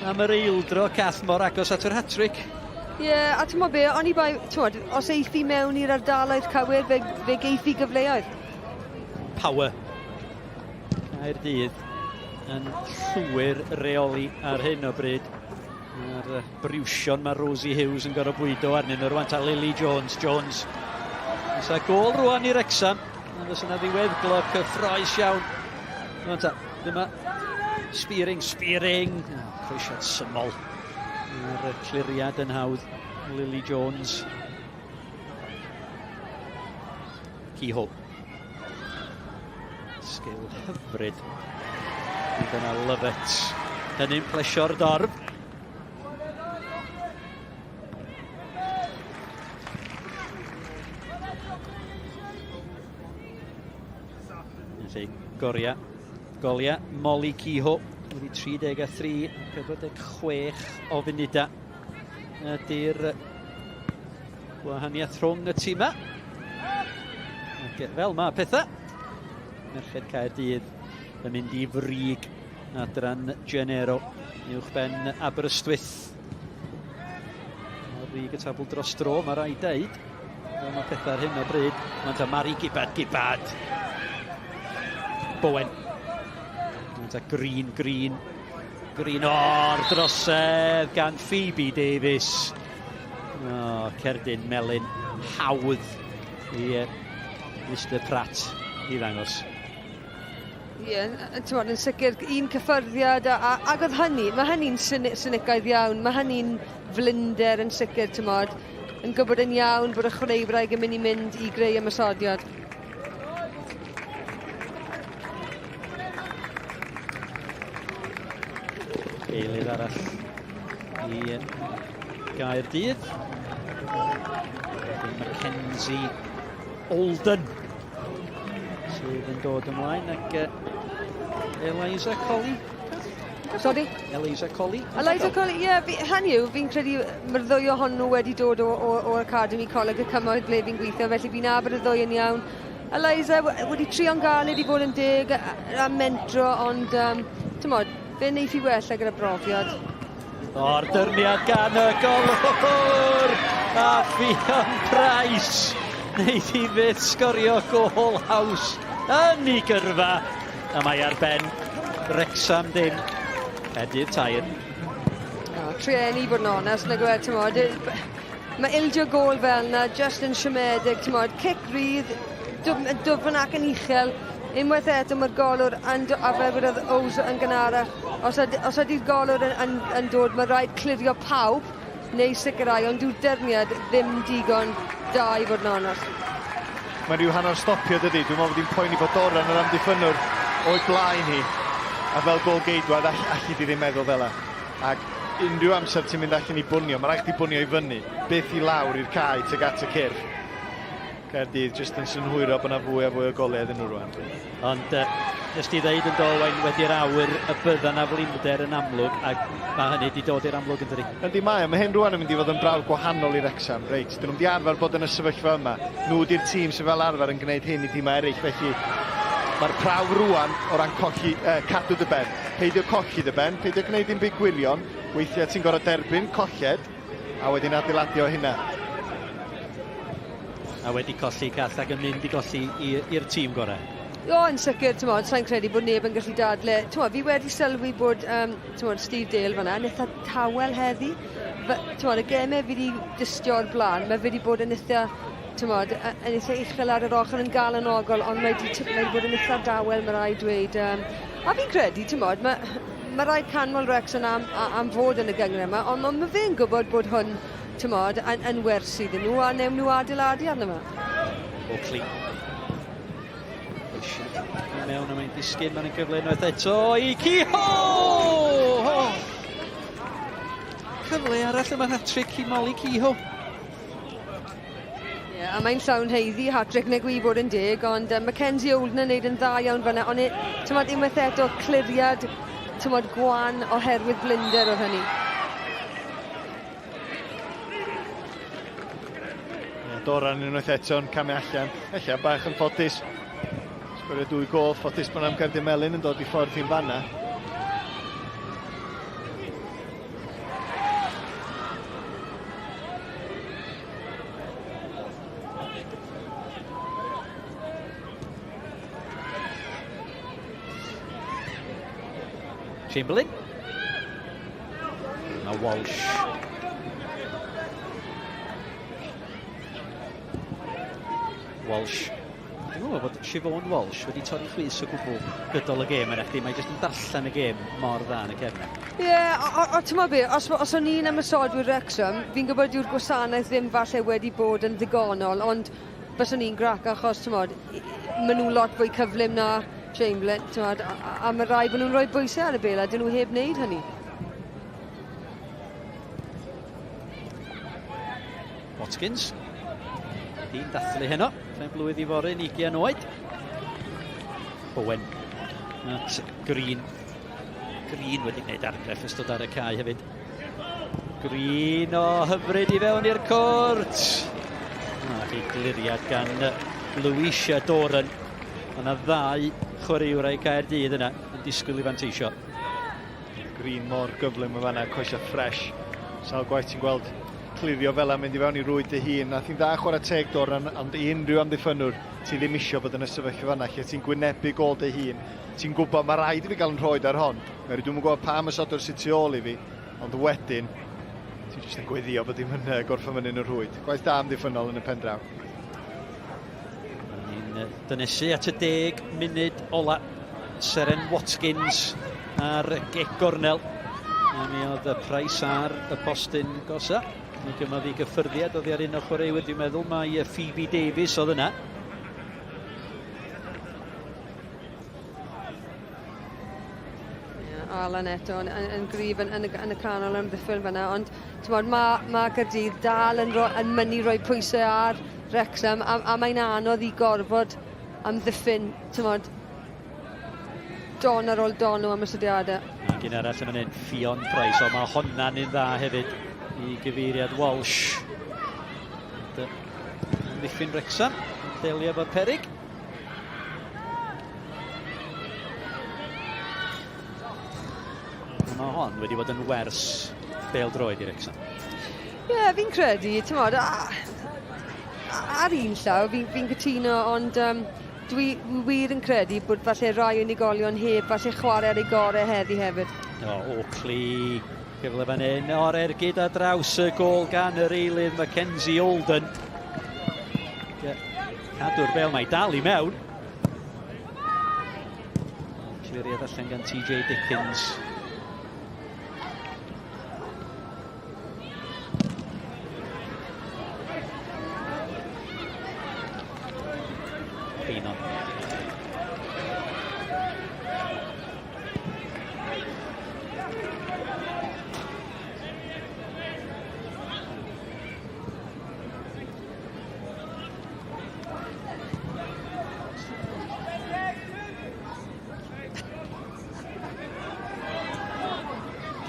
Am yr eildro cath mor agos at yr hat-trick. Ie, a ti'n mo be, o'n i bai, os eithi mewn i'r ardalaeth cywir, fe geithi gyfleoedd. Power. Caerdydd yn llwyr reoli ar hyn o bryd. Mae'r briwsion mae Rosie Hughes yn gorau bwydo arnyn nhw rwan ta Lily Jones. Fysa gol rwan i Wrecsam. Ond os yna ddiwedd gloc cyffroes iawn. Rwan ta, dyma Spearing. Croesiad symol. Mae'r cliriad yn hawdd. Lily Jones. Ciho. Sgil hyfryd. Dyna Lovett. Hynny'n plesio'r dorf. Golia, Molly Ciho. Wedi 33, 46 o funudau. Ydy'r gwahaniaeth rhwng y tîm yma. Fel mae pethau. Merched Caerdydd yn mynd i frig Adran Genero. Uwch ben Aberystwyth. Frig y tabl dros dro, mae rai deud. Fel mae pethau ar hyn o bryd. Mae'n ta Mari Gibad. Bowen. Green o'r drosedd gan Phoebe Davies. Cerdyn melyn hawdd i Mr Pratt i ddangos. Ie, yn sicr un cyffyrddiad ac oedd hynny, mae hynny'n synicaidd iawn, mae hynny'n flinder yn sicr, yn gwybod yn iawn bod y chwaraewraig yn mynd i greu ymysodiad. Eilydd arall i Caerdydd. Mackenzie Olden sydd yn dod ymlaen ac Eliza Colley. Sorry? Eliza Colley, ie, hynny yw, fi'n credu mae'r ddwy ohonyn nhw wedi dod o'r Academy Coleg y Cymoedd ble fi'n gweithio, felly fi'n aber y ddwy yn iawn. Eliza wedi trio'n galed i fod yn deg a mentro, ond fe wneith i wella gyda brofiad. O'r dyrniad gan y golwr a Fion Price. Wneith i fydd sgorio gol haws yn ei gyrfa. A mae ar ben Wrecsam dim. Caerdydd tair. Trieni bod yn onest, na gwed, mae ildio gol fel yna, just yn siomedig, cic rydd, dwfn ac yn uchel. Unwaith eto mae'r golwr a fel bod Ows yn gynharach. Os ydy'r golwr yn dod, mae rhaid clirio pawb neu sicrhau, ond dyw'r derniad ddim digon da i fod yn onest. Mae rhyw hanner stopio dydy. Dwi'n meddwl bod hi'n poeni bod Doran yr amddiffynwr o'i blaen hi. A fel gol geidwad, allu di ddim meddwl fel yna. Ac unrhyw amser ti'n mynd allan i bwnio, mae rhaid i bwnio i fyny, byth i lawr i'r cae tuag at y cyrff. Caerdydd jyst yn synhwyro bod yna fwy a fwy o golau iddyn nhw rwan. Ond nes ti ddeud yn Dolwain wedi'r awyr y bydda na flinder yn amlwg, ac mae hynny wedi dod i'r amlwg yn dydi. Yndi mae hyn rwan yn mynd i fod yn brawd gwahanol i Wrecsam. Reit, dyn nhw'n di arfer bod yn y sefyllfa yma. Nhw di'r tîm sydd fel arfer yn gwneud hyn i tîmau eraill, felly mae'r prawf rwan o ran cadw dy ben. Peidio colli dy ben, peidio gwneud dim byd gwirion. Weithiau ti'n gorfod derbyn, colled, a wedyn adeiladio hynna. A wedi colli gall ac yn mynd i golli i'r tîm gorau. O, yn sicr, sa'n credu bod neb yn gallu dadle. Fi wedi sylwi bod Steve Dale fan'na yn eitha tawel heddi. Y gemau fi wedi dystio o'r blaen, mae fi wedi bod yn eitha, yn eitha uchel ar yr ochr yn galanogol, ond mae wedi bod yn eitha dawel, mae rai dweud. A fi'n credu, mae rai canmol Wrecsam am fod yn y gyngor yma, ond mae fe'n gwybod bod hwn yn wers iddyn nhw, a newn nhw adeiladu arno yma. Oakley. Mewn am ein disgyn, mae'n gyfle unwaith eto i Ciho! Cyfle arall yma hat-trick i Molly Ciho. A mae'n llawn heiddi, hat-trick neu gwi bod yn deg, ond Mackenzie Olden yn neud yn dda iawn fan'na, ond unwaith eto cliriad gwan oherwydd blinder o hynny. Doran unwaith eto'n camu allan. Ella bach yn ffodus. Sgorio 2 gol, ffodus bod am Caerdydd Melyn yn dod i ffordd i'n fanna. Chamberlain. A Walsh. Walsh. Dwi'n meddwl bod Siobhan Walsh wedi torri chwys o gwbl gydol y gêm yn eich mae jyst yn darllen y gêm mor dda yn y cefn. Ie, ti'n be, os o'n i'n ymysodwyr Wrecsam, fi'n gwybod yw'r gwasanaeth ddim falle wedi bod yn ddigonol, ond bys o'n i'n grac achos, maen nhw lot fwy cyflym na Chamberlain, a mae rai bod nhw'n rhoi bwysau ar y bel, a dyn nhw heb wneud hynny. Watkins. Di'n dathlu heno. Fe'n blwydd i fory, 20 oed. Owen. At Green. Green wedi gwneud argraff ystod ar y cae hefyd. Green o hyfryd i fewn i'r cwrt. Ac i gliriad gan Louisa Doran. Yna 2 chwaraewr ai Caerdydd yna yn disgwyl i fanteisio. Green mor gyflym o fanna, coesau ffres. Sawl gwaith ti'n gweld clirio fel am mynd i fewn i rwyd dy hun. Nath hi'n dda chwarae teg Doran, ond unrhyw amddiffynwr ti ddim isio bod yn y sefyllfa fanna, lle ti'n gwynebu gol dy hun. Ti'n gwybod mae rhaid i fi gael yn rhoid ar hon. Dwi'n gwybod pa ymysodwr sydd tu ôl i fi, ond wedyn ti'n jyst yn gweddio bod dim yn gorffo fyny yn y rwyd. Gwaith da amddiffynol yn y pen draw. Ni'n dynesu at y 10 munud ola. Seren Watkins ar gec gornel. A mi oedd y Price ar y postyn gosa. Mae gyma fi gyffyrddiad oedd ar un o chwaraewyr, dwi'n meddwl mae Phoebe Davies oedd yna. Alan eto yn gryf yn y canol ymddiffyn fan'na, ond mae Caerdydd dal yn mynd i roi pwysau ar Wrecsam, a mae'n anodd i gorfod amddiffyn, don ar ôl don o ymysodiadau. Ac un arall yn fan hyn, Ffion Price, ond mae honna'n un dda hefyd i gyfeiriad Walsh. Amddiffyn Wrecsam, delio efo'r peryg. Mae hon wedi bod yn wers Pêl-droed i Wrecsam. Ie, fi'n credu, ar un llaw, fi'n cytuno, ond dwi wir yn credu bod falle rai unigolion heb falle chwarae ar ei gorau heddi hefyd. Oakley, gyfle fan hyn, o'r ergyd a draws y gol gan yr eilydd Mackenzie Olden. Cadw'r bel mae dal i mewn. Cliriad allan gan TJ Dickens.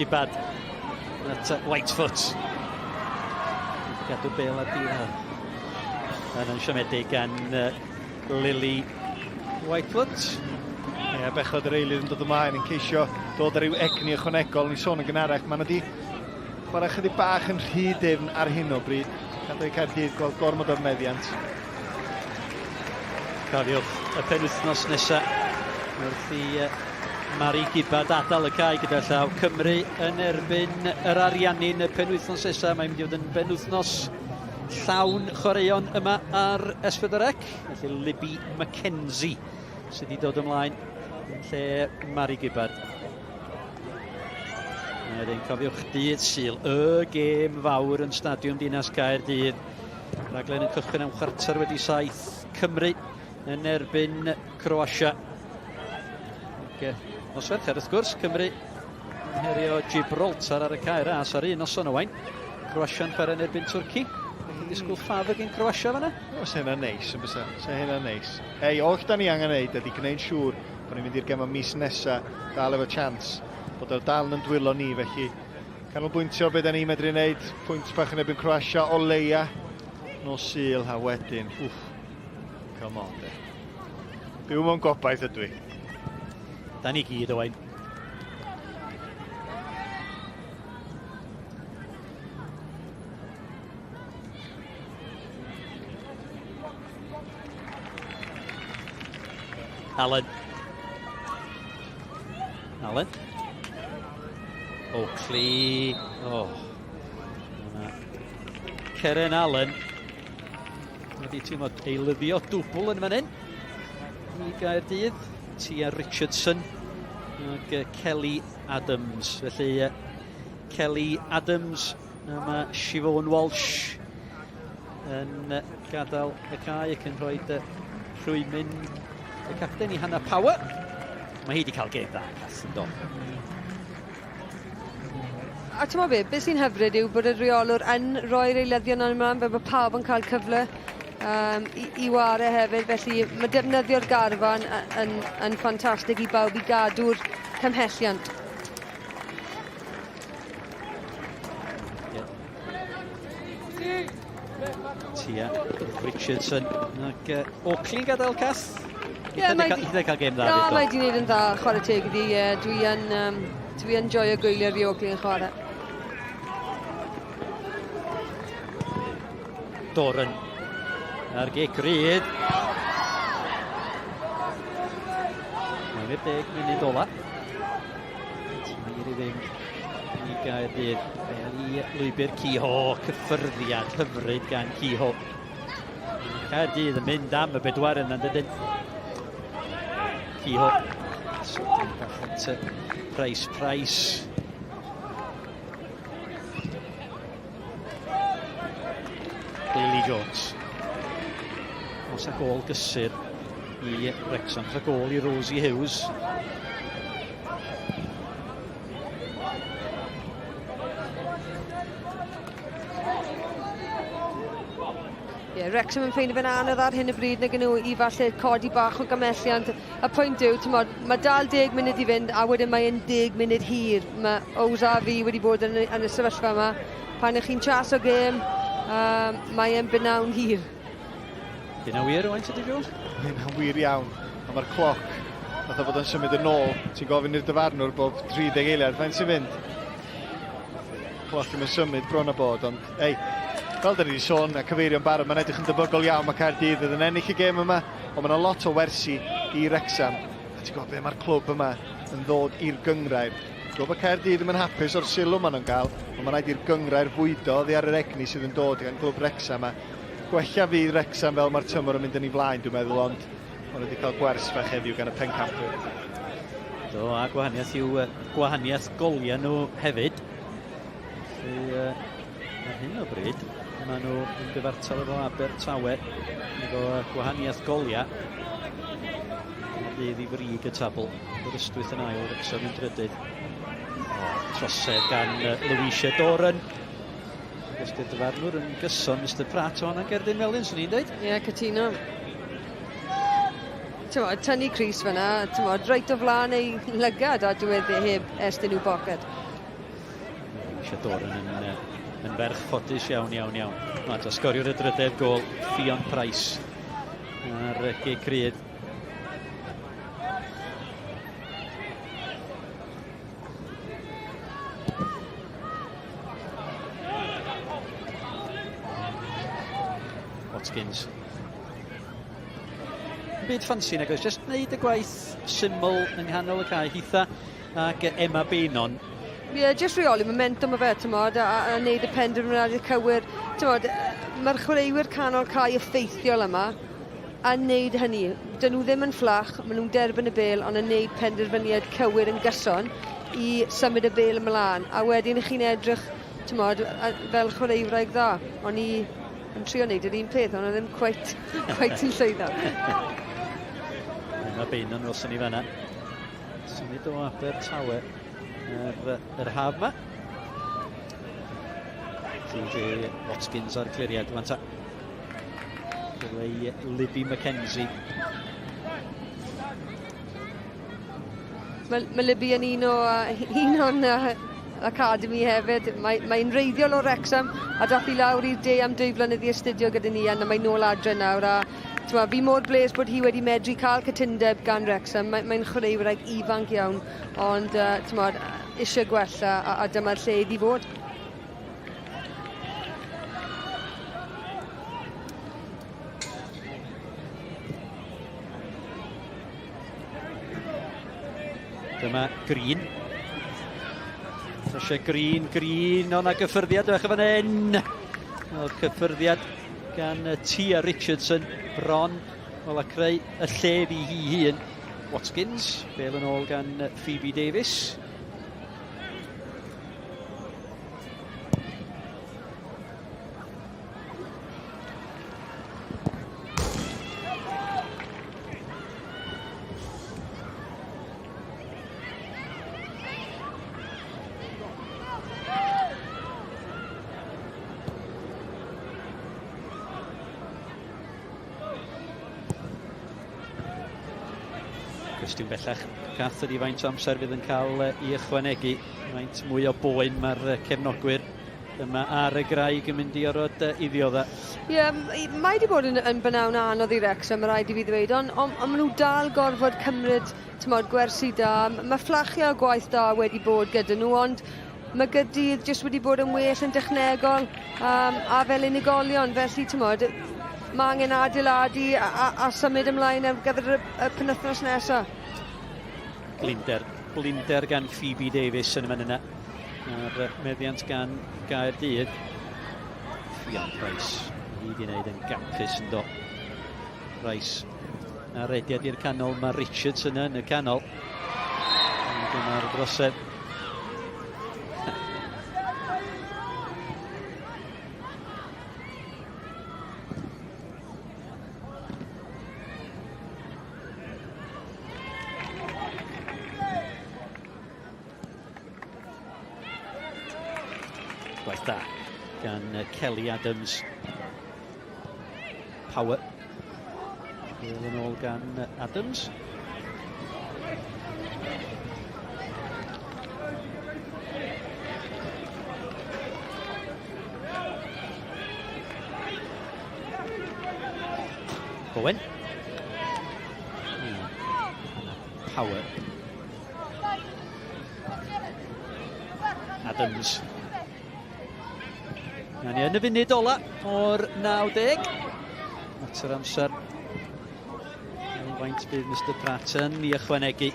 Gybad at Whitefoot. Gadw Bêl a Diwedd. Yn siomedig gan Lily Whitefoot. Ie, bechod yr eilydd yn dod ymlaen yn ceisio dod ar ryw egni ychwanegol ni sôn yn gynharach. Maen nhw wedi chwarae chydig bach yn rhy difn ar hyn o bryd. Cadw i Caerdydd gweld gormod o'r meddiant. Cofiwch y penwythnos nesaf wrth i Mari Gybad adael y cae gyda llaw Cymru yn erbyn yr ariannu'n y penwythnos nesaf. Mae'n mynd i fod yn benwythnos llawn chwaraeon yma ar S4C. Felly Libby Mackenzie sydd wedi dod ymlaen yn lle Mari Gybad. Wedyn cofiwch dydd Sul, y gêm fawr yn Stadiwm Dinas Caerdydd. Raglen yn cychwyn am 7:15 Cymru yn erbyn Croasia. Nos Fercher wrth gwrs, Cymru yn herio Gibraltar ar y cae ras ar un noson o wain. Croasia'n chwarae yn erbyn Twrci. Yn disgwyl ffafr gen Croasia fanna? Os hynna'n neis, yn bysa. Os hynna'n neis. Ei, oll da ni angen neud ydy gwneud siŵr bod ni'n mynd i'r gem o mis nesaf dal efo chance bod o'r dal yn dwylo ni, felly canolbwyntio beth da ni medru wneud, pwynt bach yn erbyn Croasia o leia nos Sul a wedyn, come on de. Byw mewn gobaith ydw i. Da ni gyd o wain. Allen. Oakley. Ceren Allen. Wedi teimlo eilyddio dwbl yn fan hyn. I Gaerdydd. Tia Richardson ac Kelly Adams. Felly Kelly Adams a mae Siobhan Walsh yn gadael y cae ac yn rhoi rhwymyn y capten i Hannah Power. Mae hi wedi cael gêm dda, yn do. A ti'n meddwl beth sy'n hyfryd yw bod y reolwr yn rhoi'r eilyddion yn ymlaen, fe bod pawb yn cael cyfle i ware hefyd, felly mae defnyddio'r garfan yn ffantastig i bawb i gadw'r cymhelliant. Tia Richardson ac Oakley'n gadael cath. Hyd yn cael gêm dda. Na, mae wedi gwneud yn dda, chwarae teg iddi. Dwi yn joio gwylio'r i Oakley yn chwarae. Doran ar Caerdydd. Mae'n 10 munud ola. Tîr i ddim i Gaerdydd. I lwybr Ciho, cyffyrddiad hyfryd gan Ciho. Caerdydd yn mynd am y bedwar yn dydyn. Ciho. Sydyn bach at Price. Bailey Jones. Os a gol gysur i Wrecsam. Os a gol i Rosie Hughes. Wrecsam yn ffeindio fe'n anodd ar hyn y bryd nag nhw i falle codi bach o gymelliant. Y pwynt yw, mae dal 10 munud i fynd a wedyn mae'n 10 munud hir. Mae Owsa a fi wedi bod yn y sefyllfa yma. Pan ych chi'n chas o gêm, mae'n bynawn hir. Bynawn wir o waint ydy Jones? Bynawn wir iawn. A mae'r cloc nath o fod yn symud yn ôl. Ti'n gofyn i'r dyfarnwr bob 30 eiliad. Faint sy'n fynd? Cloc ddim yn symud bron a bod, ond ei, fel da ni wedi sôn a cyfeirio'n barod, mae'n edrych yn debygol iawn. Mae Caerdydd yn ennill y gêm yma, ond mae'n lot o wersi i Wrecsam. A ti'n gwybod be mae'r clwb yma yn ddod i'r Gynghrair. Dwi'n gwybod Caerdydd ddim yn hapus o'r sylw maen nhw'n cael, ond mae'n rhaid i'r Gynghrair fwydo oddi ar yr egni sydd yn dod gan glwb Wrecsam. Gwella fydd Wrecsam fel mae'r tymor yn mynd yn ei flaen, dwi'n meddwl, ond maen nhw wedi cael gwers fach heddiw gan y pencampwyr. Do, a gwahaniaeth yw gwahaniaeth goliau nhw hefyd. Ar hyn o bryd, maen nhw yn gyfartal efo Abertawe efo gwahaniaeth goliau. Fydd i frig y tabl. Bod ystwyth yn ail, Wrecsam yn drydydd. Trosedd gan Louisa Doran. Ystyr dyfarnwr yn gyson Mr Pratt o hwnna'n Gerdyn Melyn, swn i'n dweud. Ie, cytuno. Tynnu Cris fyna, reit o flaen ei lygad a diwedd heb estyn i'w boced. Lle Doran yn ferch ffodus iawn. Mae sgoriwr y drydedd gol Ffion Price ar Caerdydd. Watkins. Byd ffansi nag oes, jyst wneud y gwaith syml yng nghanol y cae hitha ac Emma Beinon. Jyst reoli momentum o fe, tymod, a wneud y penderfyniadau cywir. Tymod, mae'r chwaraewyr canol cae effeithiol yma a wneud hynny. Dyn nhw ddim yn fflach, maen nhw'n derbyn y bêl, ond yn wneud penderfyniad cywir yn gyson i symud y bêl ymlaen. A wedyn i chi'n edrych, tymod, fel chwaraewraig dda. Ond i yn trio wneud yr un peth, ond ddim cweit yn llwyddo. Mae Beinon fel sy'n ni fanna. Symud o Abertawe yr haf yma. TJ Watkins ar cliriad. Dylai Libby McKenzie. Mae Libby yn un o'n academi hefyd. Mae'n reiddiol o Wrecsam a dath i lawr i'r de am 2 blynedd i astudio gyda ni a mae'n nôl adre nawr a fi mor bles bod hi wedi medru cael cytundeb gan Wrecsam. Mae'n chwaraewraig ifanc iawn ond eisiau gwella a dyma'r lle iddi fod. Dyma Green. Eisiau Green o'na gyffyrddiad o'ch fan hyn. O'r cyffyrddiad gan Tia Richardson bron a creu y llef i hi hun. Watkins, bêl yn ôl gan Phoebe Davies. Cwestiwn bellach, Cath ydi faint o amser fydd yn cael i ychwanegu. Faint mwy o boen mae'r cefnogwyr yma ar y graig yn mynd i orfod iddiodda. Mae wedi bod yn bynawn anodd i Wrecsam, mae rhaid i fi ddweud, ond maen nhw dal gorfod cymryd gwersi da. Mae fflachiau o gwaith da wedi bod gyda nhw, ond mae Caerdydd jyst wedi bod yn well yn dechnegol a fel unigolion, felly mae angen adeiladu a symud ymlaen ar gyfer y penwythnos nesaf. Blinder gan Phoebe Davies yn y man yna. A'r meddiant gan Caerdydd. Ffion Price. Hi wedi wneud yn gampus yn do. Price. A rediad i'r canol. Mae Richardson yn y canol. Dyma'r broseb. Gwaith da gan Kelly Adams. Power. Bêl yn ôl gan Adams. Bowen. Power. Adams. Na ni yn y funud ola o'r 90. At yr amser. Faint bydd Mr Pratt yn i ychwanegu.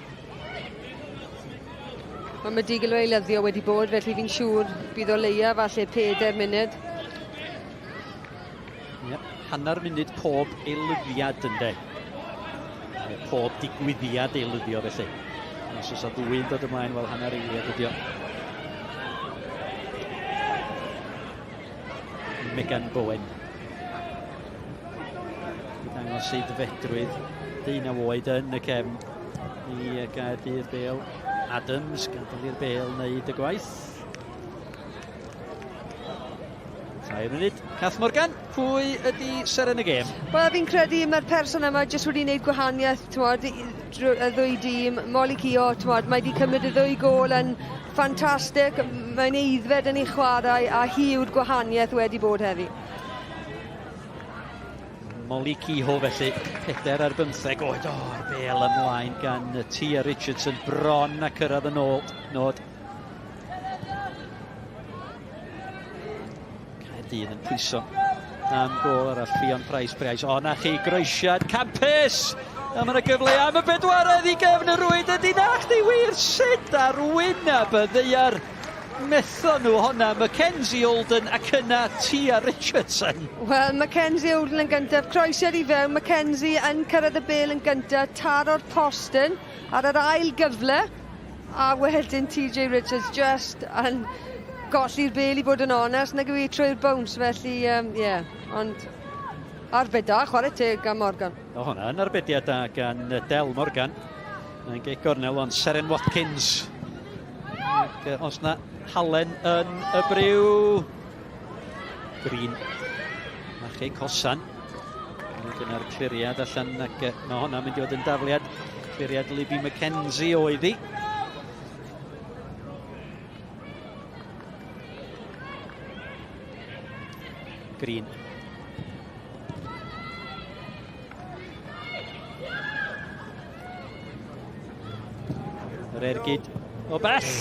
Mae digil o eilyddio wedi bod, felly fi'n siŵr bydd o leia falle 4 munud. Hanner munud pob eilyddiad ynde. Pob digwyddiad eilyddio felly. Os oes o ddwy'n dod ymlaen fel hanner eiliad ydio. Megan Bowen. I ddangos ei ddfedrwydd 19 oed yn y cefn i Caerdydd bêl. Adams gadael i'r bêl wneud y gwaith. 3 munud. Cath Morgan, pwy ydi ser yn y gêm? Wel, fi'n credu mae'r person yma jyst wedi gwneud gwahaniaeth, y ddwy dîm. Molly Keogh, mae wedi cymryd y 2 gôl yn ffantastig. mae'n eiddfed yn ei chwarae a hi yw'r gwahaniaeth wedi bod heddi. Molly Kehoe felly, 4 ar 15 oed o'r bêl ymlaen gan Tia Richardson, bron a cyrraedd yn ôl nod. Caerdydd yn pwyso am gol arall, Ffion Price. O, na chi, groesiad, Campus! A mae yna gyfle am y bedwaredd i gefn y rwyd ydy na chdi wir syd ar wyneb y ddeiar. Metho nhw honna, Mackenzie Olden ac yna Tia Richardson. Wel, Mackenzie Olden yn gyntaf, croesiad i fewn, Mackenzie yn cyrraedd y bêl yn gyntaf, taro'r postyn ar yr ail gyfle, a wedyn TJ Richards just yn golli'r bêl i bod yn onest, nag yw i trwy'r bounce, felly, ond arbed da, chwarae teg gan Morgan. O hwnna, yn arbediad da gan Del Morgan. Mae'n gei gornel o'n Seren Watkins. Ac os na Halen yn y briw. Green. A chi Cosan. Dyna'r cliriad allan ac mae hwnna mynd i fod yn dafliad. Cliriad Libby Mackenzie oedd hi. Green. Yr ergyd o bell.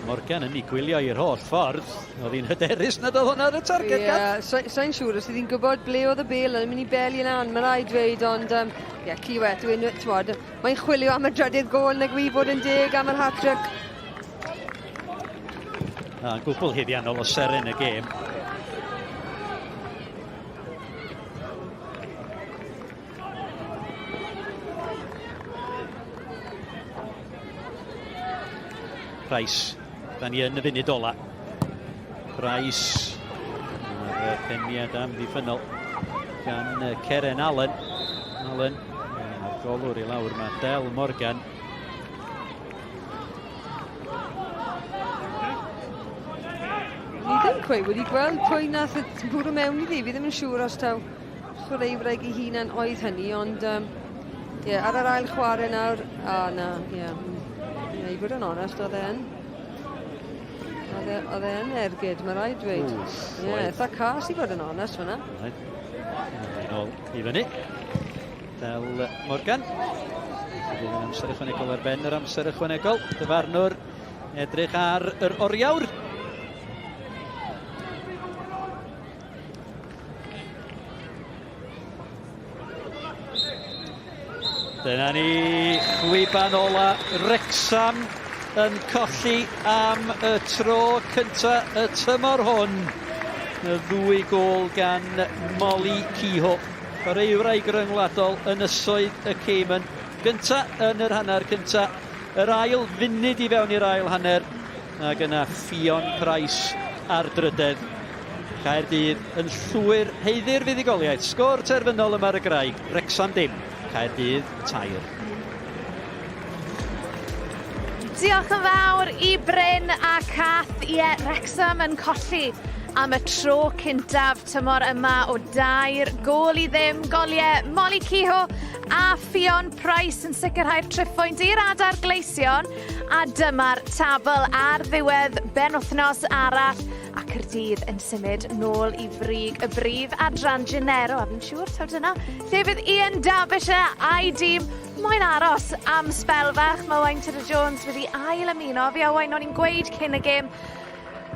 Morgan yn ei gwylio i'r holl ffordd. Oedd hi'n hyderus nad oedd hwnna ar y targed gad. Sa'n siŵr os ydy'n gwybod ble oedd y bêl yn mynd i beli yn an, mae'n rhaid dweud, ond Ciwet, mae'n chwilio am y drydydd gol nag i fod yn deg am yr hat-trick. Gwbl hyddiannol o Seren y gêm. Price, da ni yn y funud ola. Price, a'r peniad am ddiffynol gan Ceren Allen. Allen, a'r golwr i lawr mae Del Morgan. Ni ddim cweud wedi gweld pwy nath y bwrw mewn i ddi, fi ddim yn siŵr os taw chwaraewraig ei hunan oedd hynny, ond ar yr ail chwarae nawr, i fod yn onest, oedd e'n ergyd, mae rhaid dweud. Eitha cas i fod yn onest fyna. Nôl i fyny. Del Morgan. Bydd yn amser ychwanegol ar ben yr amser ychwanegol. Dyfarnwr edrych ar yr oriawr. Dyna ni chwiban ola Wrecsam yn colli am y tro cynta y tymor hwn. Y 2 gol gan Molly Kehoe. Chwaraewraig ryngwladol yn ysoedd y Cayman. Gynta yn yr hanner cynta. Yr ail funud i fewn i'r ail hanner. Ac yna Ffion Price ar drydedd. Caerdydd yn llwyr heiddi'r fuddigoliaeth. Sgôr terfynol yma ar y graig. Wrecsam dim. Caerdydd 2. Diolch yn fawr i Bryn a Cath. Wrecsam yn colli am y tro cyntaf tymor yma o 2 gol i ddim. Goliau Molly Kehoe a Ffion Price yn sicrhau'r triphwynt i'r adar gleision. A dyma'r tabl ar ddiwedd benwythnos arall. A Caerdydd yn symud nôl i frig y brif Adran Genero. A fi'n siŵr taw dyna lle fydd Ian Derbyshire a'i dîm moyn aros am sbel fach. Mae Wain Jones wedi ail ymuno. Fi a Wain o'n i'n gweud cyn y gêm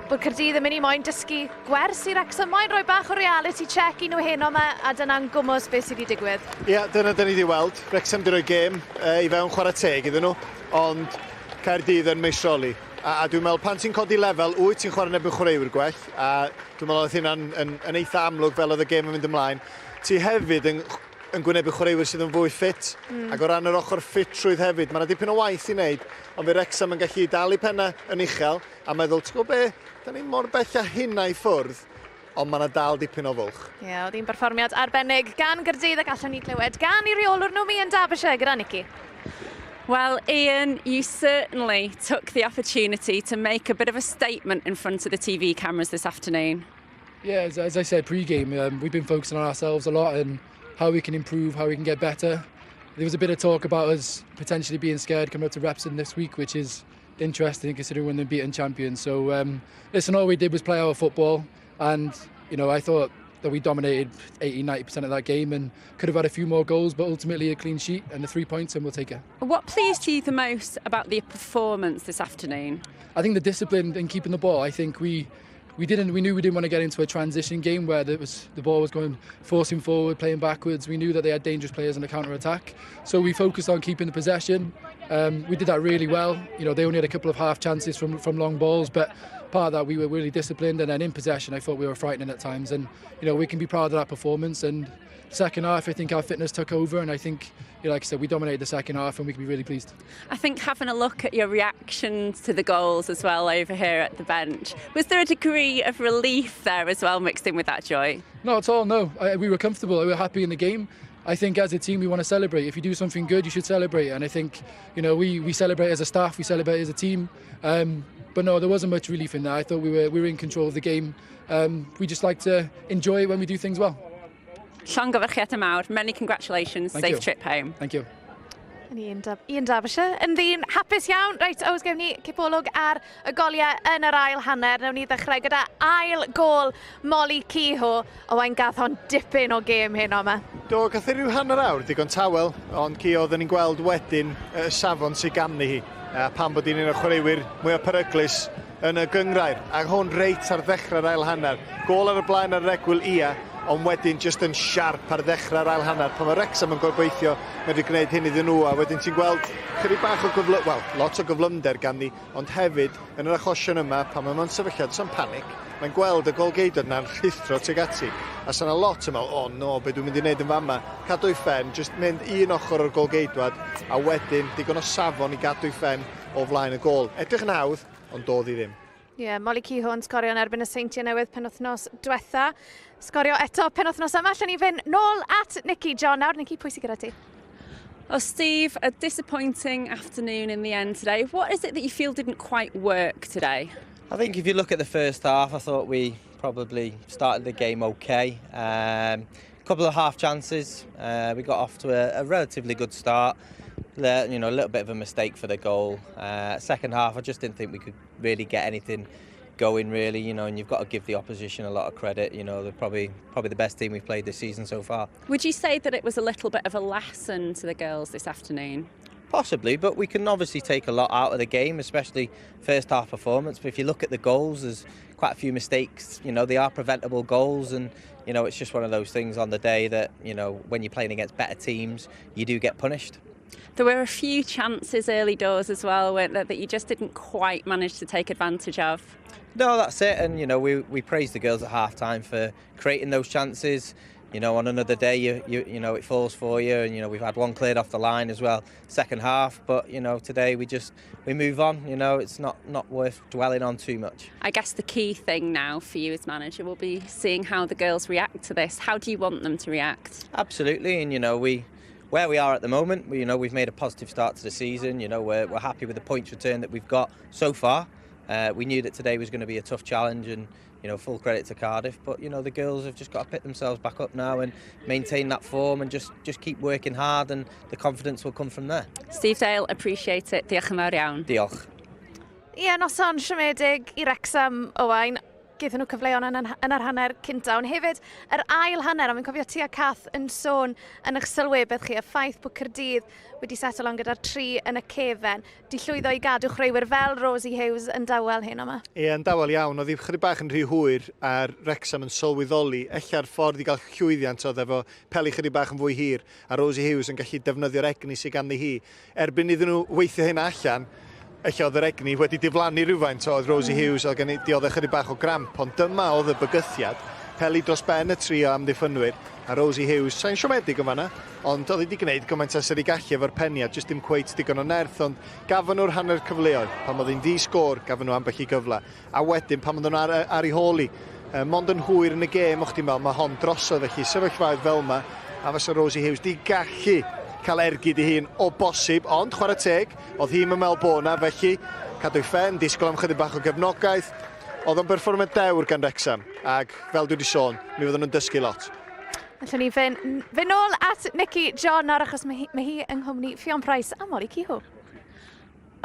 bod Caerdydd yn mynd i moyn dysgu gwers i Wrecsam. Moyn rhoi bach o reality check i nhw heno yma, a dyna'n gwmws beth sydd wedi digwydd. Dyna ni wedi weld. Wrecsam wedi rhoi gêm i fewn chwarae teg iddyn nhw, ond Caerdydd yn meistroli. A dwi'n meddwl, pan ti'n codi lefel, wyt ti'n chwarae nebyn chwaraewyr gwell, a dwi'n meddwl oedd hynna'n yn eitha amlwg fel oedd y gêm yn mynd ymlaen. Ti hefyd yn gwynebu chwaraewyr sydd yn fwy ffit, ac o ran yr ochr ffitrwydd hefyd, mae yna dipyn o waith i wneud, ond fe Wrecsam yn gallu dal i penna yn uchel, a meddwl, ti'n gwybod be, da ni'n mor bell a hynna i ffwrdd, ond mae yna dal dipyn o fwlch. Oedd hi'n berfformiad arbennig gan Caerdydd ac allwn ni glywed gan i reolwr nhw Ian Derbyshire gyda Nicky. Well, Ian, you certainly took the opportunity to make a bit of a statement in front of the TV cameras this afternoon. Yeah, as I said pre-game, we've been focusing on ourselves a lot and how we can improve, how we can get better. There was a bit of talk about us potentially being scared coming up to Wrecsam this week, which is interesting considering when they're beaten champions. So listen, all we did was play our football, and I thought that we dominated 80-90% of that game and could have had a few more goals, but ultimately a clean sheet and the 3 points, and we'll take it. What pleased you the most about the performance this afternoon? I think the discipline in keeping the ball. I think we knew we didn't want to get into a transition game where the ball was going forcing forward, playing backwards. We knew that they had dangerous players on the counter-attack, so we focused on keeping the possession. We did that really well. They only had a couple of half chances from long balls, but part of that we were really disciplined, and then in possession I thought we were frightening at times, and we can be proud of that performance. And second half I think our fitness took over, and I think like I said, we dominated the second half and we can be really pleased. I think having a look at your reactions to the goals as well over here at the bench, was there a degree of relief there as well mixed in with that joy? Not at all, no. We were comfortable, we were happy in the game. I think as a team we want to celebrate. If you do something good, you should celebrate, and I think we celebrate as a staff, we celebrate as a team. But no, there wasn't much relief in that. I thought we were in control of the game. We just like to enjoy it when we do things well. Llongyfarchiad y mawr, many congratulations, safe trip home. Thank you. Ian Derbyshire yn ddyn hapus iawn. Reit, oes gewn ni cipolwg ar y goliau yn yr ail hanner. Nawn ni ddechrau gyda ail gol Molly Kehoe. Owain gath hon dipyn o gêm hyn o'ma. Do, gath ei ryw hanner awr, digon tawel, ond Kehoe oedden ni'n gweld wedyn y safon sy'n ganddi hi. Pan bod un o'r chwaraewyr mwyaf peryglus yn y Gynghrair. Ac hwn reit ar ddechrau'r ail hanner. Gol ar y blaen ar regwyl ia, ond wedyn just yn siarp ar ddechrau'r ail hanner. Pan mae Wrecsam yn gobeithio medru gwneud hyn iddyn nhw, a wedyn ti'n gweld chydig bach o lot o gyflymder ganddi, ond hefyd yn yr achosion yma, pan mae mewn sefyllad, so'n panic, mae'n gweld y golgeidod na'n rhithro tuag ati. A sa'n a lot yma, be dwi'n mynd i wneud yn fama. Cadw i ffen, just mynd un ochr o'r golgeidwad, a wedyn digon o safon i gadw i ffen o flaen y gol. Edrych yn hawdd, ond doedd i ddim. Molly Kehoe yn sgorio yn erbyn y Seintiau Newydd penwythnos diwetha. Sgorio eto penwythnos yma. Allen ni fynd nôl at Nicky John nawr. Nicky, pwy sy'n gyda ti? Oh, Steve, a disappointing afternoon in the end today. What is it that you feel didn't quite work today? I think if you look at the first half, I thought we probably started the game okay. A couple of half chances. We got off to a relatively good start. A little bit of a mistake for the goal. Second half, I just didn't think we could really get anything going, really, and you've got to give the opposition a lot of credit. They're probably the best team we've played this season so far. Would you say that it was a little bit of a lesson to the girls this afternoon? Possibly, but we can obviously take a lot out of the game, especially first half performance. But if you look at the goals, there's quite a few mistakes. They are preventable goals, and it's just one of those things on the day that when you're playing against better teams, you do get punished. There were a few chances early doors as well, weren't there, that you just didn't quite manage to take advantage of? No, that's it, and we praised the girls at half-time for creating those chances. On another day, it falls for you, and we've had one cleared off the line as well, second half. But today we move on. It's not worth dwelling on too much. I guess the key thing now for you as manager will be seeing how the girls react to this. How do you want them to react? Absolutely, and where we are at the moment, we've made a positive start to the season. We're happy with the points return that we've got so far. We knew that today was going to be a tough challenge, and full credit to Cardiff. But the girls have just got to pick themselves back up now and maintain that form and just keep working hard, and the confidence will come from there. Steve Dale, appreciate it. Diolch yn fawr iawn. Diolch. Noson siomedig I Wrecsam, Owain. Geithon nhw cyfleon yn yr hanner cynta, ond hefyd yr ail hanner, a mi'n cofio ti a Cath yn sôn yn eich sylwebaeth chi, y ffaith bod Caerdydd wedi setol on gyda'r 3 yn y cefen, di llwyddo I gadw chreuwyr fel Rosie Hughes yn dawel hyn yma? Yn dawel iawn, oedd hi chydig bach yn rhy hwyr a'r Wrecsam yn sylweddoli, ella'r ffordd I gael llwyddiant oedd efo Peli chydig bach yn fwy hir, a Rosie Hughes yn gallu defnyddio'r egni sy'n ganddi hi. Erbyn iddyn nhw weithio hyn allan, Eich oedd yr egni wedi diflannu rhywfaint oedd Rosie Hughes, oedd diodd chydig bach o gramp, ond dyma oedd y bygythiad. Peli dros ben y 3 o amddiffynwyr, a Rosie Hughes, sa'n siomedig yn fanna, ond oedd wedi gwneud gymaint as yr I gallu efo'r peniad, jyst dim cweit digon o nerth, ond gafon nhw'r hanner cyfleoedd, pan oedd hi'n di-sgôr, gafon nhw ambell I gyfle, a wedyn pan oedd nhw'n ar ei holi, mond yn hwyr yn y gêm, o'ch ti'n meddwl, mae hon drosodd felly, sefyllfaoedd fel yma, a fysa Rosie Hughes di gallu cael ergyd I hun o bosib, ond chwarae teg, oedd hi'n ymwneud bo na, felly cadw I ffen, disgwyl am chydig bach o gefnogaeth, oedd o'n berfformiad dewr gan Wrecsam, ac fel dwi wedi sôn, mi fydden nhw'n dysgu lot. Allwn ni fynd nôl at Nicky John nawr, achos mae hi yng Nghymru Ffion Price a Molly Kehoe.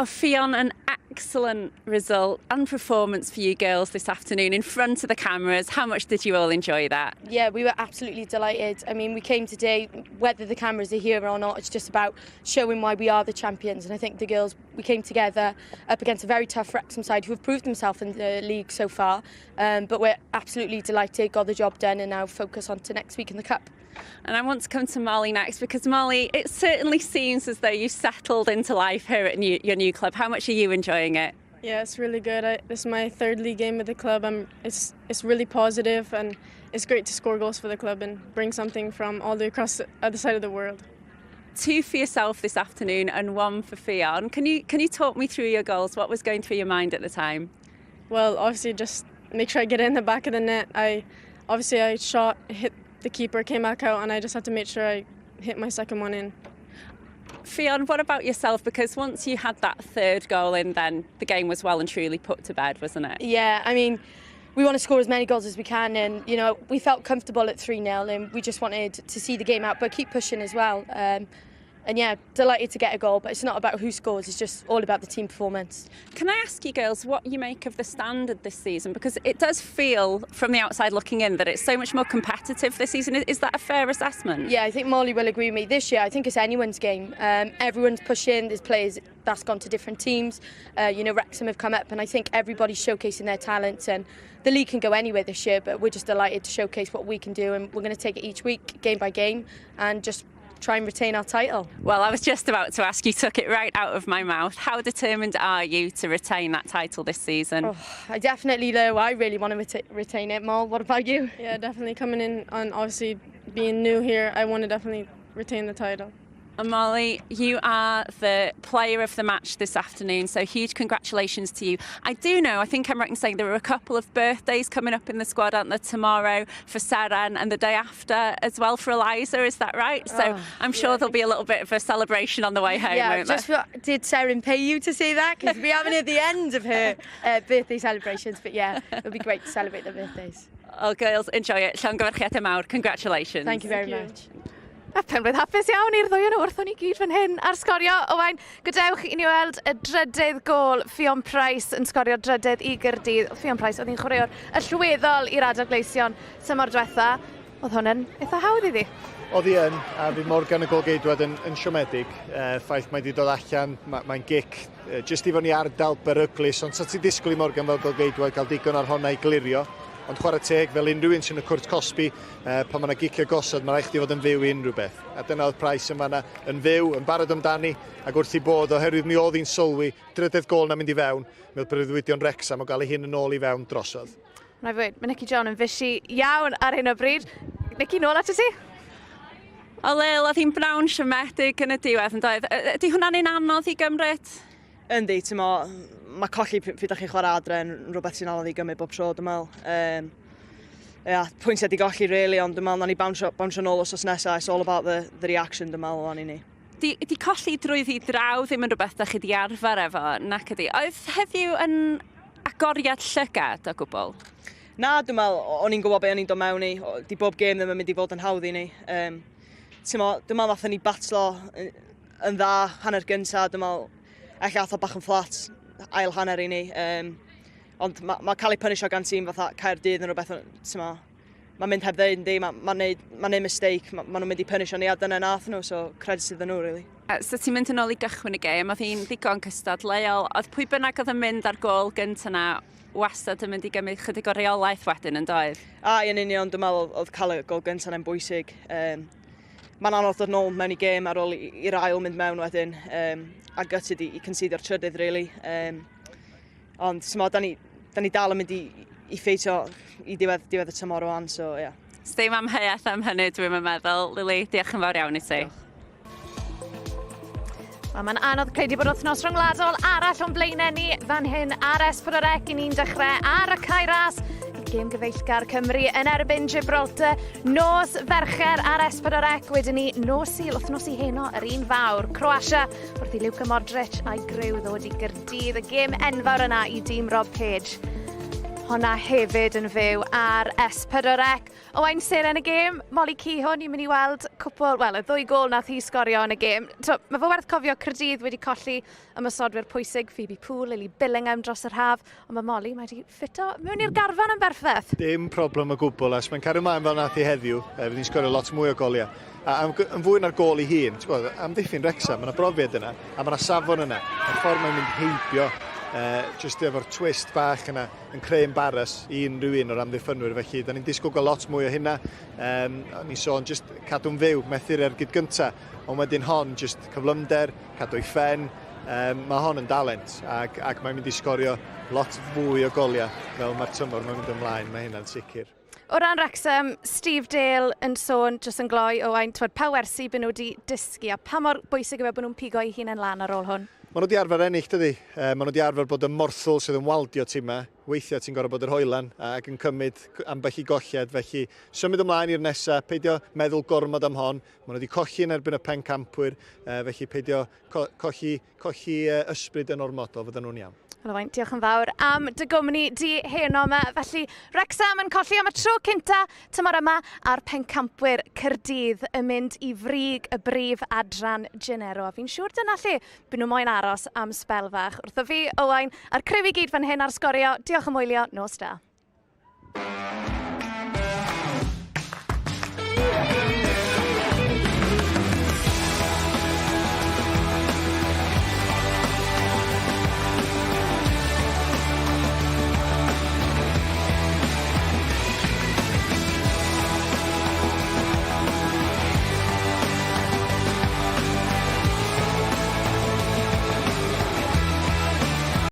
O Ffion yn Excellent result and performance for you girls this afternoon in front of the cameras. How much did you all enjoy that? Yeah, we were absolutely delighted. I mean, we came today, whether the cameras are here or not, it's just about showing why we are the champions. And I think the girls, we came together up against a very tough Wrecsam side who have proved themselves in the league so far. But we're absolutely delighted, got the job done, and now focus on to next week in the Cup. And I want to come to Molly next because, Molly, it certainly seems as though you've settled into life here at your new club. How much are you enjoying it? Yeah, it's really good. This is my third league game with the club. It's really positive, and it's great to score goals for the club and bring something from all the way across the other side of the world. 2 for yourself this afternoon and 1 for Fionn. Can you talk me through your goals? What was going through your mind at the time? Well, obviously just make sure I get it in the back of the net. I shot, hit the keeper, came back out, and I just had to make sure I hit my second one in. Fionn, what about yourself? Because once you had that third goal in, then the game was well and truly put to bed, wasn't it? Yeah, I mean, we want to score as many goals as we can, and you know, we felt comfortable at 3-0, and we just wanted to see the game out, but keep pushing as well. And yeah, delighted to get a goal, but it's not about who scores, it's just all about the team performance. Can I ask you girls what you make of the standard this season? Because it does feel, from the outside looking in, that it's so much more competitive this season. Is that a fair assessment? Yeah, I think Molly will agree with me. This year, I think it's anyone's game. Everyone's pushing, there's players that's gone to different teams. You know, Wrecsam have come up, and I think everybody's showcasing their talents, and the league can go anywhere this year, but we're just delighted to showcase what we can do, and we're going to take it each week, game by game, and just try and retain our title. Well, I was just about to ask, you took it right out of my mouth. How determined are you to retain that title this season? Oh, I definitely do. I really want to retain it, Mol. What about you? Yeah, definitely coming in, and obviously being new here, I want to definitely retain the title. And Molly, you are the player of the match this afternoon, so huge congratulations to you. I do know, I think I'm right in saying there are a couple of birthdays coming up in the squad, aren't there, tomorrow for Seren and the day after as well for Eliza, is that right? So I'm sure there'll be a little bit of a celebration on the way home, won't there? Yeah, did Seren pay you to say that? Because we haven't at the end of her birthday celebrations, but yeah, it'll be great to celebrate their birthdays. Oh, girls, enjoy it. Llongyfarchiadau mawr, congratulations. Thank you very much. A penblwydd hapus iawn i'r ddwy yn wrthon ni gyd fan hyn ar sgorio. Owain, gadewch i ni weld y drydydd gol Fionn Price yn sgorio drydydd i Caerdydd. Fionn Price oedd hi'n chwaraewr allweddol i'r adegleision tymor diwetha. Oedd hwn yn eitha hawdd iddi. Oedd hi yn, a fi Morgan y golgeidwad yn siomedig. Ffaith mae wedi dod allan, mae'n gic. Just i fod ni ardal beryglis, ond sa ti disgwyl i Morgan fel golgeidwad gael digon ar honna i glirio. Ond chwarae teg fel unrhyw un sy'n y cwrt cosbi, pan mae'n gicio gosod, mae'n rhaid chdi fod yn fyw i unrhyw beth. A dyna oedd Price yma yn fyw, yn barod amdani, ac wrth i bod, oherwydd mi oedd hi'n sylwi, drydydd gol na mynd i fewn, mi oedd breuddwydion Wrecsam o gael ei hun yn ôl i fewn drosodd. Mae fwyd, mae Nicky John yn fysi iawn ar hyn o bryd. Nicky, nôl at y ti? O Lil, oedd hi'n brawn siomedig yn y diwedd yn doedd. Ydy hwnna'n un anodd i gymryd? Yndi, ti'n mo, mae colli pryd ydych chi'n chwarae adre yn rhywbeth sy'n anodd i gymryd bob tro, dwi'n meddwl. Pwyntiau di golli, really, ond dwi'n meddwl na ni bawnsio nôl os nesaf. It's all about the reaction, dwi'n meddwl, o'n i ni. Di colli drwyddi draw ddim yn rhywbeth da chi di arfer efo, nac ydi. Oedd heddiw yn agoriad llygad o gwbl? Na, dwi'n meddwl, o'n i'n gwybod be o'n i'n dod mewn i. Di bob gêm ddim yn mynd i fod yn hawdd i ni. Ti'n meddwl, dwi'n meddwl nath ni batlo yn dda hanner gynta, dwi'n meddwl, eich ath o bach yn fflat, ail hanner i ni. Ond mae cael ei punisho gan tîm fatha Caerdydd yn rhywbeth, mae'n mynd heb ddeud, yndi, mae'n neud mistake, mae'n nhw'n mynd i punisho ni a dyna nath nhw, so credit sydd nhw, really. So ti'n mynd yn ôl i gychwyn y gêm, oedd hi'n ddigon cystadleuol, oedd pwy bynnag oedd yn mynd ar gol gyntaf na wastad yn mynd i gymryd chydig o reolaeth wedyn yn doedd? Yn union, dwi'n meddwl oedd cael y gol gyntaf yn bwysig. Mae'n anodd dod nôl mewn i gêm ar ôl i'r ail mynd mewn wedyn, a gutted i considio'r trydydd, really. Ond, da ni dal yn mynd i ffeitio i diwedd y tymor o'n, so, ie. Sdim am heiath am hynny, dwi'n meddwl. Lili, diolch yn fawr iawn i ti. Mae'n anodd credu bod wythnos rhyngwladol arall o'n blaenau ni fan hyn ar S4C i ni'n dechrau ar y Caeras. Gêm gyfeillgar Cymru yn erbyn Gibraltar. Nos fercher ar S4C, wedyn ni nos Sul, wythnos i heno yr un fawr. Croatia, wrth i Luka Modric a'i Gryw ddod i Caerdydd. Y gêm enfawr yna i dîm Rob Page. honna hefyd yn fyw ar S4C. Owain seren y gêm, Molly Cihon, ni'n mynd i weld cwpl, wel, y ddwy gol nath hi sgorio yn y gêm. Mae fo werth cofio Caerdydd wedi colli ymysodwyr pwysig, Phoebe Poole, Lily Billingham dros yr haf, ond mae Molly wedi ffito mewn i'r garfan yn berffaith. Dim problem o gwbl, as mae'n cario ymlaen fel nath i heddiw, fydd hi'n sgorio lot mwy o goliau. A yn fwy na'r gol i hun, am ddiffyn Wrecsam, mae yna brofiad yna, a mae yna safon yna. Mae'r ffordd mae'n mynd heibio, jyst efo'r twist bach yna, yn creu embaras i unrhyw un o'r amddiffynwyr. Felly, da ni'n disgwyl gael lot mwy o hynna. Ni'n sôn jyst cadw'n fyw, methu'r ergyd gynta, ond wedyn hon, jyst cyflymder, cadw i ffen. Mae hon yn dalent, ac mae'n mynd i sgorio lot fwy o goliau fel mae'r tymor mae'n mynd ymlaen, mae hynna'n sicr. O ran Wrecsam, Steve Dale yn sôn jyst yn gloi o ein pa wersi byd nhw wedi dysgu a pa mor bwysig yw bod nhw'n pigo i hun yn lan ar ôl hwn? Maen nhw wedi arfer ennill, dydi. Maen nhw wedi arfer bod y morthwl sydd yn waldio tîma. Weithiau ti'n gorfod bod yr hoelan ac yn cymryd ambell i golliad. Felly, symud ymlaen i'r nesaf, peidio meddwl gormod am hon. Maen nhw wedi colli yn erbyn y pencampwyr, felly peidio colli ysbryd yn ormodol, fydden nhw'n iawn. Owain, diolch yn fawr am dy gwmni di heno yma. Felly, Wrecsam yn colli am y tro cynta tymor yma a'r pencampwyr Caerdydd yn mynd i frig y brif Adran Genero. A fi'n siŵr dyna lle byd nhw moyn aros am sbel fach. Wrtho fi, Owain, a'r criw i gyd fan hyn ar sgorio. Diolch yn wylio, nos da.